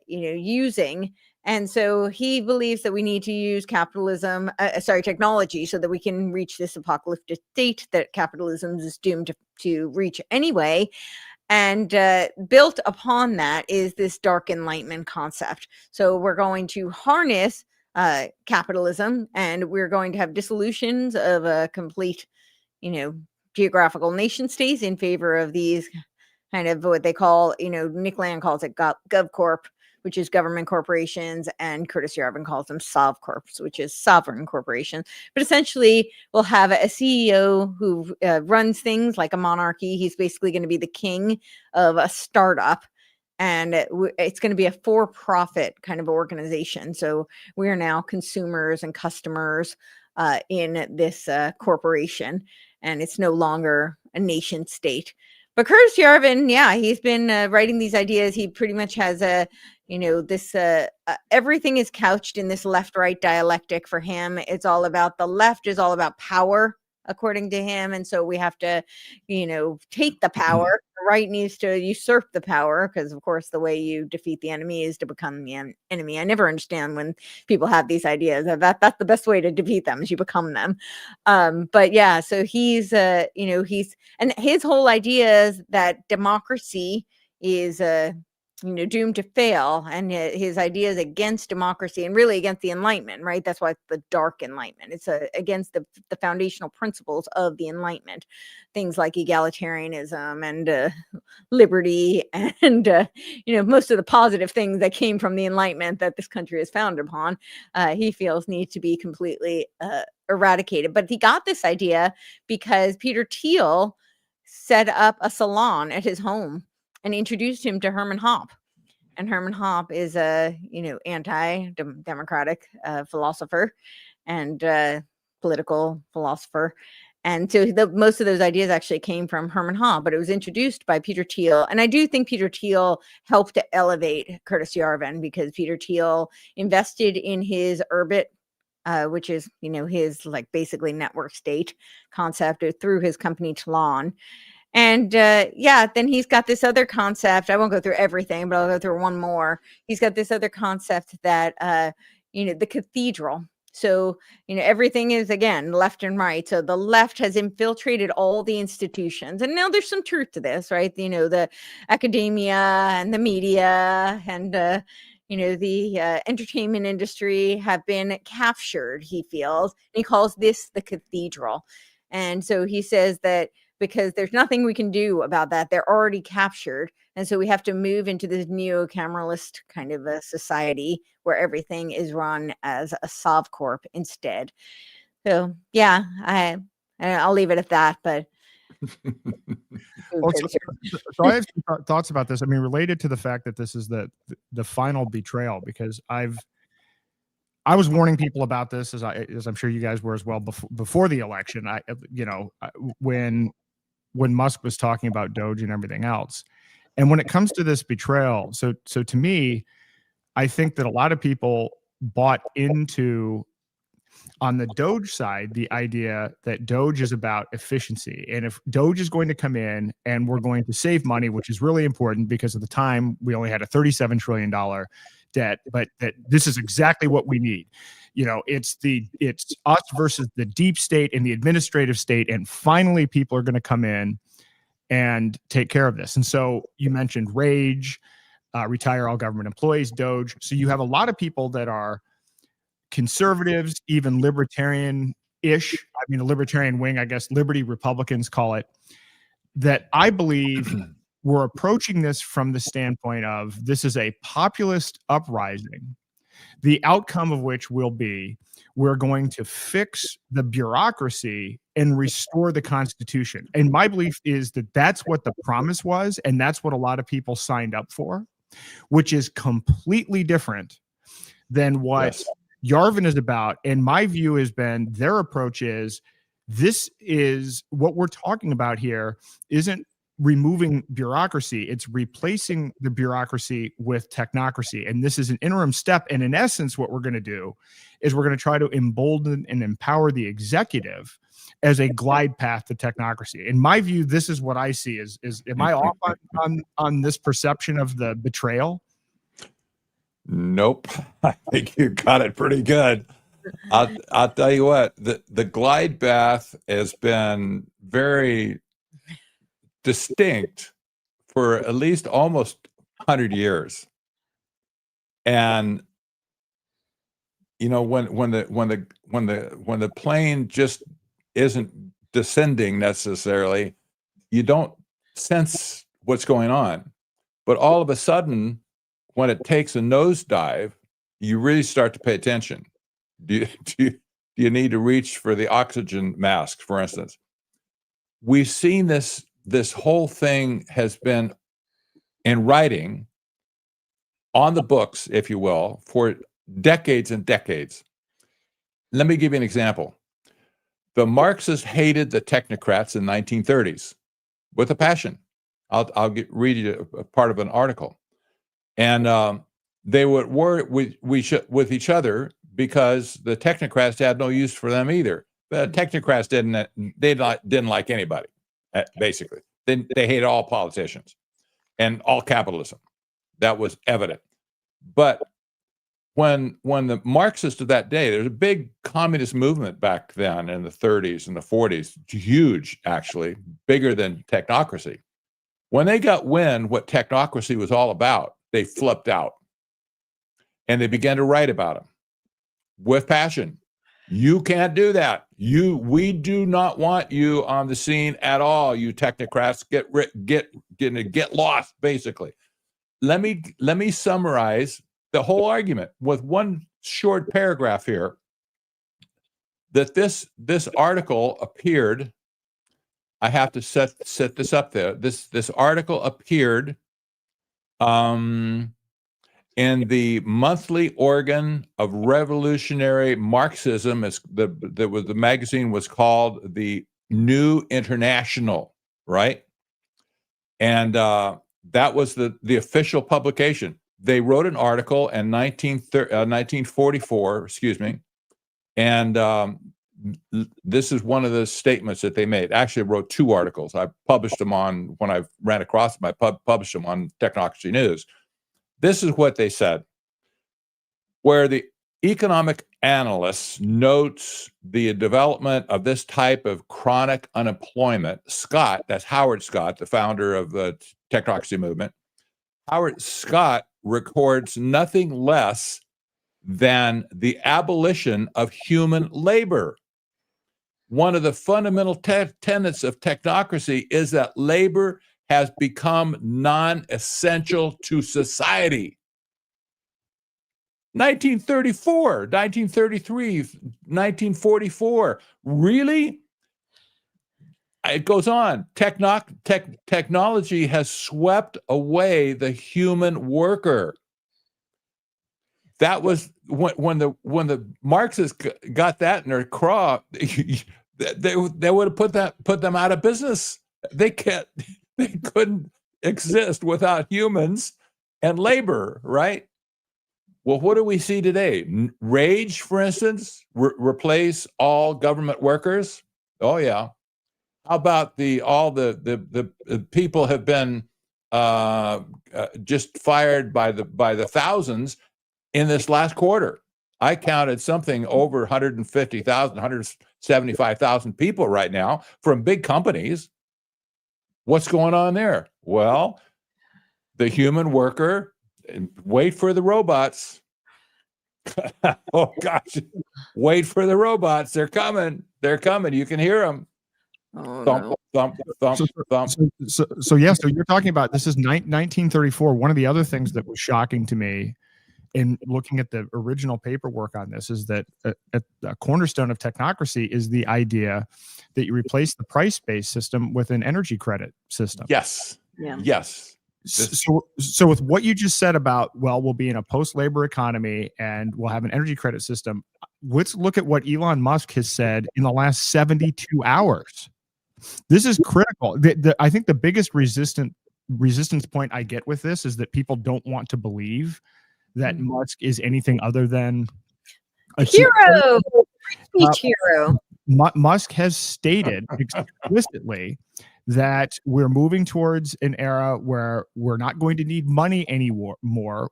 using. And so he believes that we need to use technology, so that we can reach this apocalyptic state that capitalism is doomed to reach anyway. And built upon that is this dark enlightenment concept. So we're going to harness capitalism, and we're going to have dissolutions of a complete, geographical nation states in favor of these kind of what they call, Nick Land calls it GovCorp, which is government corporations, and Curtis Yarvin calls them SovCorps, which is sovereign corporations. But essentially, we'll have a CEO who runs things like a monarchy. He's basically going to be the king of a startup, and it's going to be a for-profit kind of organization. So we are now consumers and customers in this corporation, and it's no longer a nation state. But Curtis Yarvin, he's been writing these ideas. He pretty much has everything is couched in this left-right dialectic for him. It's all about, the left is all about power, according to him. And so we have to, take the power. The right needs to usurp the power, because, of course, the way you defeat the enemy is to become the enemy. I never understand when people have these ideas. That's the best way to defeat them, is you become them. But yeah, so he's, and his whole idea is that democracy is doomed to fail, and his ideas against democracy and really against the Enlightenment, right? That's why it's the dark Enlightenment. It's against the foundational principles of the Enlightenment, things like egalitarianism and liberty, and most of the positive things that came from the Enlightenment that this country is founded upon. He feels need to be completely eradicated. But he got this idea because Peter Thiel set up a salon at his home and introduced him to Herman Hoppe. And Herman Hoppe is a, anti-democratic philosopher and political philosopher. And so most of those ideas actually came from Herman Hoppe, but it was introduced by Peter Thiel. And I do think Peter Thiel helped to elevate Curtis Yarvin, because Peter Thiel invested in his Urbit, which is, his basically network state concept, through his company Tlon. And then he's got this other concept. I won't go through everything, but I'll go through one more. He's got this other concept that, the cathedral. So, everything is, again, left and right. So the left has infiltrated all the institutions. And now there's some truth to this, right? The academia and the media and, the entertainment industry have been captured, he feels. And he calls this the cathedral. And so he says that because there's nothing we can do about that. They're already captured. And so we have to move into this neo-cameralist kind of a society where everything is run as a SovCorp instead. So, yeah, I'll leave it at that. But so I have some thoughts about this. I mean, related to the fact that this is the final betrayal, because I was warning people about this, as I'm sure you guys were as well, before the election. When Musk was talking about Doge and everything else. And when it comes to this betrayal, so to me, I think that a lot of people bought into, on the Doge side, the idea that Doge is about efficiency. And if Doge is going to come in and we're going to save money, which is really important because at the time we only had a $37 trillion debt, but that this is exactly what we need. It's us versus the deep state and the administrative state. And finally, people are going to come in and take care of this. And so you mentioned Rage, retire all government employees, Doge. So you have a lot of people that are conservatives, even libertarian-ish. I mean, the libertarian wing, I guess, Liberty Republicans call it, that I believe we're approaching this from the standpoint of this is a populist uprising, the outcome of which will be we're going to fix the bureaucracy and restore the Constitution. And my belief is that that's what the promise was, and that's what a lot of people signed up for, which is completely different than what Yarvin is about. And my view has been their approach is this is what we're talking about here isn't removing bureaucracy, it's replacing the bureaucracy with technocracy. And this is an interim step. And in essence, what we're going to do is we're going to try to embolden and empower the executive as a glide path to technocracy. In my view, this is what I see is am I off on this perception of the betrayal? Nope. I think you got it pretty good. I'll tell you what, the glide path has been very distinct for at least almost 100 years. And when the plane just isn't descending necessarily, you don't sense what's going on. But all of a sudden, when it takes a nosedive, you really start to pay attention. Do you need to reach for the oxygen mask, for instance? We've seen this whole thing has been in writing on the books, if you will, for decades and decades. Let me give you an example. The Marxists hated the technocrats in the 1930s with a passion. I'll read you a part of an article. And they would war with each other because the technocrats had no use for them either. The technocrats didn't like anybody. Basically, they hated all politicians and all capitalism. That was evident. But when the Marxists of that day, there's a big communist movement back then in the 30s and the 40s, huge, actually, bigger than technocracy. When they got wind what technocracy was all about, they flipped out. And they began to write about him with passion. You can't do that. We do not want you on the scene at all. You technocrats, get lost. Basically, let me summarize the whole argument with one short paragraph here. That this article appeared. I have to set this up there. This article appeared in the monthly organ of revolutionary Marxism, the magazine was called the New International, right? And that was the official publication. They wrote an article in 1944, excuse me, and this is one of the statements that they made. Actually, I wrote two articles. I published them when I ran across them, I published them on Technocracy News. This is what they said, where the economic analyst notes the development of this type of chronic unemployment. Scott, that's Howard Scott, the founder of the Technocracy movement. Howard Scott records nothing less than the abolition of human labor. One of the fundamental tenets of technocracy is that labor has become non-essential to society. 1934, 1933, 1944. Really? It goes on. Technology has swept away the human worker. That was when the Marxists got that in their craw, they would have put them out of business. They couldn't exist without humans and labor, right? Well, what do we see today? Rage, for instance, replace all government workers. Oh yeah. How about all the people have been just fired by the thousands in this last quarter? I counted something over 150,000, 175,000 people right now from big companies. What's going on there? Well, the human worker, wait for the robots. Oh gosh, wait for the robots. They're coming. They're coming. You can hear them. Oh, thump, no. thump, thump, thump. So yeah, so you're talking about, this is 1934. One of the other things that was shocking to me in looking at the original paperwork on this is that a cornerstone of technocracy is the idea that you replace the price-based system with an energy credit system. Yes. Yeah. Yes. So with what you just said about, well, we'll be in a post-labor economy and we'll have an energy credit system. Let's look at what Elon Musk has said in the last 72 hours. This is critical. I think the biggest resistance point I get with this is that people don't want to believe that Musk is anything other than a hero. Hero. Musk has stated explicitly that we're moving towards an era where we're not going to need money anymore,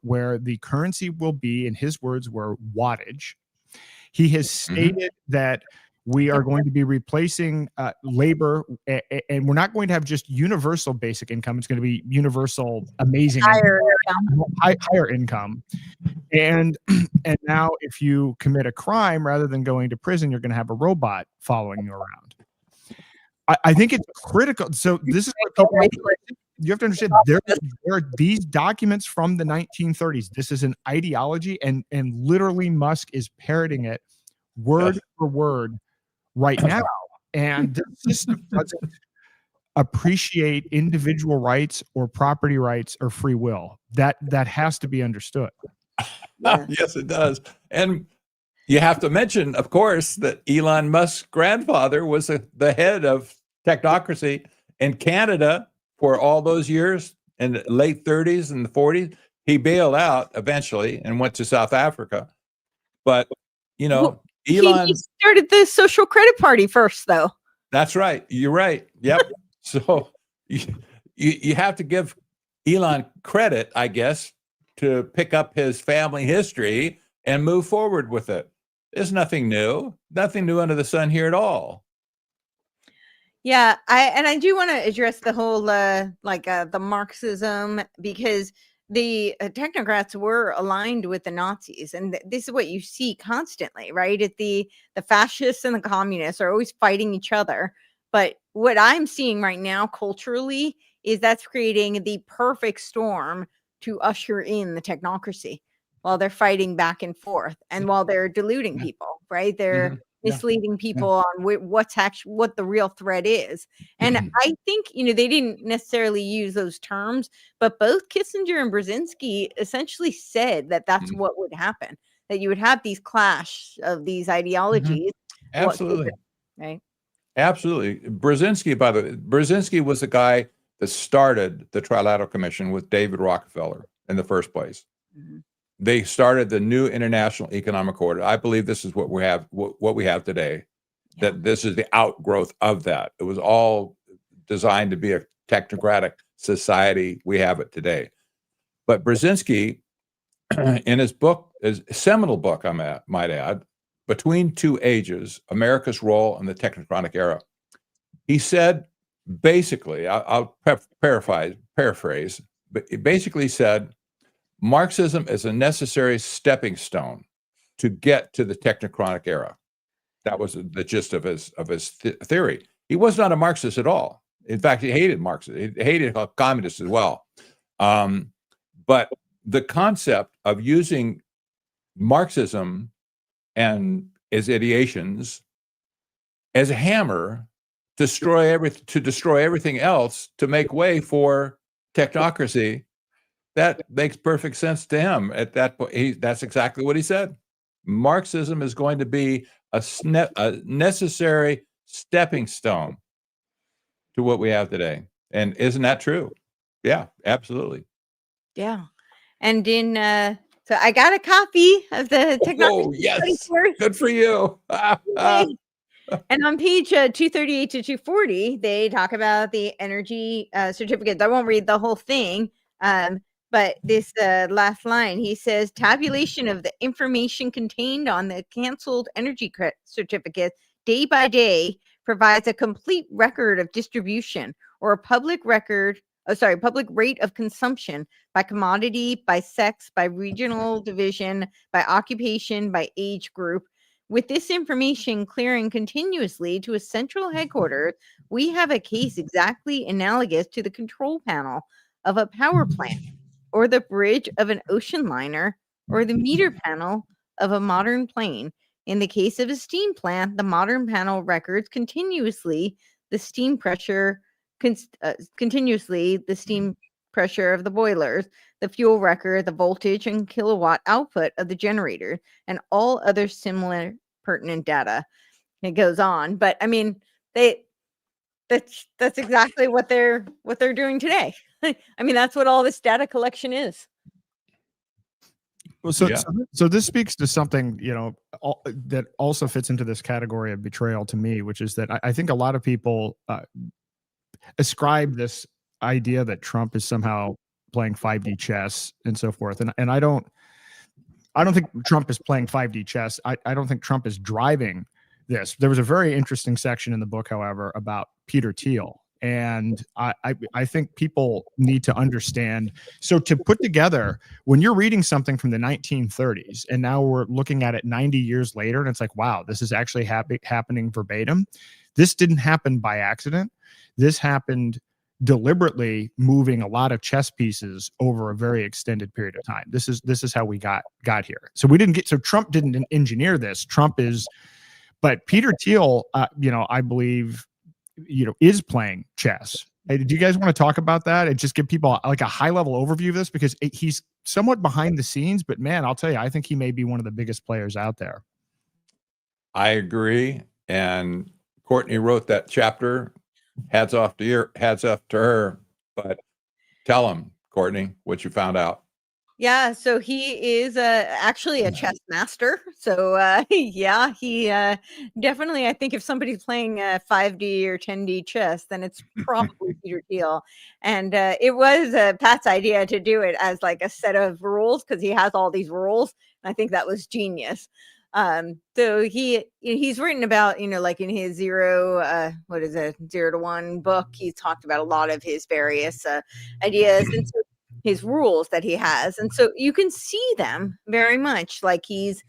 where the currency will be, in his words, were wattage. He has stated that we are going to be replacing labor, and we're not going to have just universal basic income. It's going to be universal, amazing, higher income. And now, if you commit a crime, rather than going to prison, you're going to have a robot following you around. I think it's critical. So this is what you have to understand. There are these documents from the 1930s. This is an ideology, and literally Musk is parroting it word for word right now. And the system doesn't appreciate individual rights or property rights or free will. That has to be understood. Yes, it does. And you have to mention, of course, that Elon Musk's grandfather was the head of technocracy in Canada for all those years in the late 30s and the 40s. He bailed out eventually and went to South Africa. But, you know, Elon... He started the Social Credit Party first, though. That's right. You're right. Yep. So you have to give Elon credit, I guess, to pick up his family history and move forward with it. There's nothing new under the sun here at all. Yeah, I do want to address the whole the Marxism, because the technocrats were aligned with the Nazis, and this is what you see constantly, right? The fascists and the communists are always fighting each other. But what I'm seeing right now culturally is that's creating the perfect storm to usher in the technocracy while they're fighting back and forth, and while they're deluding people, right? They're misleading people on what the real threat is. And I think, they didn't necessarily use those terms, but both Kissinger and Brzezinski essentially said that that's what would happen, that you would have these clash of these ideologies. Absolutely. Right. Absolutely. Brzezinski was the guy that started the Trilateral Commission with David Rockefeller in the first place. They started the new international economic order. I believe this is what we have today, that this is the outgrowth of that. It was all designed to be a technocratic society. We have it today. But Brzezinski, in his book, his seminal book, I might add, Between Two Ages, America's Role in the Technocratic Era, he said, basically, I'll paraphrase, but he basically said, Marxism is a necessary stepping stone to get to the technocratic era. That was the gist of his theory. He was not a Marxist at all. In fact, he hated Marxists. He hated communists as well. But the concept of using Marxism and its ideations as a hammer to destroy everything else to make way for technocracy, that makes perfect sense to him. At that point, that's exactly what he said. Marxism is going to be a necessary stepping stone to what we have today. And isn't that true? Yeah, absolutely. Yeah. And so I got a copy of the Technocracy. Oh, yes. Good for you. And on page 238 to 240, they talk about the energy certificates. I won't read the whole thing. But this last line, he says, tabulation of the information contained on the canceled energy certificates day by day provides a complete record of distribution or a public rate of consumption by commodity, by sex, by regional division, by occupation, by age group. With this information clearing continuously to a central headquarters, we have a case exactly analogous to the control panel of a power plant, or the bridge of an ocean liner, or the meter panel of a modern plane. In the case of a steam plant, the modern panel records continuously the steam pressure of the boilers, the fuel record, the voltage and kilowatt output of the generator, and all other similar pertinent data. It goes on, but I mean, that's exactly what they're doing today. I mean, that's what all this data collection is. Well, so this speaks to something, that also fits into this category of betrayal to me, which is that I think a lot of people ascribe this idea that Trump is somehow playing 5D chess and so forth. And I don't think Trump is playing 5D chess. I don't think Trump is driving this. There was a very interesting section in the book, however, about Peter Thiel. And I think people need to understand. So to put together, when you're reading something from the 1930s, and now we're looking at it 90 years later, and it's like, wow, this is actually happening verbatim. This didn't happen by accident. This happened deliberately, moving a lot of chess pieces over a very extended period of time. This is how we got here. So Trump didn't engineer this. But Peter Thiel, I believe, is playing chess. Do you guys want to talk about that and just give people like a high level overview of this? Because he's somewhat behind the scenes, but man, I'll tell you, I think he may be one of the biggest players out there. I agree. And Courtney wrote that chapter. Hats off to her. But tell him, Courtney, what you found out. Yeah, so he is actually a chess master. So yeah, he definitely, I think if somebody's playing 5D or 10D chess, then it's probably Peter Thiel. And it was Pat's idea to do it as like a set of rules, because he has all these rules. And I think that was genius. So he's written about, like in his 0 to 1 book, he's talked about a lot of his various ideas. And so his rules that he has. And so you can see them very much like he's,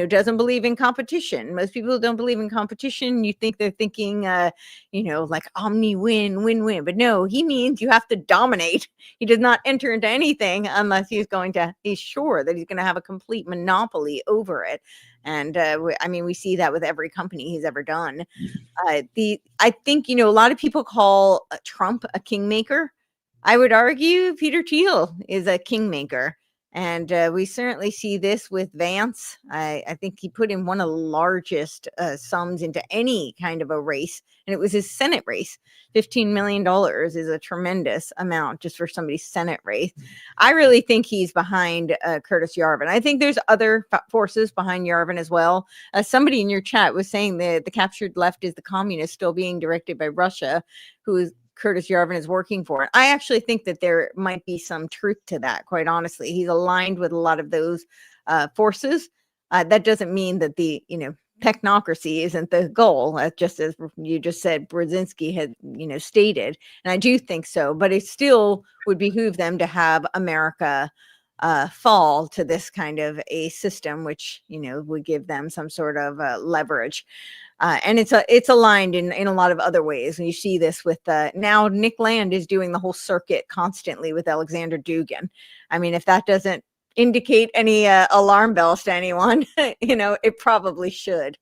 doesn't believe in competition. Most people don't believe in competition. You think they're thinking, like omni win, win, win. But no, he means you have to dominate. He does not enter into anything unless he's sure that he's going to have a complete monopoly over it. And we see that with every company he's ever done. I think, a lot of people call Trump a kingmaker. I would argue Peter Thiel is a kingmaker. And we certainly see this with Vance. I think he put in one of the largest sums into any kind of a race, and it was his Senate race. $15 million is a tremendous amount just for somebody's Senate race. I really think he's behind Curtis Yarvin. I think there's other forces behind Yarvin as well. Somebody in your chat was saying that the captured left is the communists still being directed by Russia, who is Curtis Yarvin is working for. I actually think that there might be some truth to that, quite honestly. He's aligned with a lot of those forces. That doesn't mean that the, technocracy isn't the goal, just as you just said, Brzezinski had, stated. And I do think so, but it still would behoove them to have America fall to this kind of a system, which, would give them some sort of leverage. And it's aligned in a lot of other ways. And you see this with now Nick Land is doing the whole circuit constantly with Alexander Dugin. I mean, if that doesn't indicate any alarm bells to anyone, it probably should.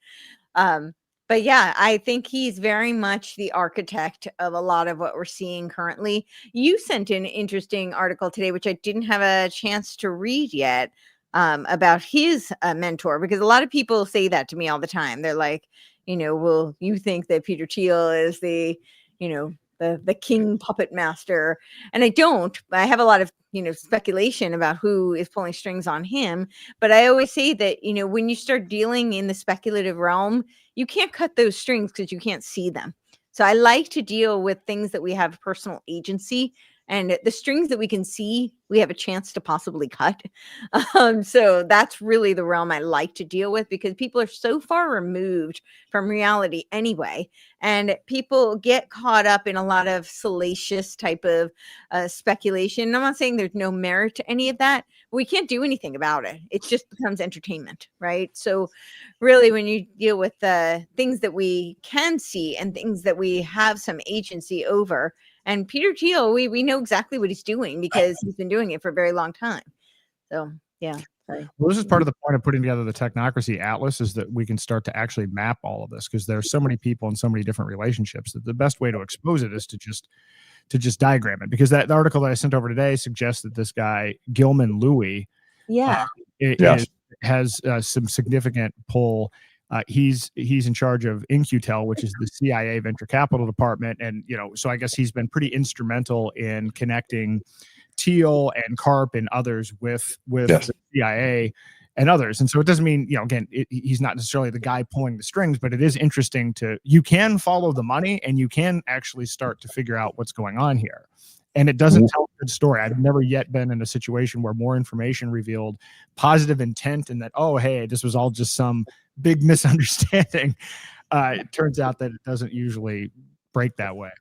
But yeah, I think he's very much the architect of a lot of what we're seeing currently. You sent an interesting article today, which I didn't have a chance to read yet, about his mentor, because a lot of people say that to me all the time. They're like, well, you think that Peter Thiel is the king puppet master. And I don't. I have a lot of, speculation about who is pulling strings on him. But I always say that, when you start dealing in the speculative realm, you can't cut those strings because you can't see them. So I like to deal with things that we have personal agency, and the strings that we can see, we have a chance to possibly cut. So that's really the realm I like to deal with, because people are so far removed from reality anyway. And people get caught up in a lot of salacious type of speculation. I'm not saying there's no merit to any of that. We can't do anything about it. It just becomes entertainment, right? So really, when you deal with things that we can see and things that we have some agency over, and Peter Thiel, we know exactly what he's doing because he's been doing it for a very long time. So, yeah. Sorry. Well, this is part of the point of putting together the Technocracy Atlas, is that we can start to actually map all of this, because there's so many people and so many different relationships that the best way to expose it is to just diagram it. Because the article that I sent over today suggests that this guy, Gilman Louis, has some significant pull. He's in charge of InQtel, which is the CIA venture capital department. And, so I guess he's been pretty instrumental in connecting Thiel and Karp and others with the CIA and others. And so it doesn't mean, again, he's not necessarily the guy pulling the strings, but it is interesting you can follow the money and you can actually start to figure out what's going on here. And it doesn't tell a good story. I've never yet been in a situation where more information revealed positive intent and that, oh, hey, this was all just some big misunderstanding. It turns out that it doesn't usually break that way.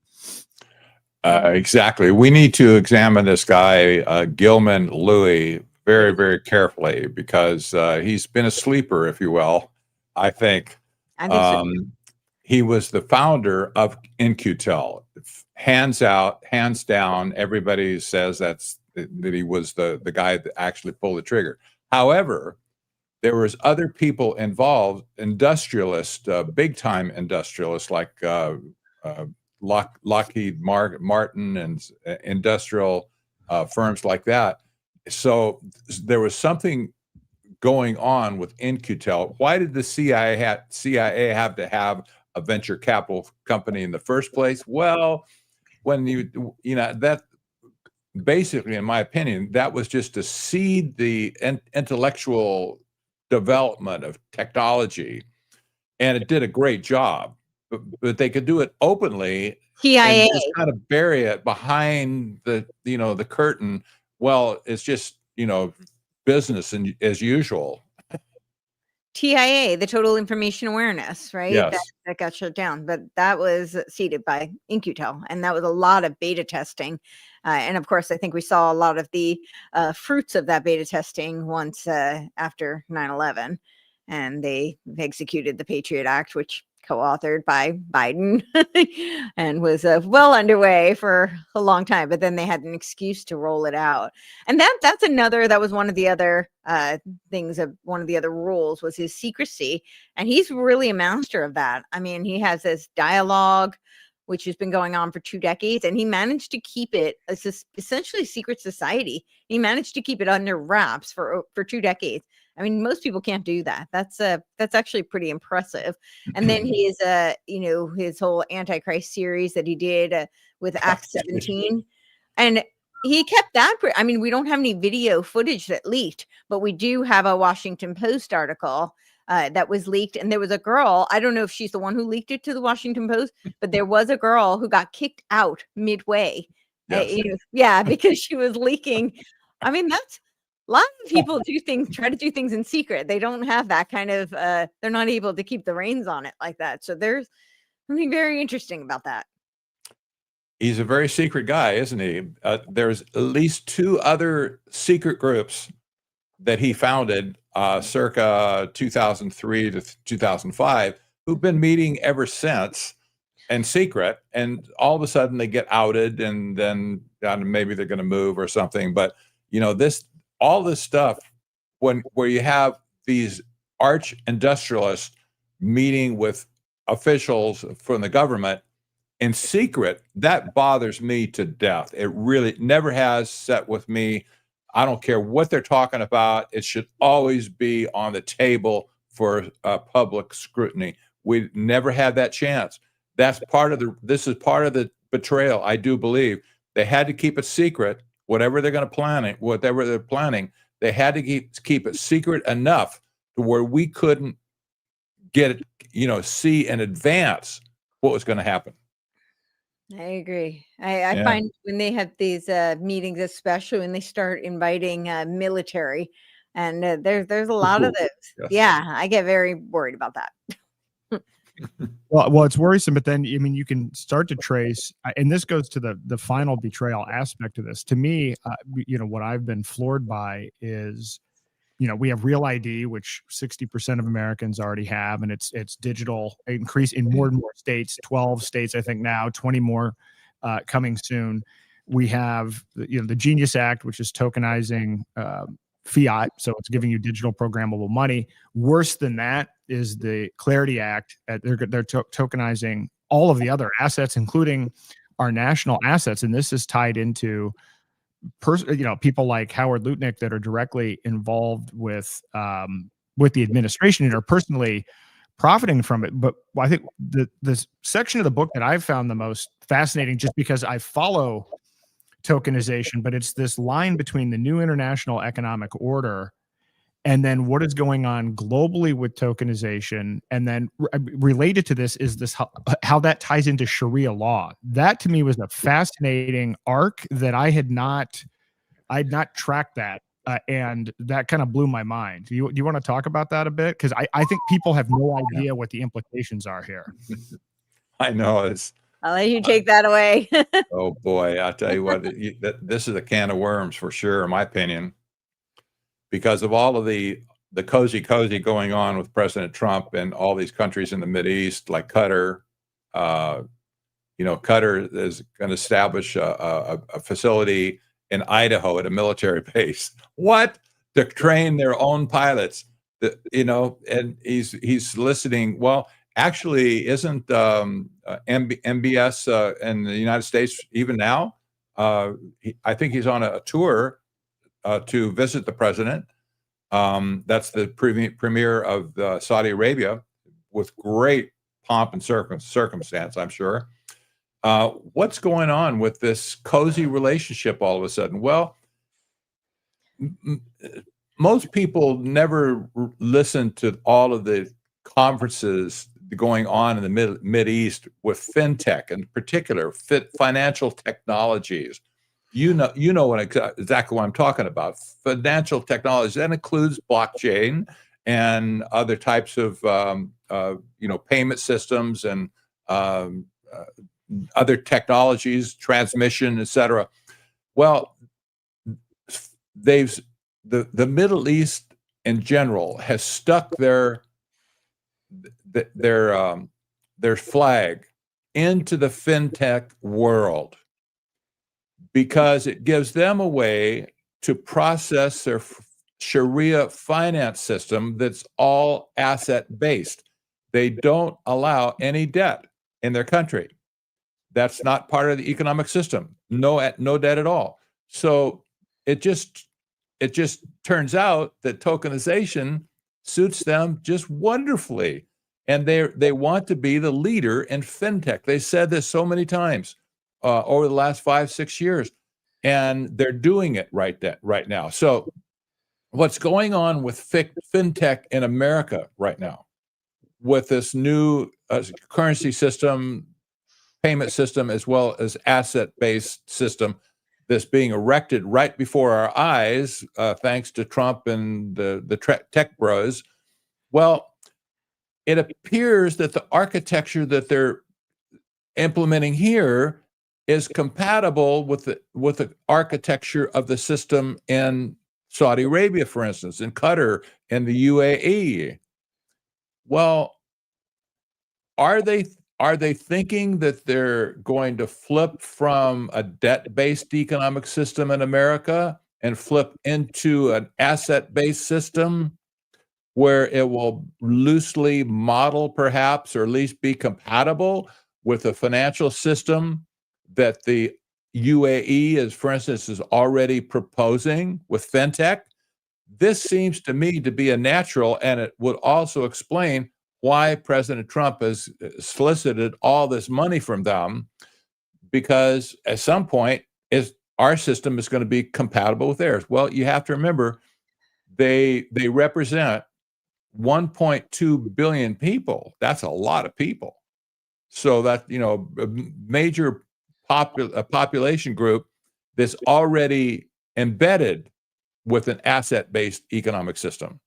Exactly. We need to examine this guy, Gilman Louis, very, very carefully, because he's been a sleeper, if you will. I think so. He was the founder of InQtel. Hands out, hands down, everybody says that he was the guy that actually pulled the trigger. However, there was other people involved, industrialists, big-time industrialists like Lockheed Martin and industrial firms like that. So there was something going on with InQtel. Why did the CIA have to have a venture capital company in the first place? Well, when that basically, in my opinion, that was just to seed the intellectual development of technology, and it did a great job. But they could do it openly. CIA and just kind of bury it behind the the curtain. Well, it's just business and as usual. TIA, the Total Information Awareness, right? Yes. That got shut down, but that was seeded by In-Q-Tel, and that was a lot of beta testing. And of course, I think we saw a lot of the fruits of that beta testing once after 9/11, and they executed the Patriot Act, which co-authored by Biden and was well underway for a long time, but then they had an excuse to roll it out. And that was one of the other things of one of the other rules was his secrecy. And he's really a master of that. I mean, he has this dialogue, which has been going on for 2 decades, and he managed to keep it essentially secret society. He managed to keep it under wraps for 2 decades. I mean, most people can't do that. That's actually pretty impressive. And then his his whole Antichrist series that he did with Act 17, and he kept that. I mean, we don't have any video footage that leaked, but we do have a Washington Post article that was leaked, and there was a girl. I don't know if she's the one who leaked it to the Washington Post, but there was a girl who got kicked out midway. Yes. Because she was leaking. I mean, that's. A lot of people try to do things in secret. They don't have that kind of, they're not able to keep the reins on it like that. So there's something very interesting about that. He's a very secret guy, isn't he? There's at least 2 other secret groups that he founded circa 2003 to 2005 who've been meeting ever since in secret. And all of a sudden they get outed, and then maybe they're going to move or something. But, all this stuff, where you have these arch industrialists meeting with officials from the government in secret, that bothers me to death. It really never has set with me. I don't care what they're talking about. It should always be on the table for public scrutiny. We never had that chance. This is part of the betrayal, I do believe. They had to keep it secret. Whatever they're planning, they had to keep it secret enough to where we couldn't get it, see in advance what was going to happen. I agree. I find when they have these meetings, especially when they start inviting military, and there's a lot of those. Yes. Yeah, I get very worried about that. Well, it's worrisome, but then I mean, you can start to trace, and this goes to the final betrayal aspect of this. To me, what I've been floored by is, we have Real ID, which 60% of Americans already have, and it's digital, increase in more and more states. 12 states, I think now, 20 more coming soon. We have the Genius Act, which is tokenizing fiat, so it's giving you digital programmable money. Worse than that is the Clarity Act. They're tokenizing all of the other assets, including our national assets, and this is tied into people like Howard Lutnick that are directly involved with the administration and are personally profiting from it. But I think the section of the book that I've found the most fascinating, just because I follow tokenization, but it's this line between the new international economic order and then what is going on globally with tokenization. And then related to this is this how that ties into Sharia law. That to me was a fascinating arc that I had not tracked that. And that kind of blew my mind. Do you want to talk about that a bit? Because I think people have no idea what the implications are here. I know. I'll let you take that away. Oh boy, I'll tell you what, this is a can of worms for sure, in my opinion, because of all of the cozy going on with President Trump and all these countries in the Mideast, like Qatar. Qatar is going to establish a facility in Idaho at a military base. What? To train their own pilots, and he's soliciting. Well, actually, isn't MBS in the United States even now? I think he's on a tour to visit the president. That's the premier of Saudi Arabia, with great pomp and circumstance, I'm sure. What's going on with this cozy relationship all of a sudden? Well, most people never listen to all of the conferences going on in the Mideast with fintech, in particular, financial technologies. Exactly what I'm talking about. Financial technologies, that includes blockchain and other types of payment systems and other technologies, transmission, etc. Well, the Middle East in general has stuck their flag into the fintech world because it gives them a way to process their Sharia finance system that's all asset based. They don't allow any debt in their country. That's not part of the economic system. No debt at all. So it just turns out that tokenization suits them just wonderfully. And they want to be the leader in fintech. They said this so many times over the last 5-6 years, and they're doing it right now. So what's going on with fintech in America right now, with this new currency system, payment system, as well as asset-based system that's being erected right before our eyes, thanks to Trump and the tech bros. Well, it appears that the architecture that they're implementing here is compatible with the architecture of the system in Saudi Arabia, for instance, in Qatar, and the UAE. Well, are they thinking that they're going to flip from a debt-based economic system in America and flip into an asset-based system where it will loosely model, perhaps, or at least be compatible with a financial system that the UAE, for instance, is already proposing with fintech? This seems to me to be a natural, and it would also explain why President Trump has solicited all this money from them, because at some point our system is going to be compatible with theirs. Well, you have to remember they represent 1.2 billion people. That's a lot of people. So that, a major population group that's already embedded with an asset-based economic system.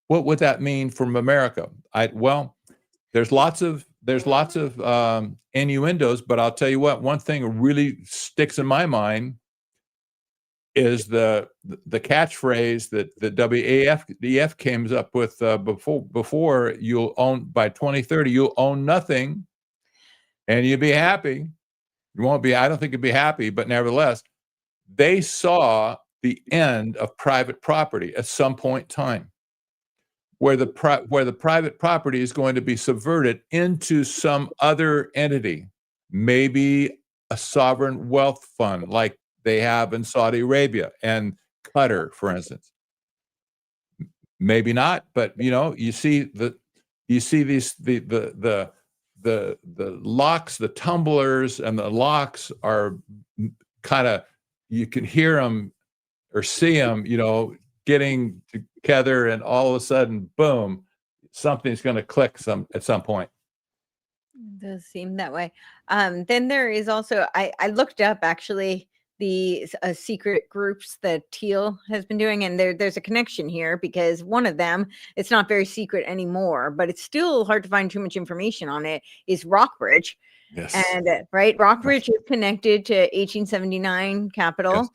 What would that mean from America? Well, there's lots of innuendos, but I'll tell you what, one thing that really sticks in my mind is the catchphrase that the WAF came up with before you'll own, by 2030, you'll own nothing and you'll be happy. You won't be, I don't think you'll be happy, but nevertheless, they saw the end of private property at some point in time, where the private property is going to be subverted into some other entity, maybe a sovereign wealth fund like they have in Saudi Arabia and Qatar, for instance. Maybe not, but you see these the locks, the tumblers, and the locks are kind of, you can hear them or see them, getting together, and all of a sudden, boom, something's going to click at some point. It does seem that way. Then there is also, I looked up actually the secret groups that Thiel has been doing, and there's a connection here, because one of them, it's not very secret anymore, but it's still hard to find too much information on it, is Rockbridge. Yes. And Rockbridge is connected to 1879 Capital,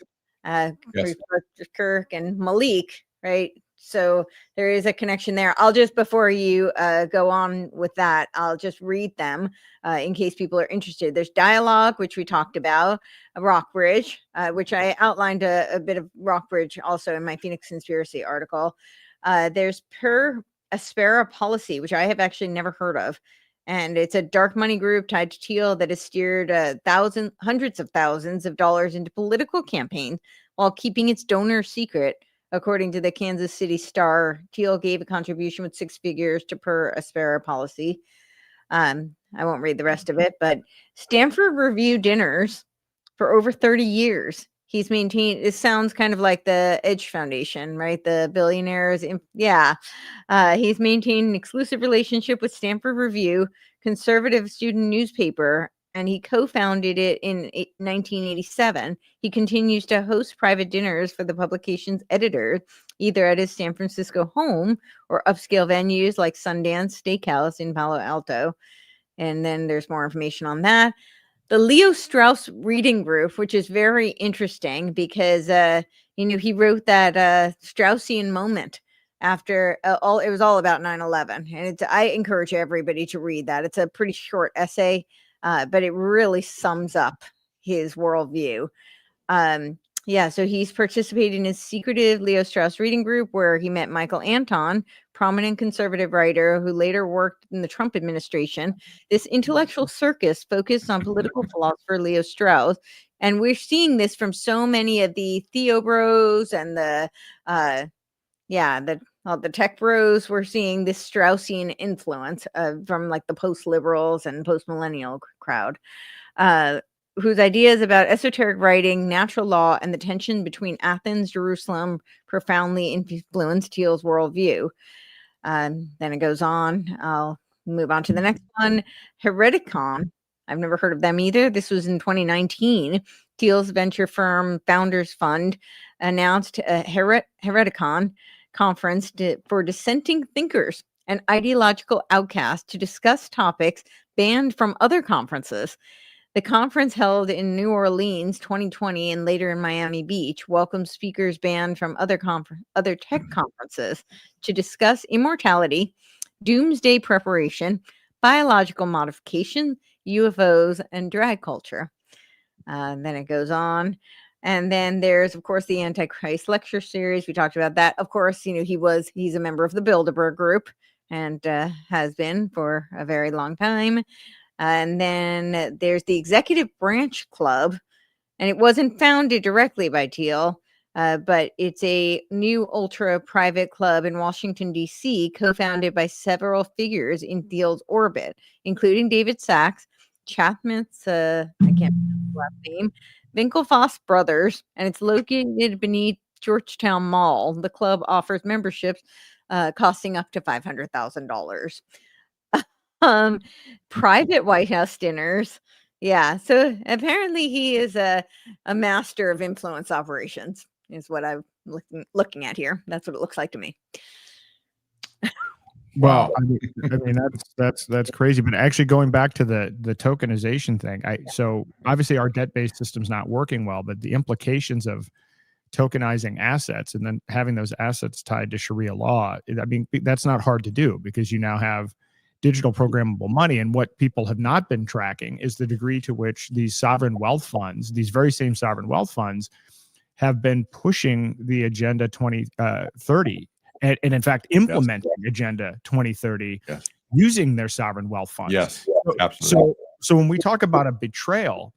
Kirk and Malik, right? So there is a connection there. I'll just, before you go on with that, I'll just read them in case people are interested. There's Dialogue, which we talked about, Rockbridge, which I outlined a bit of Rockbridge also in my Phoenix Conspiracy article. There's Per Aspera Policy, which I have actually never heard of. And it's a dark money group tied to Thiel that has steered hundreds of thousands of dollars into political campaigns while keeping its donors secret. According to the Kansas City Star, Thiel gave a contribution with 6 figures to Per Aspera Policy. I won't read the rest of it, but Stanford Review dinners for over 30 years. He's maintained, it sounds kind of like the Edge Foundation, right? The billionaires. He's maintained an exclusive relationship with Stanford Review, conservative student newspaper, and he co-founded it in 1987. He continues to host private dinners for the publication's editors, either at his San Francisco home or upscale venues like Sundance Steakhouse in Palo Alto. And then there's more information on that. The Leo Strauss Reading Group, which is very interesting because, he wrote that Straussian moment after it was all about 9/11. And I encourage everybody to read that. It's a pretty short essay, but it really sums up his worldview. So he's participated in his secretive Leo Strauss Reading Group, where he met Michael Anton, prominent conservative writer who later worked in the Trump administration. This intellectual circus focused on political philosopher Leo Strauss. And we're seeing this from so many of the Theo bros and the tech bros. We're seeing this Straussian influence from like the post-liberals and post-millennial crowd, whose ideas about esoteric writing, natural law, and the tension between Athens, Jerusalem profoundly influenced Thiel's worldview. Then it goes on. I'll move on to the next one. Hereticon. I've never heard of them either. This was in 2019. Thiel's venture firm Founders Fund announced a Hereticon conference for dissenting thinkers and ideological outcasts to discuss topics banned from other conferences. The conference, held in New Orleans 2020 and later in Miami Beach, welcomed speakers banned from other tech conferences to discuss immortality, doomsday preparation, biological modification, UFOs, and drag culture. Then it goes on. And then there's, of course, the Antichrist lecture series. We talked about that. Of course, he's a member of the Bilderberg Group and has been for a very long time. And then there's the Executive Branch Club, and it wasn't founded directly by Thiel, but it's a new ultra-private club in Washington, D.C., co-founded by several figures in Thiel's orbit, including David Sachs, Chapman's, I can't remember the last name, Winklevoss Brothers, and it's located beneath Georgetown Mall. The club offers memberships costing up to $500,000. Private White House dinners. Yeah. So apparently he is a master of influence operations, is what I'm looking at here. That's what it looks like to me. Well, I mean that's crazy. But actually, going back to the tokenization thing, so obviously our debt-based system's not working well, but the implications of tokenizing assets and then having those assets tied to Sharia law, I mean, that's not hard to do because you now have digital programmable money. And what people have not been tracking is the degree to which these sovereign wealth funds, these very same sovereign wealth funds, have been pushing the Agenda 2030 and in fact implementing Agenda 2030 using their sovereign wealth funds. Yes, absolutely. So when we talk about a betrayal,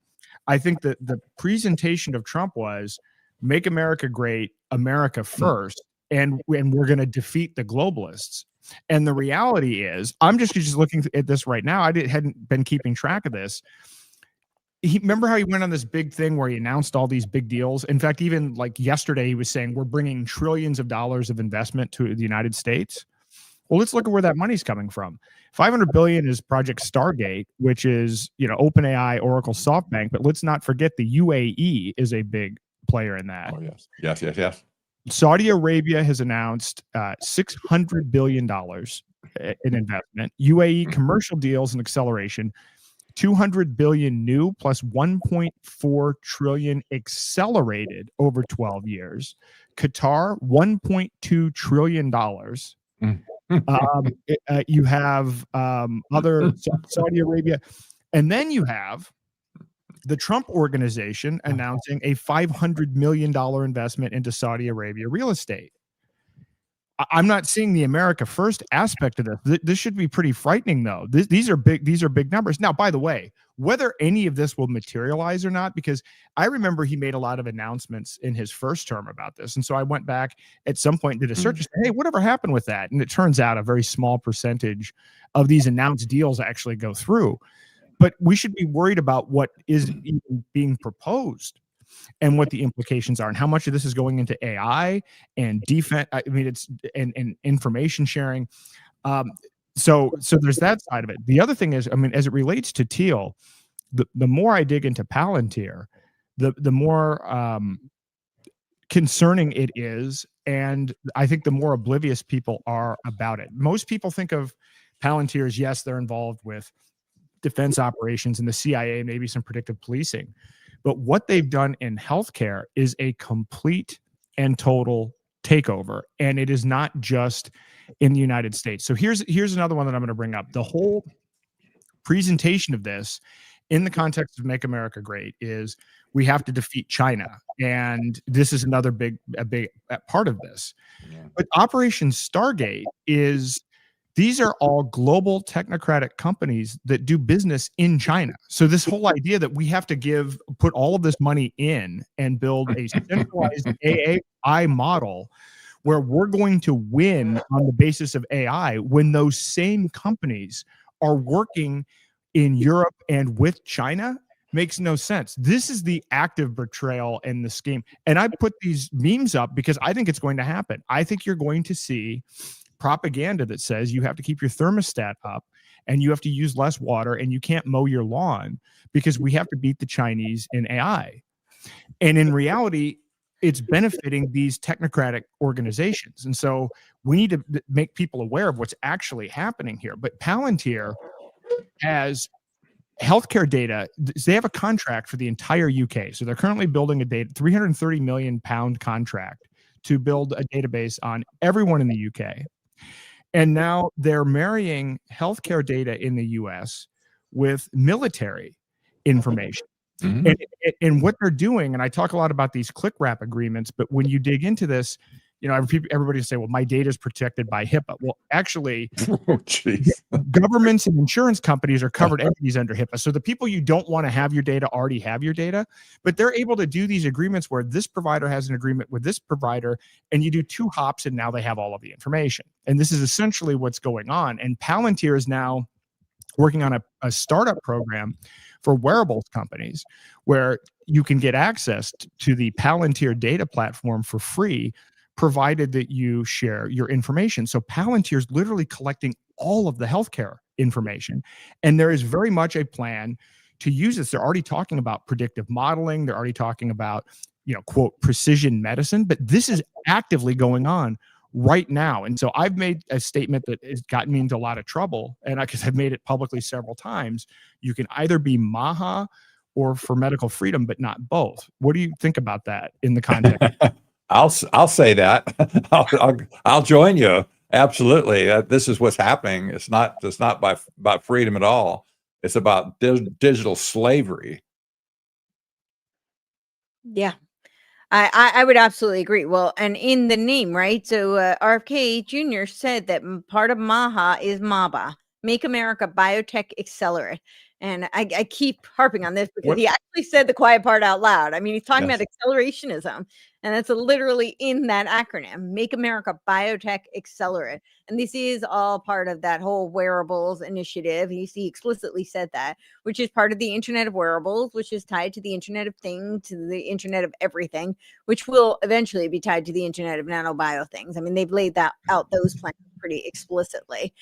I think that the presentation of Trump was make America great, America first, and we're going to defeat the globalists. And the reality is, I'm just looking at this right now. I hadn't been keeping track of this. Remember how he went on this big thing where he announced all these big deals? In fact, even like yesterday, he was saying we're bringing trillions of dollars of investment to the United States. Well, let's look at where that money's coming from. $500 billion is Project Stargate, which is OpenAI, Oracle, SoftBank. But let's not forget the UAE is a big player in that. Oh, yes. Saudi Arabia has announced $600 billion in investment. UAE commercial deals and acceleration, 200 billion new plus 1.4 trillion accelerated over 12 years. Qatar, $1.2 trillion. You have other Saudi Arabia, and then you have the Trump organization announcing a $500 million investment into Saudi Arabia real estate. I'm not seeing the America First aspect of this. This should be pretty frightening, though. These are big numbers. Now, by the way, whether any of this will materialize or not, because I remember he made a lot of announcements in his first term about this. And so I went back at some point and did a search and said, hey, whatever happened with that? And it turns out a very small percentage of these announced deals actually go through. But we should be worried about what is even being proposed and what the implications are and how much of this is going into AI and defense. I mean, it's and information sharing. So there's that side of it. The other thing is, I mean, as it relates to Thiel, the more I dig into Palantir, the more concerning it is, and I think the more oblivious people are about it. Most people think of Palantir as, yes, they're involved with defense operations and the CIA, maybe some predictive policing. But what they've done in healthcare is a complete and total takeover. And it is not just in the United States. So here's another one that I'm going to bring up. The whole presentation of this in the context of Make America Great is we have to defeat China. And this is another big part of this. But Operation Stargate is, these are all global technocratic companies that do business in China. So this whole idea that we have to put all of this money in and build a centralized AI model where we're going to win on the basis of AI, when those same companies are working in Europe and with China, makes no sense. This is the active betrayal and the scheme. And I put these memes up because I think it's going to happen. I think you're going to see propaganda that says you have to keep your thermostat up and you have to use less water and you can't mow your lawn because we have to beat the Chinese in AI. And in reality, it's benefiting these technocratic organizations. And so we need to make people aware of what's actually happening here. But Palantir has healthcare data. They have a contract for the entire UK. So they're currently building a data, £330 million contract to build a database on everyone in the UK. And now they're marrying healthcare data in the US with military information. Mm-hmm. And what they're doing, and I talk a lot about these click wrap agreements, but when you dig into this, everybody say, well, my data is protected by HIPAA. Well, actually, governments and insurance companies are covered entities under HIPAA. So the people you don't want to have your data already have your data, but they're able to do these agreements where this provider has an agreement with this provider, and you do 2 hops, and now they have all of the information. And this is essentially what's going on. And Palantir is now working on a startup program for wearables companies where you can get access to the Palantir data platform for free, provided that you share your information. So Palantir is literally collecting all of the healthcare information. And there is very much a plan to use this. They're already talking about predictive modeling. They're already talking about, quote, precision medicine, but this is actively going on right now. And so I've made a statement that has gotten me into a lot of trouble. And because I've made it publicly several times, you can either be MAHA or for medical freedom, but not both. What do you think about that in the context? I'll say that. I'll join you. Absolutely. This is what's happening. It's not about freedom at all. It's about digital slavery. Yeah, I would absolutely agree. Well, and in the name, right? So RFK Jr. said that part of MAHA is MABA, Make America Biotech Accelerate. And I keep harping on this because he actually said the quiet part out loud. I mean, he's talking about accelerationism, and that's literally in that acronym, Make America Biotech Accelerate. And this is all part of that whole wearables initiative. He explicitly said that, which is part of the Internet of Wearables, which is tied to the Internet of Things, to the Internet of Everything, which will eventually be tied to the Internet of Nanobio Things. I mean, they've laid that out, those plans pretty explicitly.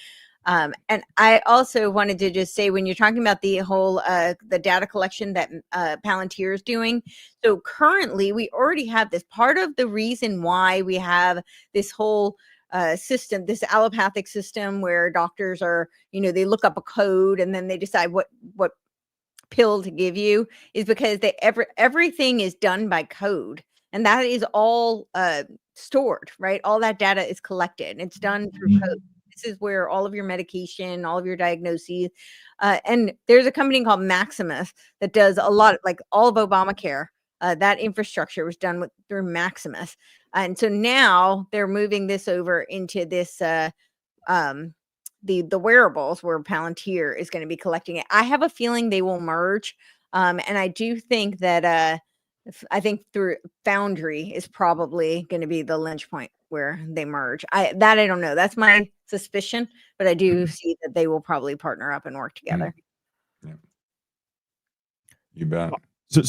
And I also wanted to just say, when you're talking about the whole the data collection that Palantir is doing, so currently we already have this. Part of the reason why we have this whole system, this allopathic system where doctors are, they look up a code and then they decide what pill to give you, is because everything is done by code, and that is all stored, right? All that data is collected and it's done through code. This is where all of your medication, all of your diagnoses, and there's a company called Maximus that does a lot, like all of Obamacare. That infrastructure was done through Maximus, and so now they're moving this over into this the wearables, where Palantir is going to be collecting it. I have a feeling they will merge, and I do think that I think through Foundry is probably going to be the lynch point where they merge. I don't know. That's my suspicion, but I do see that they will probably partner up and work together. Yeah. You bet. So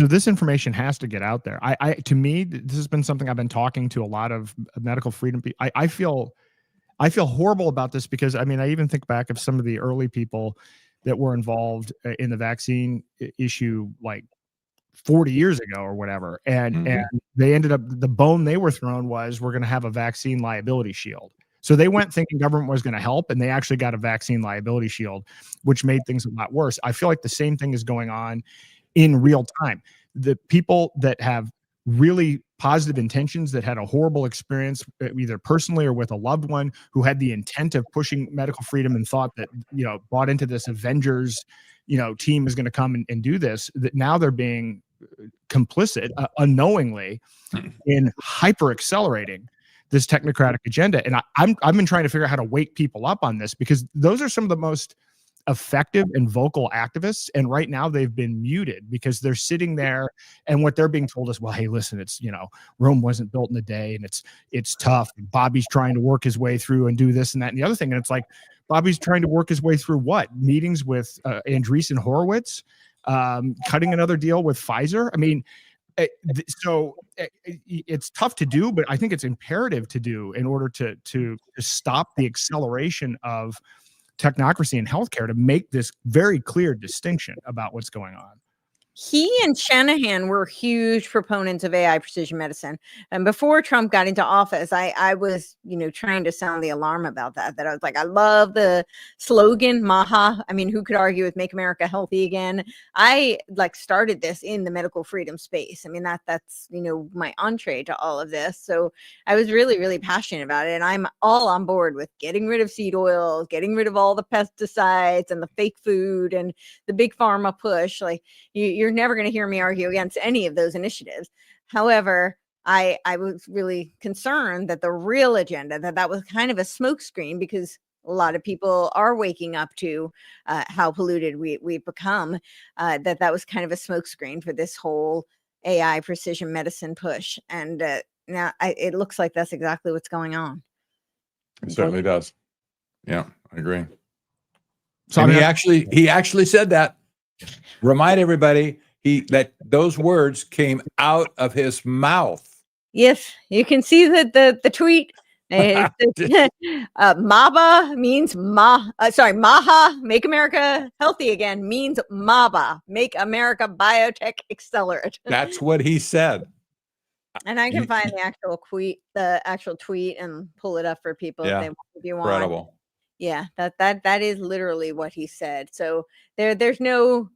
this information has to get out there. To me, this has been something I've been talking to a lot of medical freedom people. I feel horrible about this because, I mean, I even think back of some of the early people that were involved in the vaccine issue like 40 years ago or whatever. And they ended up, the bone they were thrown was, we're going to have a vaccine liability shield. So they went thinking government was going to help, and they actually got a vaccine liability shield, which made things a lot worse. I feel like the same thing is going on in real time. The people that have really positive intentions, that had a horrible experience, either personally or with a loved one, who had the intent of pushing medical freedom and thought that, bought into this Avengers, team is going to come and do this, that now they're being complicit unknowingly in hyper accelerating this technocratic agenda. And I've been trying to figure out how to wake people up on this, because those are some of the most effective and vocal activists. And right now they've been muted because they're sitting there, and what they're being told is, well, hey, listen, it's, Rome wasn't built in a day, and it's tough. And Bobby's trying to work his way through and do this and that and the other thing. And it's like, Bobby's trying to work his way through what? Meetings with Andreessen Horowitz, cutting another deal with Pfizer. I mean, so it's tough to do, but I think it's imperative to do in order to stop the acceleration of technocracy in healthcare, to make this very clear distinction about what's going on. He and Shanahan were huge proponents of AI precision medicine. And before Trump got into office, I was, trying to sound the alarm about that I was like, I love the slogan, MAHA. I mean, who could argue with Make America Healthy Again? I started this in the medical freedom space. I mean, that's, my entree to all of this. So I was really, really passionate about it. And I'm all on board with getting rid of seed oils, getting rid of all the pesticides and the fake food and the big pharma push. Like, you're never going to hear me argue against any of those initiatives. However, I was really concerned that the real agenda, that was kind of a smokescreen, because a lot of people are waking up to how polluted we've become, that was kind of a smokescreen for this whole AI precision medicine push. And now it looks like that's exactly what's going on. It certainly does. Yeah, I agree. So and he actually said that. Remind everybody that those words came out of his mouth. Yes, you can see that the tweet. MABA means MAHA, Make America Healthy Again, means MABA, Make America Biotech Accelerate. That's what he said. And I can find the actual tweet and pull it up for people if you want. Incredible. Yeah, that is literally what he said. So there's no,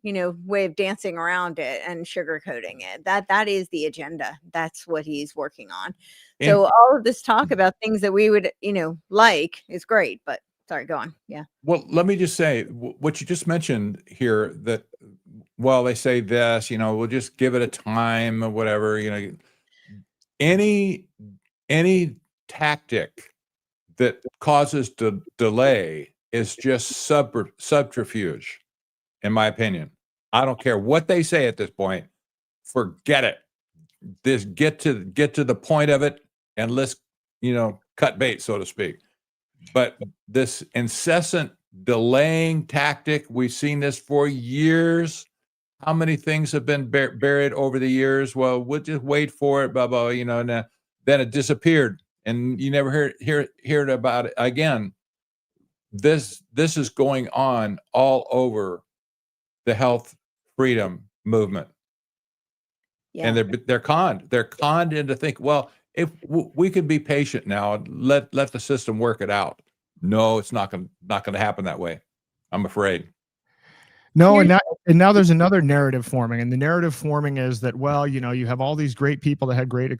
way of dancing around it and sugarcoating it. That is the agenda. That's what he's working on. So all of this talk about things that we would, like is great, but sorry, go on. Yeah. Well, let me just say what you just mentioned here, that, well, they say this, we'll just give it a time or whatever, any tactic that causes delay is just subterfuge, in my opinion. I don't care what they say at this point. Forget it. Just get to the point of it, and let's, cut bait, so to speak. But this incessant delaying tactic, we've seen this for years. How many things have been buried over the years? Well, we'll just wait for it, blah, blah, and then it disappeared. And you never hear about it again. This is going on all over the health freedom movement. Yeah. And they're conned. They're conned into think, well, if we could be patient now, let the system work it out. No, it's not going to happen that way, I'm afraid. No, and now there's another narrative forming, and the narrative forming is that, well, you have all these great people that had great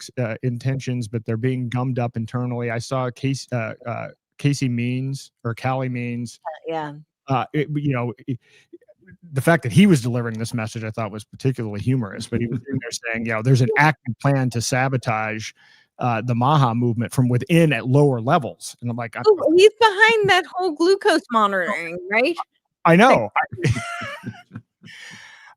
intentions, but they're being gummed up internally. I saw Casey Means or Callie Means. The fact that he was delivering this message, I thought, was particularly humorous. But he was in there saying, there's an active plan to sabotage the MAHA movement from within at lower levels. And I'm like, he's behind that whole glucose monitoring, right? I know.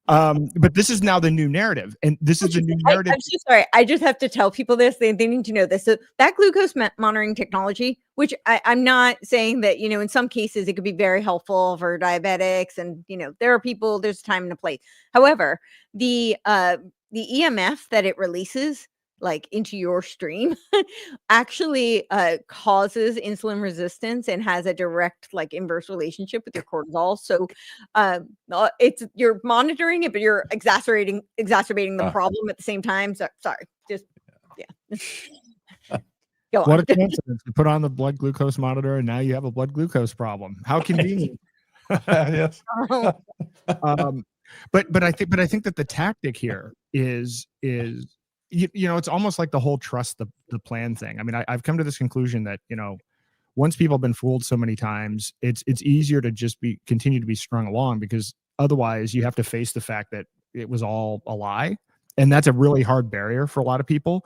But this is now the new narrative, and this is the new narrative. I'm so sorry. I just have to tell people this. They need to know this. So that glucose monitoring technology, which I'm not saying that, in some cases it could be very helpful for diabetics, and, there are people, there's time and a place. However, the EMF that it releases like into your stream actually causes insulin resistance and has a direct like inverse relationship with your cortisol. So it's you're monitoring it, but you're exacerbating the problem at the same time. So sorry, just yeah. Go on. What a coincidence. You put on the blood glucose monitor and now you have a blood glucose problem. How convenient. Yes. But I think that the tactic here is you know, it's almost like the whole trust the plan thing. I mean, I've come to this conclusion that, you know, once people have been fooled so many times, it's easier to just continue to be strung along, because otherwise you have to face the fact that it was all a lie. And that's a really hard barrier for a lot of people.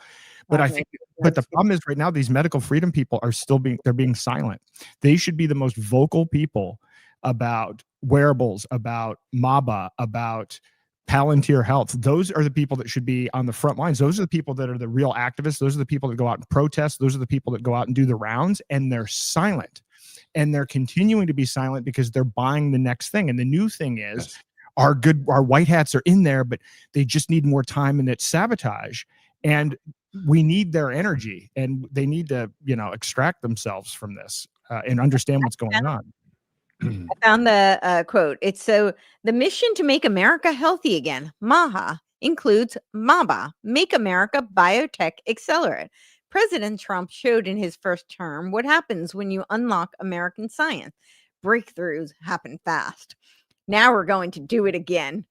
But I think, but the problem is right now, these medical freedom people are still being silent. They should be the most vocal people about wearables, about MABA, about Palantir Health. Those are the people that should be on the front lines. Those are the people that are the real activists. Those are the people that go out and protest. Those are the people that go out and do the rounds, and they're silent. And they're continuing to be silent because they're buying the next thing. And the new thing is our white hats are in there, but they just need more time, and it's sabotage. And we need their energy, and they need to, you know, extract themselves from this and understand what's going on. I found the quote. It's so the mission to make America healthy again, MAHA, includes MABA, Make America Biotech Accelerate. President Trump showed in his first term what happens when you unlock American science. Breakthroughs happen fast. Now we're going to do it again.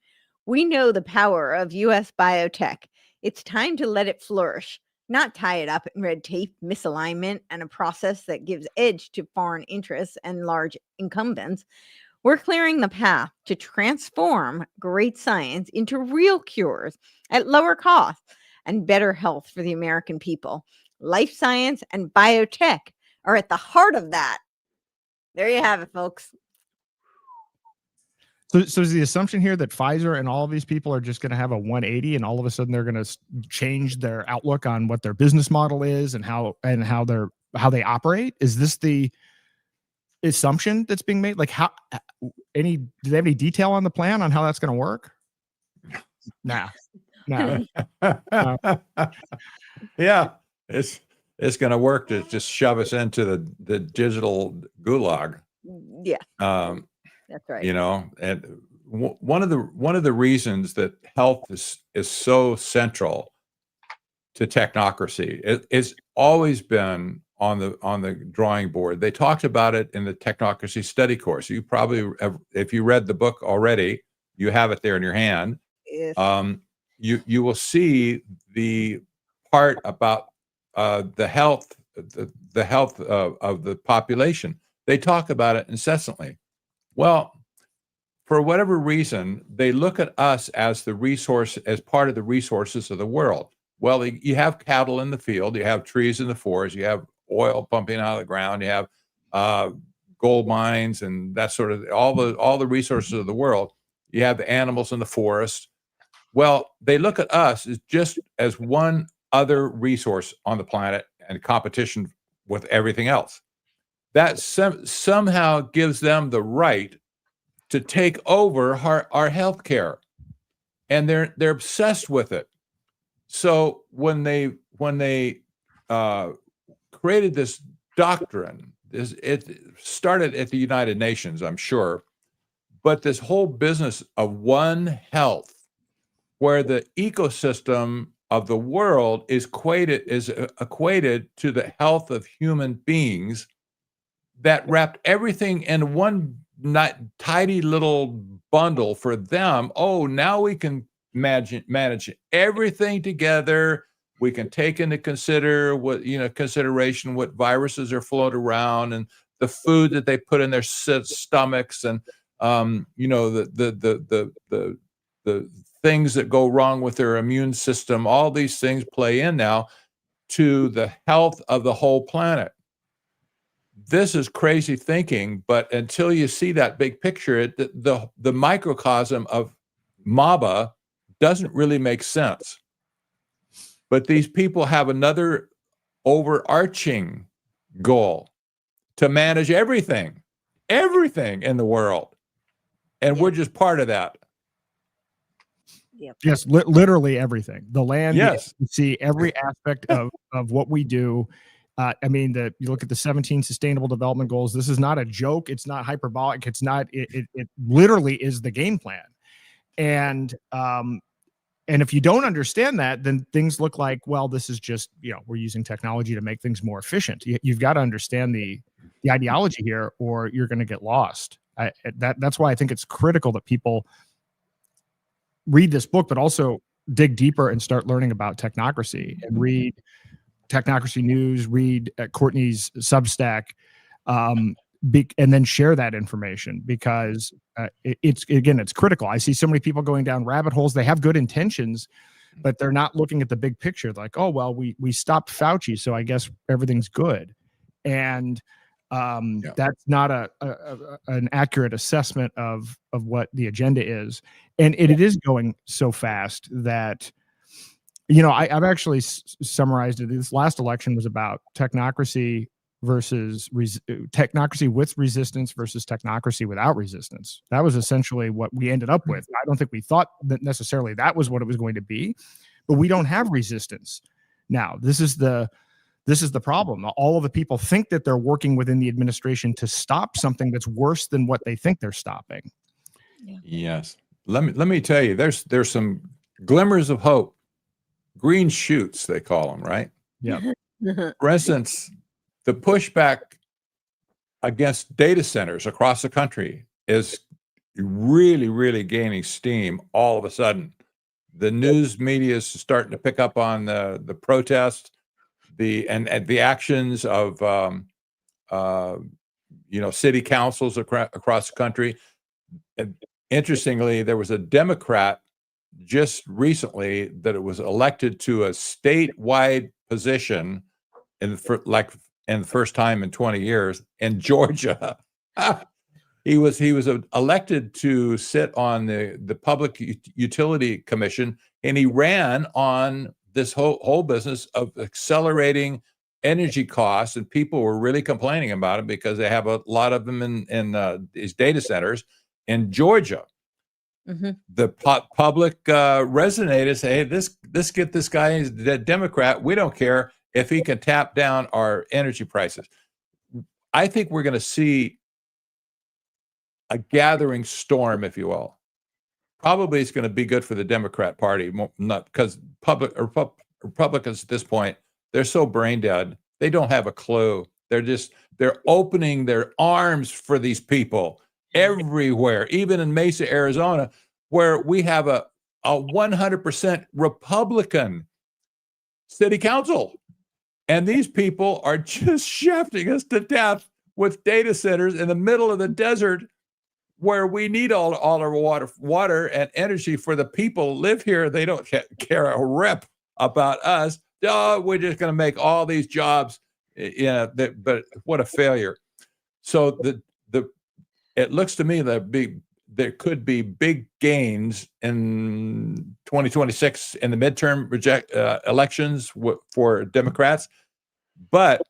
We know the power of U.S. biotech. It's time to let it flourish, not tie it up in red tape, misalignment, and a process that gives edge to foreign interests and large incumbents. We're clearing the path to transform great science into real cures at lower cost and better health for the American people. Life science and biotech are at the heart of that. There you have it, folks. So is the assumption here that Pfizer and all of these people are just going to have a 180, and all of a sudden they're going to change their outlook on what their business model is and how they operate? Is this the assumption that's being made? Like, do they have any detail on the plan on how that's going to work? Nah. Yeah, it's going to work to just shove us into the digital gulag. Yeah. That's right. You know, and one of the reasons that health is so central to technocracy, it's always been on the drawing board. They talked about it in the Technocracy study course. You probably have, if you read the book already, you have it there in your hand. Yes. You will see the part about the health of the population. They talk about it incessantly. Well, for whatever reason, they look at us as the resource, as part of the resources of the world. Well, you have cattle in the field, you have trees in the forest, you have oil pumping out of the ground, you have gold mines and that sort of all the resources of the world. You have the animals in the forest. Well, they look at us as just as one other resource on the planet and competition with everything else. That somehow gives them the right to take over our health care, and they're obsessed with it. So when they created this doctrine, it started at the United Nations, I'm sure, but this whole business of One Health, where the ecosystem of the world is equated to the health of human beings, that wrapped everything in one tidy little bundle for them. Oh, now we can manage everything together. We can take into consideration what viruses are floating around and the food that they put in their stomachs, and the things that go wrong with their immune system. All these things play in now to the health of the whole planet. This is crazy thinking, but until you see that big picture, the microcosm of MABA doesn't really make sense. But these people have another overarching goal to manage everything in the world. And we're just part of that. Yep. Yes, literally everything. The land, Yes. you see every aspect of what we do. I mean, you look at the 17 Sustainable Development Goals. This is not a joke. It's not hyperbolic. It's not. It literally is the game plan. And if you don't understand that, then things look like, well, this is just, we're using technology to make things more efficient. You've got to understand the ideology here, or you're going to get lost. That's why I think it's critical that people read this book, but also dig deeper and start learning about technocracy and read Technocracy News, read Courtney's Substack, and then share that information, because it's critical. I see so many people going down rabbit holes. They have good intentions, but they're not looking at the big picture. Like, oh, well, we stopped Fauci, so I guess everything's good. And that's not an accurate assessment of what the agenda is. And it is going so fast that, I've actually summarized it. This last election was about technocracy versus technocracy with resistance versus technocracy without resistance. That was essentially what we ended up with. I don't think we thought that necessarily that was what it was going to be, but we don't have resistance now. This is the problem. All of the people think that they're working within the administration to stop something that's worse than what they think they're stopping. Yes. Let me tell you, there's some glimmers of hope, green shoots, they call them, right? Yeah. For instance, the pushback against data centers across the country is really, really gaining steam all of a sudden. The news media is starting to pick up on the protest, and the actions of city councils across the country. And interestingly, there was a Democrat just recently that it was elected to a statewide position in the first time in 20 years in Georgia. He was elected to sit on the Public Utility Commission, and he ran on this whole business of accelerating energy costs, and people were really complaining about it because they have a lot of them in these data centers in Georgia. Mm-hmm. The public resonated, say, hey, this get this guy, the Democrat, we don't care if he can tap down our energy prices. I think we're going to see a gathering storm, if you will. Probably it's going to be good for the Democrat Party, not because Republicans at this point, they're so brain dead. They don't have a clue. They're opening their arms for these people everywhere, even in Mesa, Arizona, where we have a 100% Republican city council. And these people are just shafting us to death with data centers in the middle of the desert, where we need all our water and energy for the people who live here. They don't care a rip about us. Oh, we're just going to make all these jobs. But what a failure. So it looks to me that there could be big gains in 2026 in the midterm elections for Democrats. But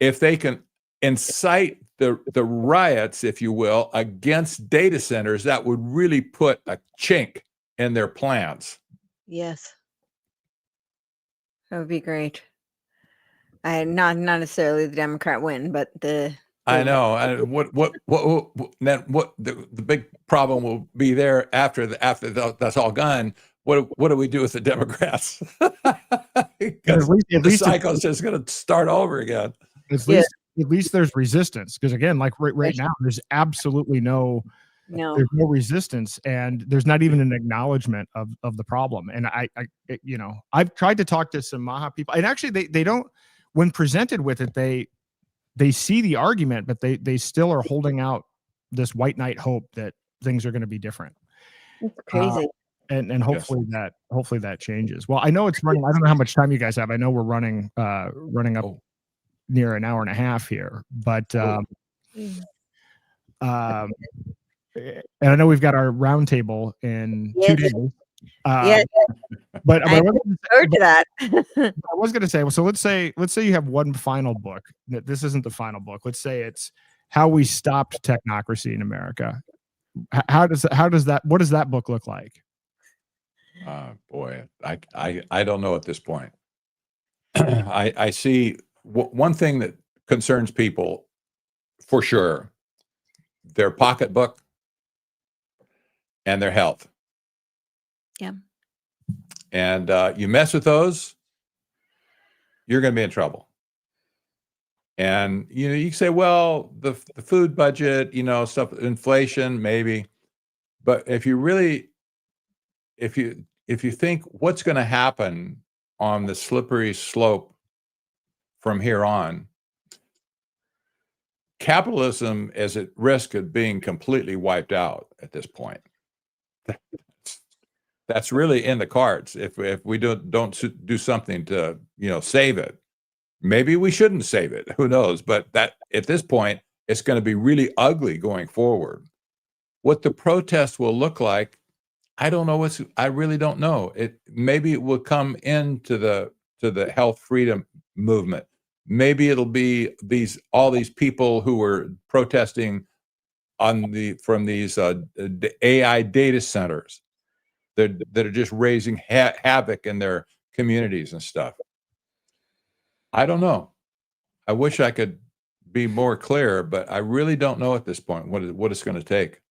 if they can incite the riots, if you will, against data centers, that would really put a chink in their plans. Yes. That would be great. Not necessarily the Democrat win, but I know. And what the big problem will be there after that's all gone. What do we do with the Democrats? Because the cycle is just going to start over again. At least there's resistance, because again, like right now, there's absolutely there's no resistance, and there's not even an acknowledgement of the problem. And I've tried to talk to some Maha people, and actually they don't, when presented with it, they see the argument, but they still are holding out this white knight hope that things are going to be different. It's crazy. And hopefully that changes. Well, I know it's running. I don't know how much time you guys have. I know we're running up near an hour and a half here, but and I know we've got our roundtable in 2 days. But I look forward to that. I was going to say, so let's say you have one final book. That this isn't the final book. Let's say it's How We Stopped Technocracy in America. What does that book look like? Boy, I don't know at this point. I see one thing that concerns people for sure: their pocketbook and their health. Yeah. And you mess with those, you're going to be in trouble. And you say, well, the food budget, stuff, inflation, maybe. But if you think what's going to happen on the slippery slope from here on, capitalism is at risk of being completely wiped out at this point. That's really in the cards. If we don't do something to save it, maybe we shouldn't save it. Who knows? But that at this point, it's going to be really ugly going forward. What the protest will look like, I don't know. I really don't know. Maybe it will come into the health freedom movement. Maybe it'll be all these people who were protesting from these AI data centers that are just raising havoc in their communities and stuff. I don't know. I wish I could be more clear, but I really don't know at this point what it's going to take.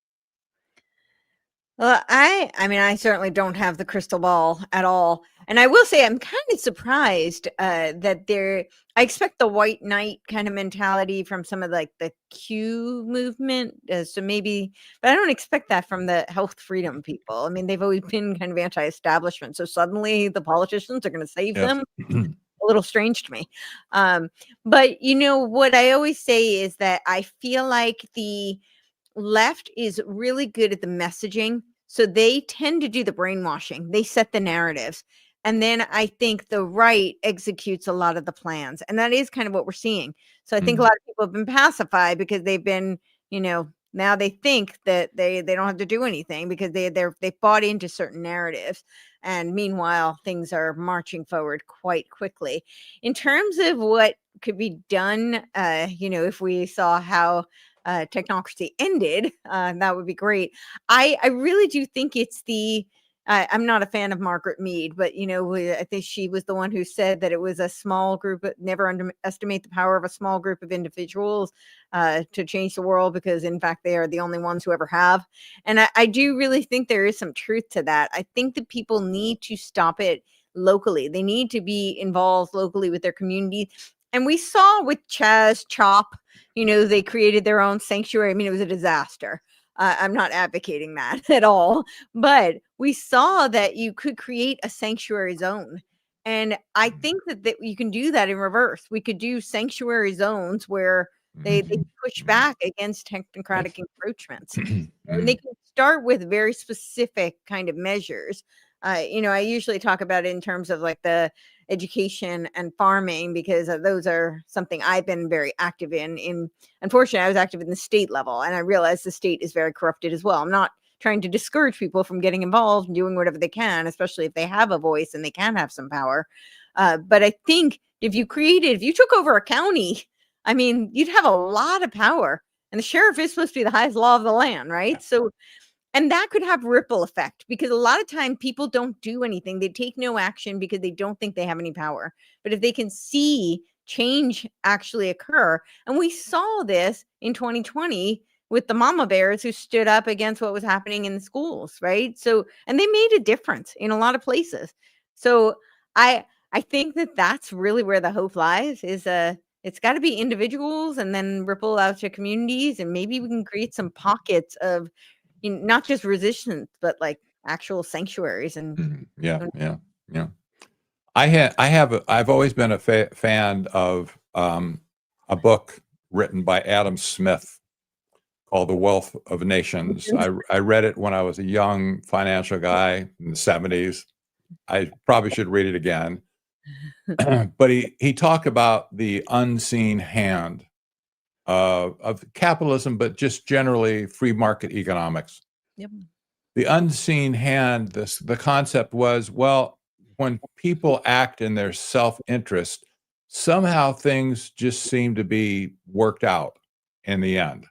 Well, I mean, I certainly don't have the crystal ball at all. And I will say I'm kind of surprised that I expect the white knight kind of mentality from some of like the Q movement. So maybe, but I don't expect that from the health freedom people. I mean, they've always been kind of anti-establishment. So suddenly the politicians are going to save them. A little strange to me. But what I always say is that I feel like the left is really good at the messaging. So they tend to do the brainwashing. They set the narratives. And then I think the right executes a lot of the plans. And that is kind of what we're seeing. So I think a lot of people have been pacified because they've been, now they think that they don't have to do anything because they bought into certain narratives. And meanwhile, things are marching forward quite quickly. In terms of what could be done, if we saw how technocracy ended, that would be great. I really do think it's I'm not a fan of Margaret Mead, but I think she was the one who said that it was a small group. Never underestimate the power of a small group of individuals to change the world, because in fact they are the only ones who ever have. And I do really think there is some truth to that. I think that people need to stop it locally. They need to be involved locally with their community. And we saw with Chaz Chop, they created their own sanctuary. I mean, it was a disaster. I'm not advocating that at all, but we saw that you could create a sanctuary zone. And I think that you can do that in reverse. We could do sanctuary zones where they push back against technocratic encroachments. And they can start with very specific kind of measures. I usually talk about it in terms of like the education and farming, because those are something I've been very active in. Unfortunately, I was active in the state level, and I realized the state is very corrupted as well. I'm not trying to discourage people from getting involved and doing whatever they can, especially if they have a voice and they can have some power. But I think if you took over a county, I mean, you'd have a lot of power, and the sheriff is supposed to be the highest law of the land, right? So, and that could have ripple effect, because a lot of time people don't do anything. They take no action because they don't think they have any power. But if they can see change actually occur, and we saw this in 2020 with the mama bears who stood up against what was happening in the schools, right? So, and they made a difference in a lot of places. So I think that that's really where the hope lies, is it's got to be individuals and then ripple out to communities, and maybe we can create some pockets of not just resistance, but like actual sanctuaries. And yeah. I've always been a fan of a book written by Adam Smith called The Wealth of Nations. I read it when I was a young financial guy in the 70s. I probably should read it again. But he talked about the unseen hand of capitalism, but just generally free market economics. Yep. The unseen hand, the concept was, well, when people act in their self-interest, somehow things just seem to be worked out in the end.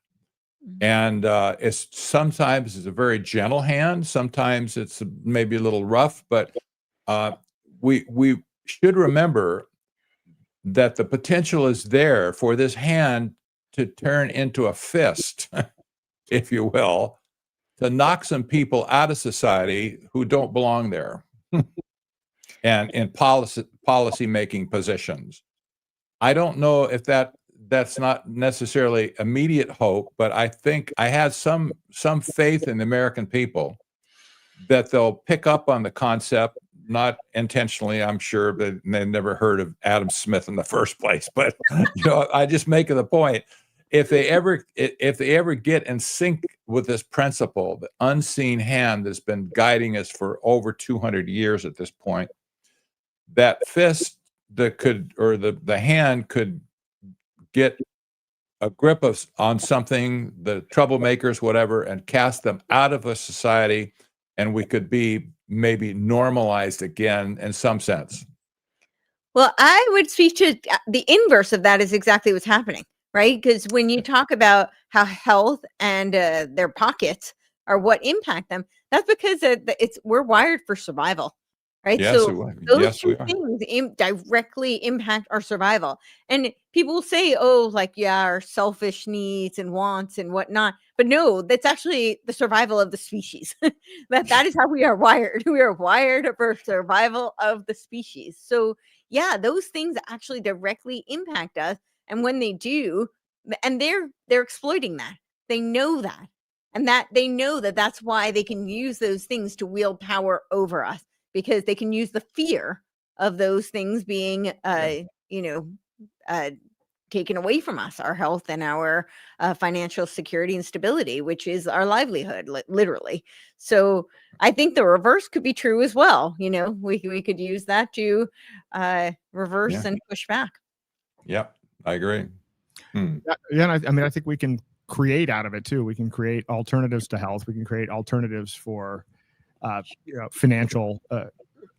And it's sometimes it's a very gentle hand. Sometimes it's maybe a little rough, but we should remember that the potential is there for this hand to turn into a fist, if you will, to knock some people out of society who don't belong there and in policy making positions. I don't know if that's not necessarily immediate hope, but I think I have some faith in the American people that they'll pick up on the concept, not intentionally, I'm sure, but they've never heard of Adam Smith in the first place. But I just make the point: if they ever get in sync with this principle, the unseen hand that's been guiding us for over 200 years at this point, that fist that could, or the hand could get a grip on something, the troublemakers, whatever, and cast them out of a society, and we could be maybe normalized again in some sense. Well, I would speak to the inverse of that is exactly what's happening, right? Because when you talk about how health and their pockets are what impact them, that's because we're wired for survival, right? Yes, so those two things directly impact our survival. And people will say, oh, like, yeah, our selfish needs and wants and whatnot. But no, that's actually the survival of the species. that is how we are wired. We are wired for survival of the species. So yeah, those things actually directly impact us. And when they do, and they're exploiting that, they know that, and that they know that that's why they can use those things to wield power over us, because they can use the fear of those things being, taken away from us, our health and our financial security and stability, which is our livelihood, literally. So I think the reverse could be true as well. We could use that to reverse and push back. Yep, I agree. Yeah, I mean, I think we can create out of it too. We can create alternatives to health. We can create alternatives for financial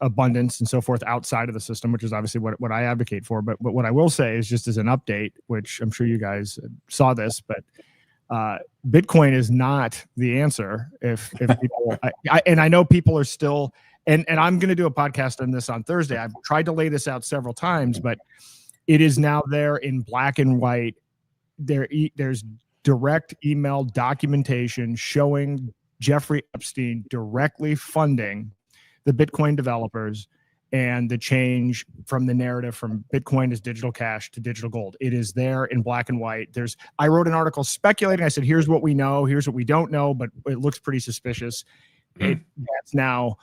abundance and so forth outside of the system, which is obviously what I advocate for. But what I will say is, just as an update, which I'm sure you guys saw this, but Bitcoin is not the answer. If people, I know people are still, and I'm going to do a podcast on this on Thursday. I've tried to lay this out several times, but it is now there in black and white. There's direct email documentation showing Jeffrey Epstein directly funding the Bitcoin developers and the change from the narrative from Bitcoin as digital cash to digital gold. It is there in black and white. I wrote an article speculating. I said, here's what we know, here's what we don't know, but it looks pretty suspicious. That's now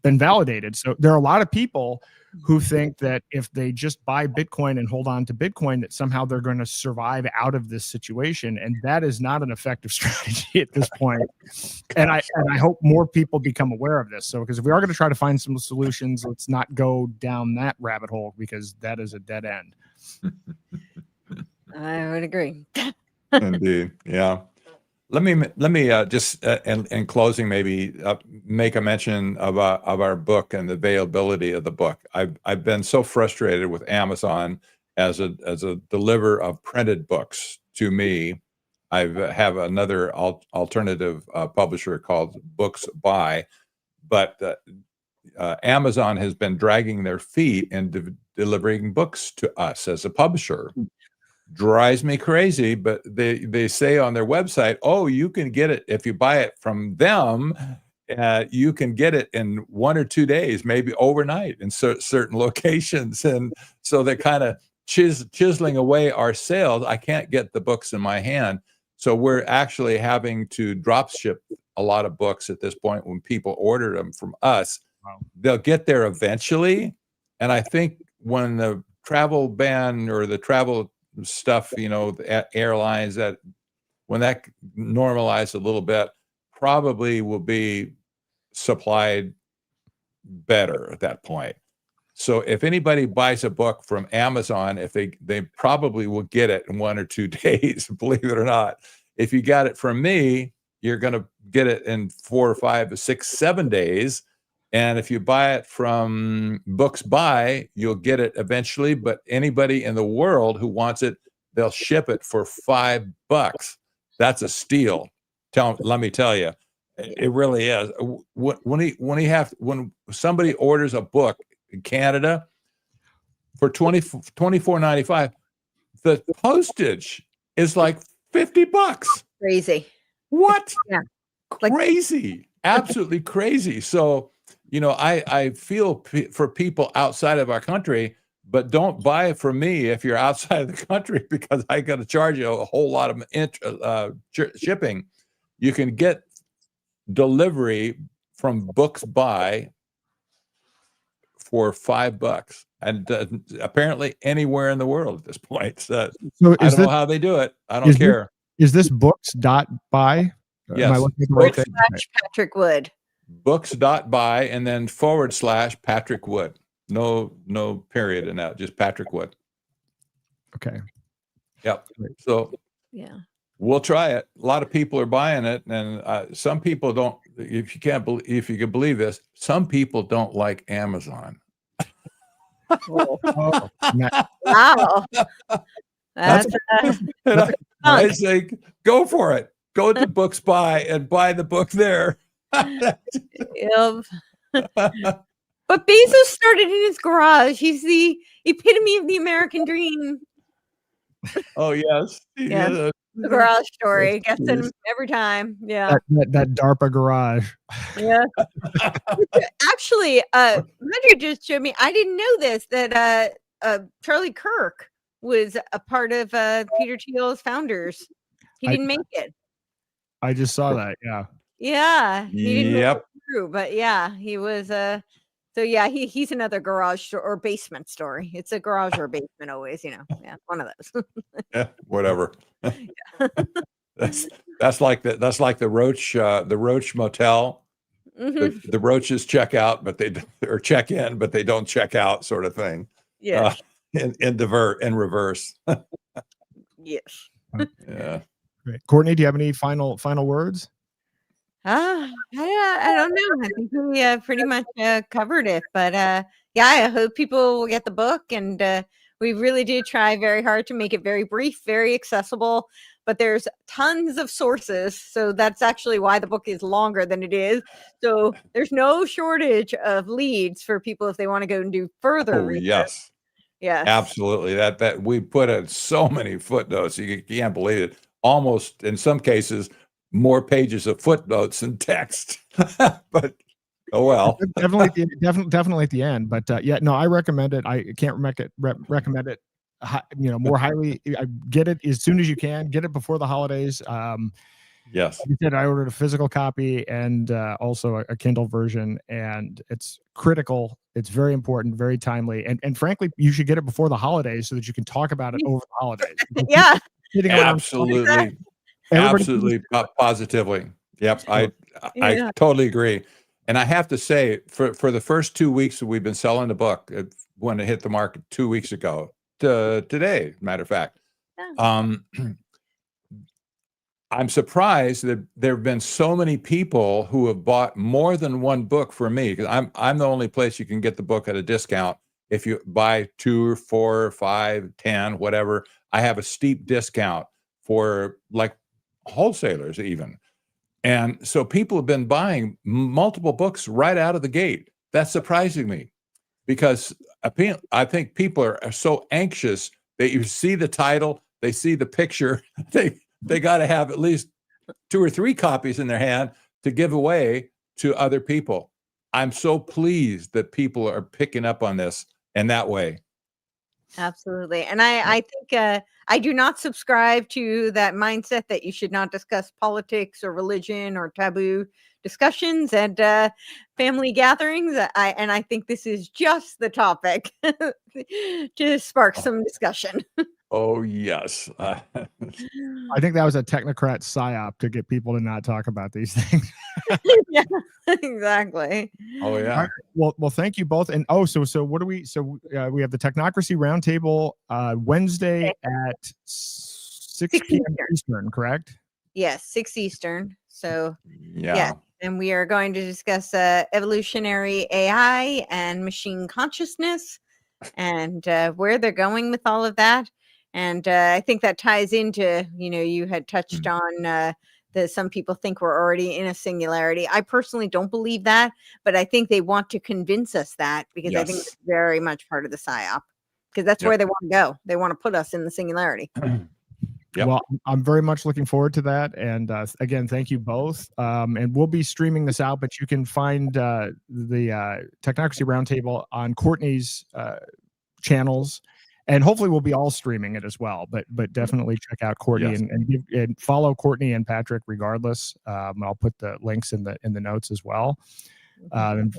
been validated. So there are a lot of people who think that if they just buy Bitcoin and hold on to Bitcoin, that somehow they're going to survive out of this situation. And that is not an effective strategy at this point. And I hope more people become aware of this. So, because if we are going to try to find some solutions, let's not go down that rabbit hole, because that is a dead end. I would agree. Indeed. Yeah. Let me just in closing maybe make a mention of our book and the availability of the book. I've been so frustrated with Amazon as a deliverer of printed books to me. I have another alternative publisher called Books By, but Amazon has been dragging their feet in delivering books to us as a publisher. Drives me crazy, but they say on their website, oh, you can get it if you buy it from them. You can get it in 1 or 2 days, maybe overnight in certain locations. And so they're kind of chiseling away our sales. I can't get the books in my hand. So we're actually having to drop ship a lot of books at this point. When people order them from us, they'll get there eventually. And I think when the travel ban or the travel stuff, the airlines, that when that normalized a little bit, probably will be supplied better at that point. So if anybody buys a book from Amazon, if they probably will get it in 1 or 2 days, believe it or not. If you got it from me, you're going to get it in 4 or 5 or 6, 7 days. And if you buy it from Books By, you'll get it eventually. But anybody in the world who wants it, they'll ship it for $5. that's a steal. Let me tell you, it really is. When somebody orders a book in Canada for $24.95, the postage is like $50. Crazy. What? Yeah. Crazy. Absolutely crazy. So, I feel for people outside of our country, but don't buy it from me if you're outside of the country, because I got to charge you a whole lot of shipping. You can get delivery from Books By for $5, and apparently anywhere in the world at this point. So I don't know how they do it. I don't care. Is this books.by? Yes. Am I looking at the right thing? Patrick Wood. Books.by and then / Patrick Wood. No period in that, just Patrick Wood. Okay. Yep. So yeah, we'll try it. A lot of people are buying it, and some people don't. If you can believe this, some people don't like Amazon. Wow. That's I say, go for it. Go to Books By and buy the book there. Yep. But Bezos started in his garage. He's the epitome of the American dream. Oh, yes. Yeah. The garage story gets him every time. Yeah. That DARPA garage. Yeah. Actually, Roger just showed me, I didn't know this, that Charlie Kirk was a part of Peter Thiel's founders. He didn't make it. I just saw that. Yeah. Yeah. He didn't make it through, but yeah, he was so yeah, he's another garage or basement story. It's a garage or basement always, Yeah, one of those. Yeah, whatever. That's like the Roach Motel. Mm-hmm. The Roaches check out, but check in, but they don't check out, sort of thing. Yeah. In reverse. Yes. Yeah. Great. Courtney, do you have any final words? I don't know. I think we pretty much covered it, but yeah, I hope people will get the book, and we really do try very hard to make it very brief, very accessible, but there's tons of sources, so that's actually why the book is longer than it is. So there's no shortage of leads for people if they want to go and do further research. Yes. Yes. Absolutely. That we put in so many footnotes. You can't believe it. Almost, in some cases, more pages of footnotes than text. But oh well. definitely at the end. But yeah, no, I recommend it. I can't recommend it. More highly. I get it as soon as you can. Get it before the holidays. Yes. Like you said, I ordered a physical copy and also a Kindle version, and it's critical. It's very important, very timely, and frankly, you should get it before the holidays so that you can talk about it over the holidays. Yeah. Absolutely. Absolutely. Positively. Yep. I totally agree. And I have to say, for the first 2 weeks that we've been selling the book, when it hit the market 2 weeks ago to today, matter of fact, I'm surprised that there have been so many people who have bought more than one book from me, because I'm the only place you can get the book at a discount. If you buy 2 or 4 or 5, 10, whatever, I have a steep discount for like wholesalers even. And so people have been buying multiple books right out of the gate. That's surprising me, because I think people are so anxious that you see the title, they see the picture, they got to have at least 2 or 3 copies in their hand to give away to other people. I'm so pleased that people are picking up on this in that way. Absolutely. And I think I do not subscribe to that mindset that you should not discuss politics or religion or taboo discussions at family gatherings. I think this is just the topic to spark some discussion. Oh, yes. I think that was a technocrat psyop to get people to not talk about these things. Yeah, exactly. Oh, yeah. Right. Well, thank you both. And so what do we? So we have the Technocracy Roundtable Wednesday at 6 p.m. Eastern, correct? Yes, 6 Eastern. So yeah. And we are going to discuss evolutionary AI and machine consciousness and where they're going with all of that. And I think that ties into, you had touched on some people think we're already in a singularity. I personally don't believe that, but I think they want to convince us that because I think it's very much part of the PSYOP because that's where they want to go. They want to put us in the singularity. Well, I'm very much looking forward to that. And again, thank you both. And we'll be streaming this out, but you can find the Technocracy Roundtable on Courtney's channels. And hopefully we'll be all streaming it as well. But definitely check out Courtney and follow Courtney and Patrick regardless. I'll put the links in the notes as well. And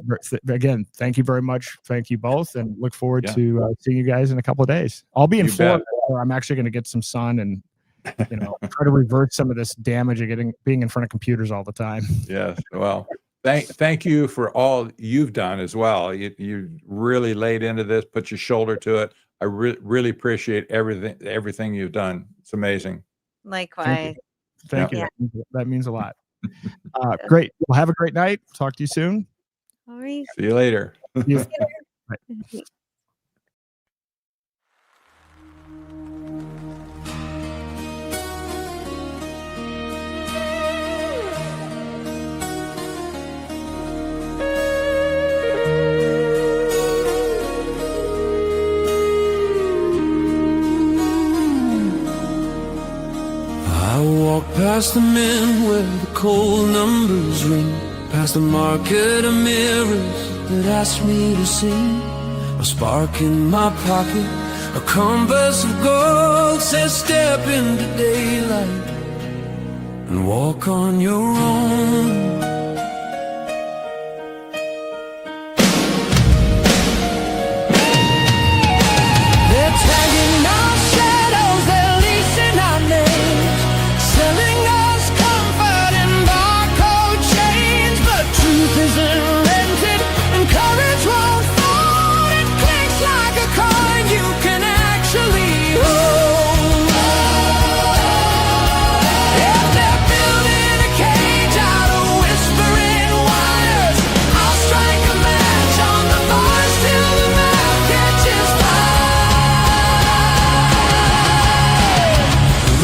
again, thank you very much. Thank you both, and look forward to seeing you guys in a couple of days. I'll be in Florida, where I'm actually going to get some sun and try to reverse some of this damage of being in front of computers all the time. Yes. Well, thank you for all you've done as well. You really laid into this, put your shoulder to it. I really appreciate everything you've done. It's amazing. Likewise. Thank you. That means a lot. Great. Well, have a great night. Talk to you soon. All right. See you later. See you later. Bye. I walk past the men where the cold numbers ring, past the market of mirrors that ask me to sing. A spark in my pocket, a compass of gold says step into daylight and walk on your own. They're tagging our shadows, they're leasing our names, selling us comfort in barcode chains. But truth isn't rented and courage won't fall. It clinks like a coin you can actually hold. If they're building a cage out of whispering wires, I'll strike a match on the bars till the mouth catches fire.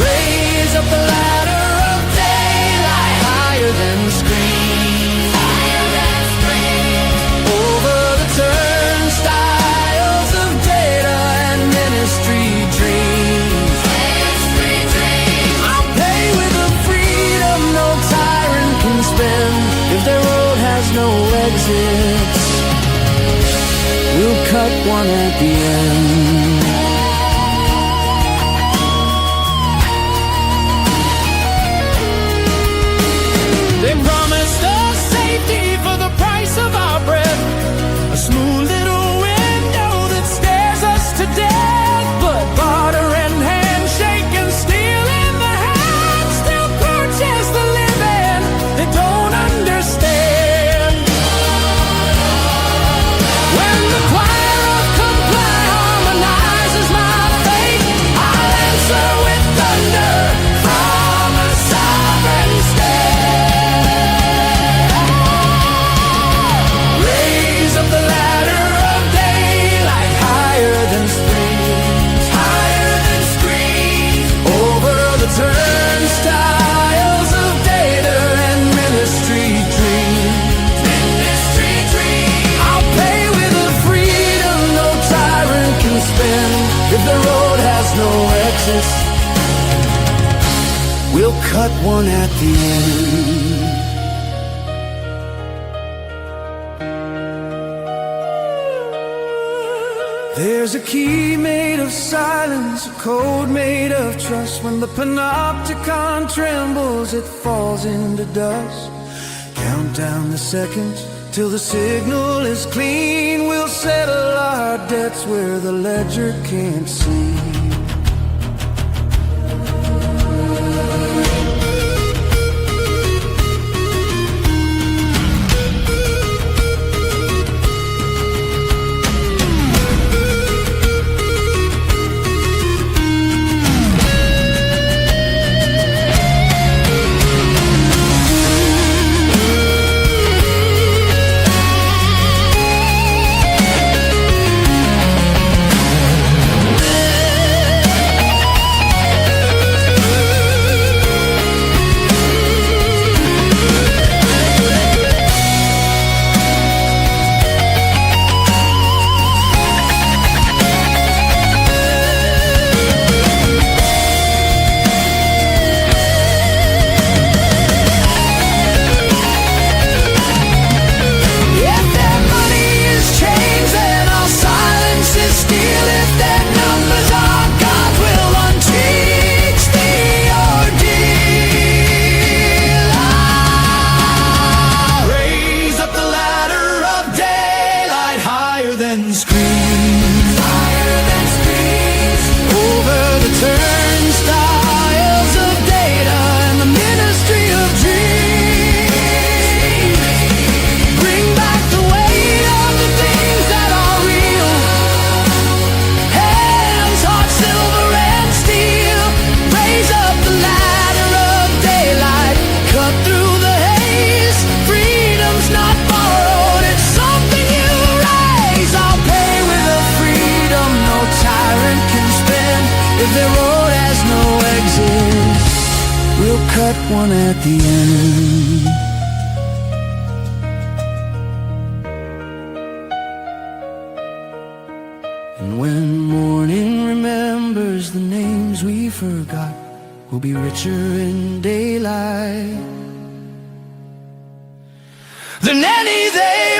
Raise up the ladder of daylight higher than screams, higher than screams. Over the turnstiles of data and ministry dreams, ministry dreams. I'll pay with the freedom no tyrant can spend. If their road has no exits, we'll cut one at the end. They promised us safety for the price of our breath, a smooth little window that stares us to death. But barter and handshake and steel in the hand still purchase the living they don't understand. When the choir of comply harmonizes my faith, I'll answer with thunder from a sovereign state. Raise up the ladder of daylight higher than screams, higher than screams. Over the turnstiles of data and ministry dreams, ministry dreams. I'll pay with a freedom no tyrant can spend. If the road has no exits, we'll cut one at the end. There's a key made of silence, a code made of trust. When the panopticon trembles, it falls into dust. Count down the seconds till the signal is clean. We'll settle our debts where the ledger can't see. dawn at the end. And when morning remembers the names we forgot, we'll be richer in daylight than any day